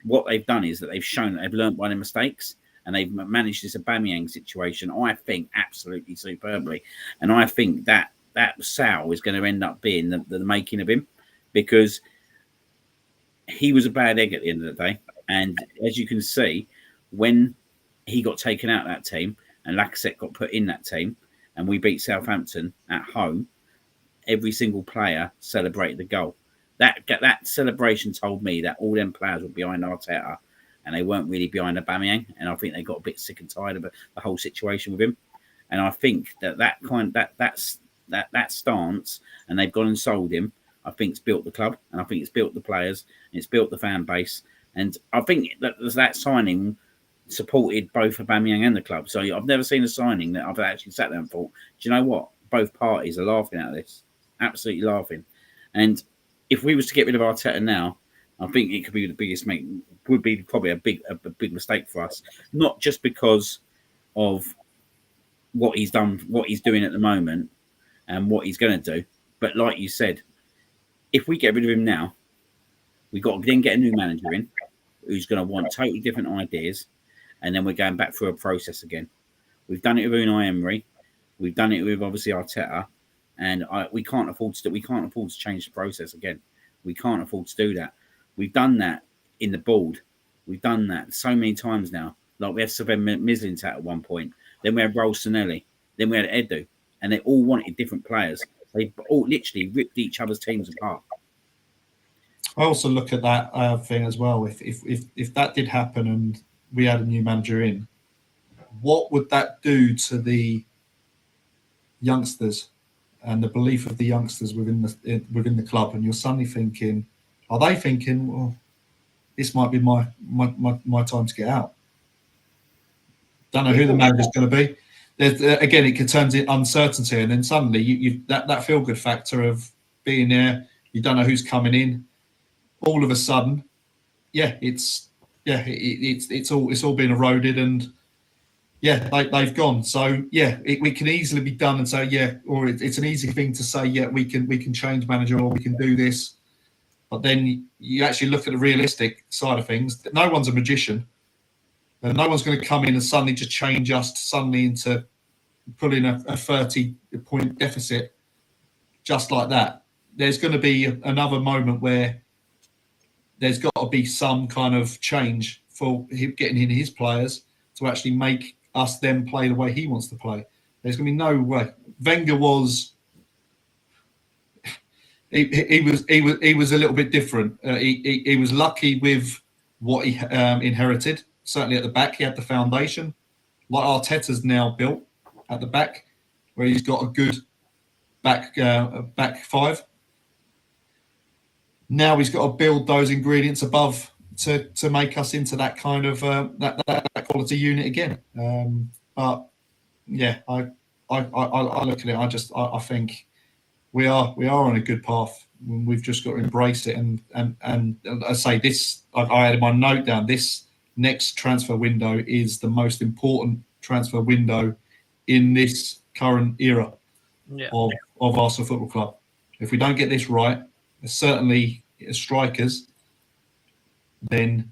what they've done is that they've shown that they've learned by their mistakes, and they've managed this Aubameyang situation, I think, absolutely superbly. And I think that that Sal is going to end up being the making of him, because he was a bad egg at the end of the day. And as you can see, when he got taken out of that team and Lacazette got put in that team and we beat Southampton at home, every single player celebrated the goal. That celebration told me that all them players were behind Arteta and they weren't really behind Aubameyang. And I think they got a bit sick and tired of the whole situation with him. And I think that stance, and they've gone and sold him, I think it's built the club, and I think it's built the players, and it's built the fan base. And I think that signing supported both Aubameyang and the club. So I've never seen a signing that I've actually sat there and thought, do you know what? Both parties are laughing at this. Absolutely laughing. And if we was to get rid of Arteta now, I think it could be the biggest would be probably a big mistake for us. Not just because of what he's done, what he's doing at the moment, and what he's going to do, but like you said, if we get rid of him now, we've got to then get a new manager in who's going to want totally different ideas, and then we're going back through a process again. We've done it with Unai Emery, we've done it with obviously Arteta, and we can't afford to change the process again. We can't afford to do that. We've done that in the board. We've done that so many times now. Like we had Sven Mislintat at one point, then we had Raul Sanelli, then we had Edu, and they all wanted different players. They all literally ripped each other's teams apart. I also look at that thing as well. If that did happen and we had a new manager in, what would that do to the youngsters and the belief of the youngsters within the club? And you're suddenly thinking, are they thinking, well, this might be my time to get out? Don't know who the manager's going to be. Again, it could turn into uncertainty, and then suddenly you that feel good factor of being there. You don't know who's coming in. All of a sudden, it's all been eroded, and they've gone. So we can easily be done and say or it's an easy thing to say we can change manager or we can do this, but then you actually look at the realistic side of things. No one's a magician. And no one's going to come in and suddenly just change us suddenly into pulling a 30-point deficit just like that. There's going to be another moment where there's got to be some kind of change for him getting in his players to actually make us then play the way he wants to play. There's going to be no way. Wenger was he was a little bit different. He was lucky with what he inherited. Certainly at the back, he had the foundation, like Arteta's now built at the back, where he's got a good back five. Now he's got to build those ingredients above to make us into that kind of that quality unit again. I look at it. I think we are on a good path. We've just got to embrace it. And I say this. I had my note down. This next transfer window is the most important transfer window in this current era of Arsenal Football Club. If we don't get this right, certainly as strikers, then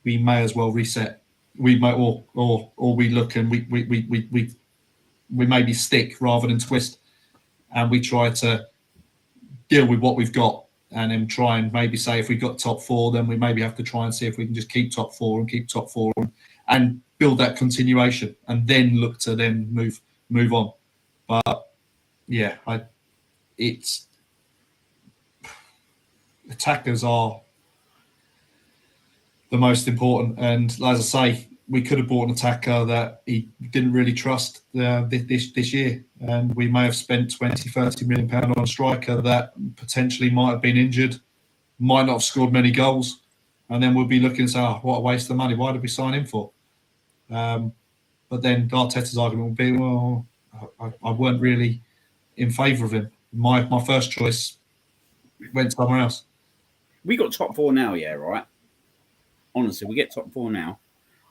we may as well reset. We may or we look and we maybe stick rather than twist, and we try to deal with what we've got. And then try and maybe say if we got top four, then we maybe have to try and see if we can just keep top four and build that continuation, and then look to then move on. But it's attackers are the most important. And as I say, we could have bought an attacker that he didn't really trust this year. And we may have spent 20, 30 million pounds on a striker that potentially might have been injured, might not have scored many goals. And then we'll be looking and say, what a waste of money. Why did we sign him for? But then Arteta's argument will be, well, I weren't really in favour of him. My first choice went somewhere else. We got top four now, right? Honestly, we get top four now.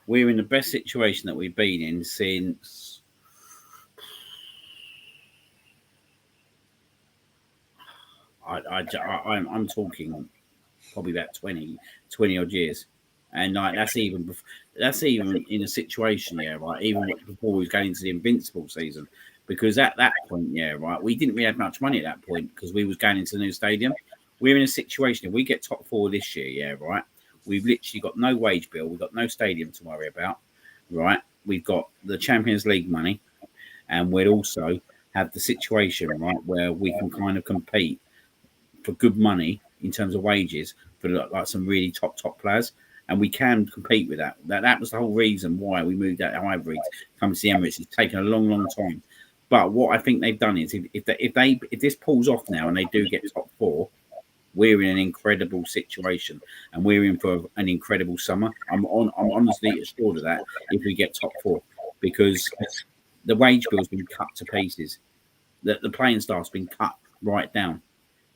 We're in the best situation that we've been in since I'm talking probably about 20 odd years, and like that's even in a situation, right? Even before we was going into the Invincible season, because at that point, we didn't really have much money at that point because we was going into the new stadium. We're in a situation, if we get top 4 this year, right, we've literally got no wage bill, we've got no stadium to worry about, right? We've got the Champions League money, and we'd also have the situation, right, where we can kind of compete for good money in terms of wages for like some really top players, and we can compete with that. That was the whole reason why we moved out of Ivory to come to the Emirates. It's taken a long time, but what I think they've done is if this pulls off now and they do get top 4, we're in an incredible situation, and we're in for an incredible summer. I'm honestly assured of that if we get top 4, because the wage bill's been cut to pieces. The playing staff's been cut right down. Do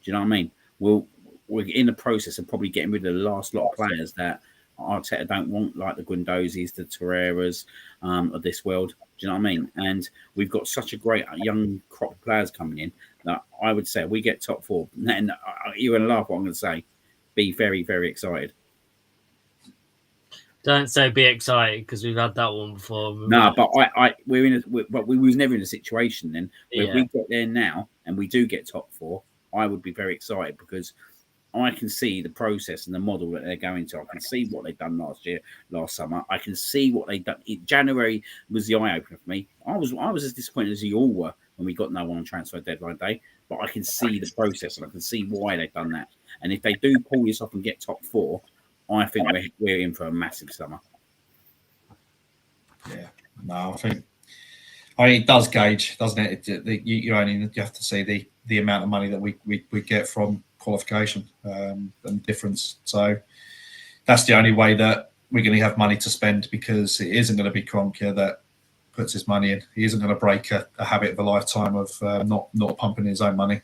you know what I mean? We're in the process of probably getting rid of the last lot of players that Arteta don't want, like the Guendouzi's, the Torreiras of this world. Do you know what I mean? And we've got such a great young crop of players coming in that I would say if we get top 4, and you're going to laugh what I'm going to say, be very, very excited. Don't say be excited, because we've had that one before. No, but we was never in a situation then where if we get there now and we do get top 4, I would be very excited because I can see the process and the model that they're going to. I can see what they've done last summer. I can see what they've done. January was the eye opener for me. I was as disappointed as you all were when we got no one on transfer deadline day. But I can see the process and I can see why they've done that. And if they do pull this off and get top 4, I think we're in for a massive summer. Yeah, no, I think it does gauge, doesn't it? You have to see the amount of money that we get from qualification and difference. So that's the only way that we're going to have money to spend, because it isn't going to be Kroenke that puts his money in. He isn't going to break a habit of a lifetime of not pumping his own money.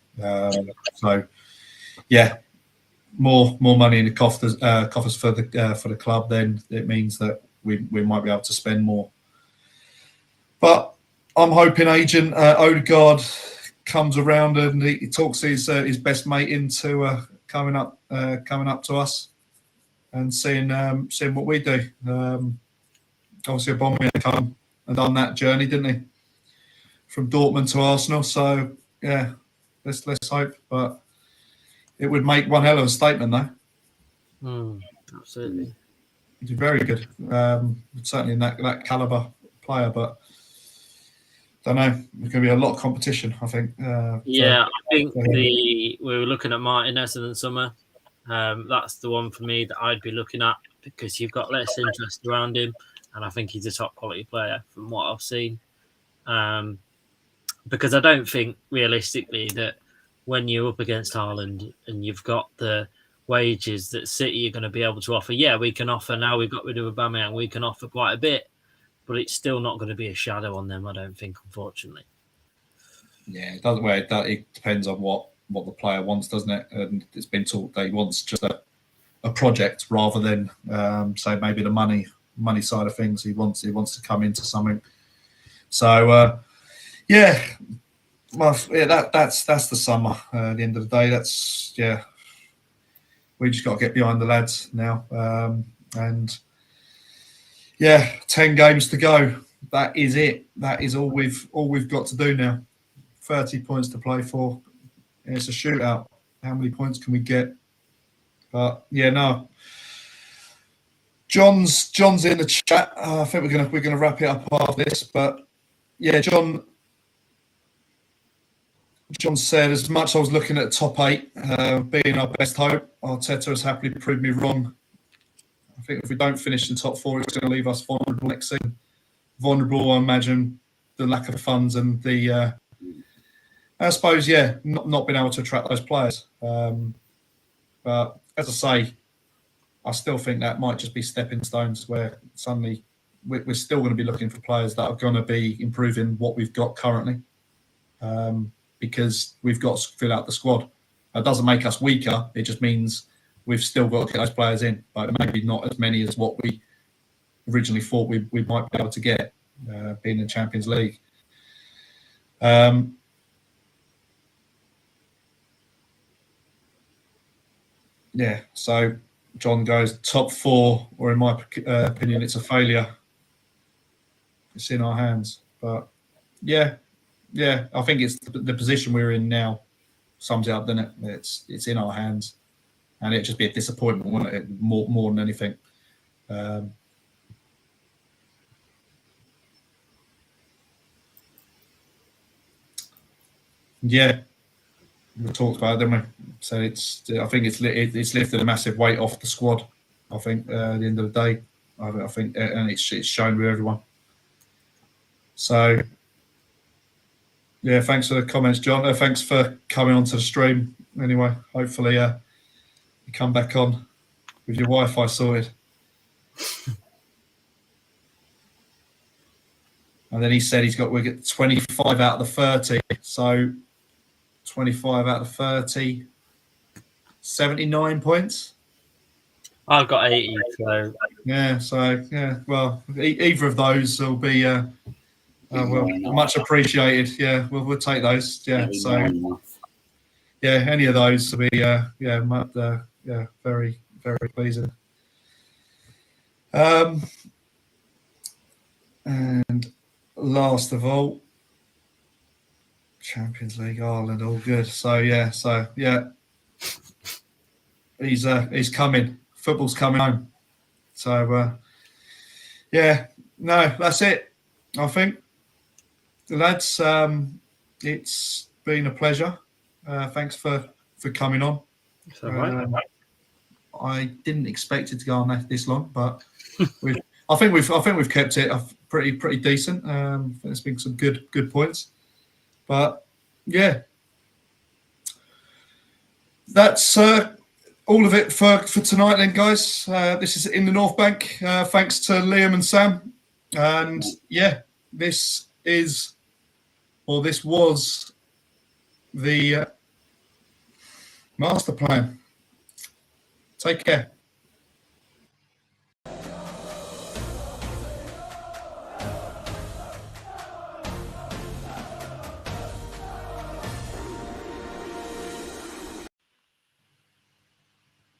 So yeah, more money in the coffers for the club, then it means that we might be able to spend more. But I'm hoping agent Odegaard comes around and he talks his best mate into coming up to us and seeing what we do. Obviously, Aubameyang come and done that journey, didn't he, from Dortmund to Arsenal? So yeah, let's hope. But it would make one hell of a statement, though. Absolutely, he's very good. Certainly in that caliber player, but. I don't know. There's going to be a lot of competition, I think. I think we were looking at Martinez in the summer. That's the one for me that I'd be looking at, because you've got less interest around him, and I think he's a top quality player from what I've seen. Because I don't think realistically that when you're up against Haaland and you've got the wages that City are going to be able to offer, we can offer now. We've got rid of Aubameyang, we can offer quite a bit. But it's still not going to be a shadow on them, I don't think, unfortunately. Yeah, it doesn't. It depends on what the player wants, doesn't it? And it's been talked that he wants just a project rather than say maybe the money side of things. He wants to come into something. So that's the summer. At the end of the day, we just got to get behind the lads now, and. 10 games to go. That is it. That is all we've got to do now. 30 points to play for. It's a shootout. How many points can we get? But no. John's in the chat. I think we're gonna wrap it up after this. But John said, as much as I was looking at top 8 being our best hope, Arteta has happily proved me wrong. I think if we don't finish in top 4, it's going to leave us vulnerable next season. Vulnerable, I imagine, the lack of funds and the, I suppose, not being able to attract those players. But as I say, I still think that might just be stepping stones where suddenly we're still going to be looking for players that are going to be improving what we've got currently, because we've got to fill out the squad. That doesn't make us weaker. It just means we've still got to get those players in, but maybe not as many as what we originally thought we might be able to get, being in the Champions League. So John goes top 4, or in my opinion, it's a failure. It's in our hands. But I think it's the position we're in now sums it up, doesn't it? It's in our hands, and it'd just be a disappointment, wouldn't it? More than anything. Yeah, we talked about it, didn't we? So I think it's lifted a massive weight off the squad. I think at the end of the day, I think, and it's shown with everyone. So, yeah, thanks for the comments, John. Thanks for coming onto the stream. Anyway, hopefully you come back on with your Wi-Fi sorted. And then he said we get 25 out of the 30. So 25 out of 30, 79 points. I've got 80. So well, either of those will be much appreciated. Yeah, we'll take those. Yeah, so any of those will be very, very pleasing. And last of all, Champions League Ireland, all good. So he's coming. Football's coming home. So that's it. I think, lads, it's been a pleasure. Thanks for coming on. I didn't expect it to go on this long, but I think we've kept it pretty decent. There's been some good points, but yeah, that's all of it for tonight then, guys. This is in the North Bank. Thanks to Liam and Sam, and this was the master plan. Take care.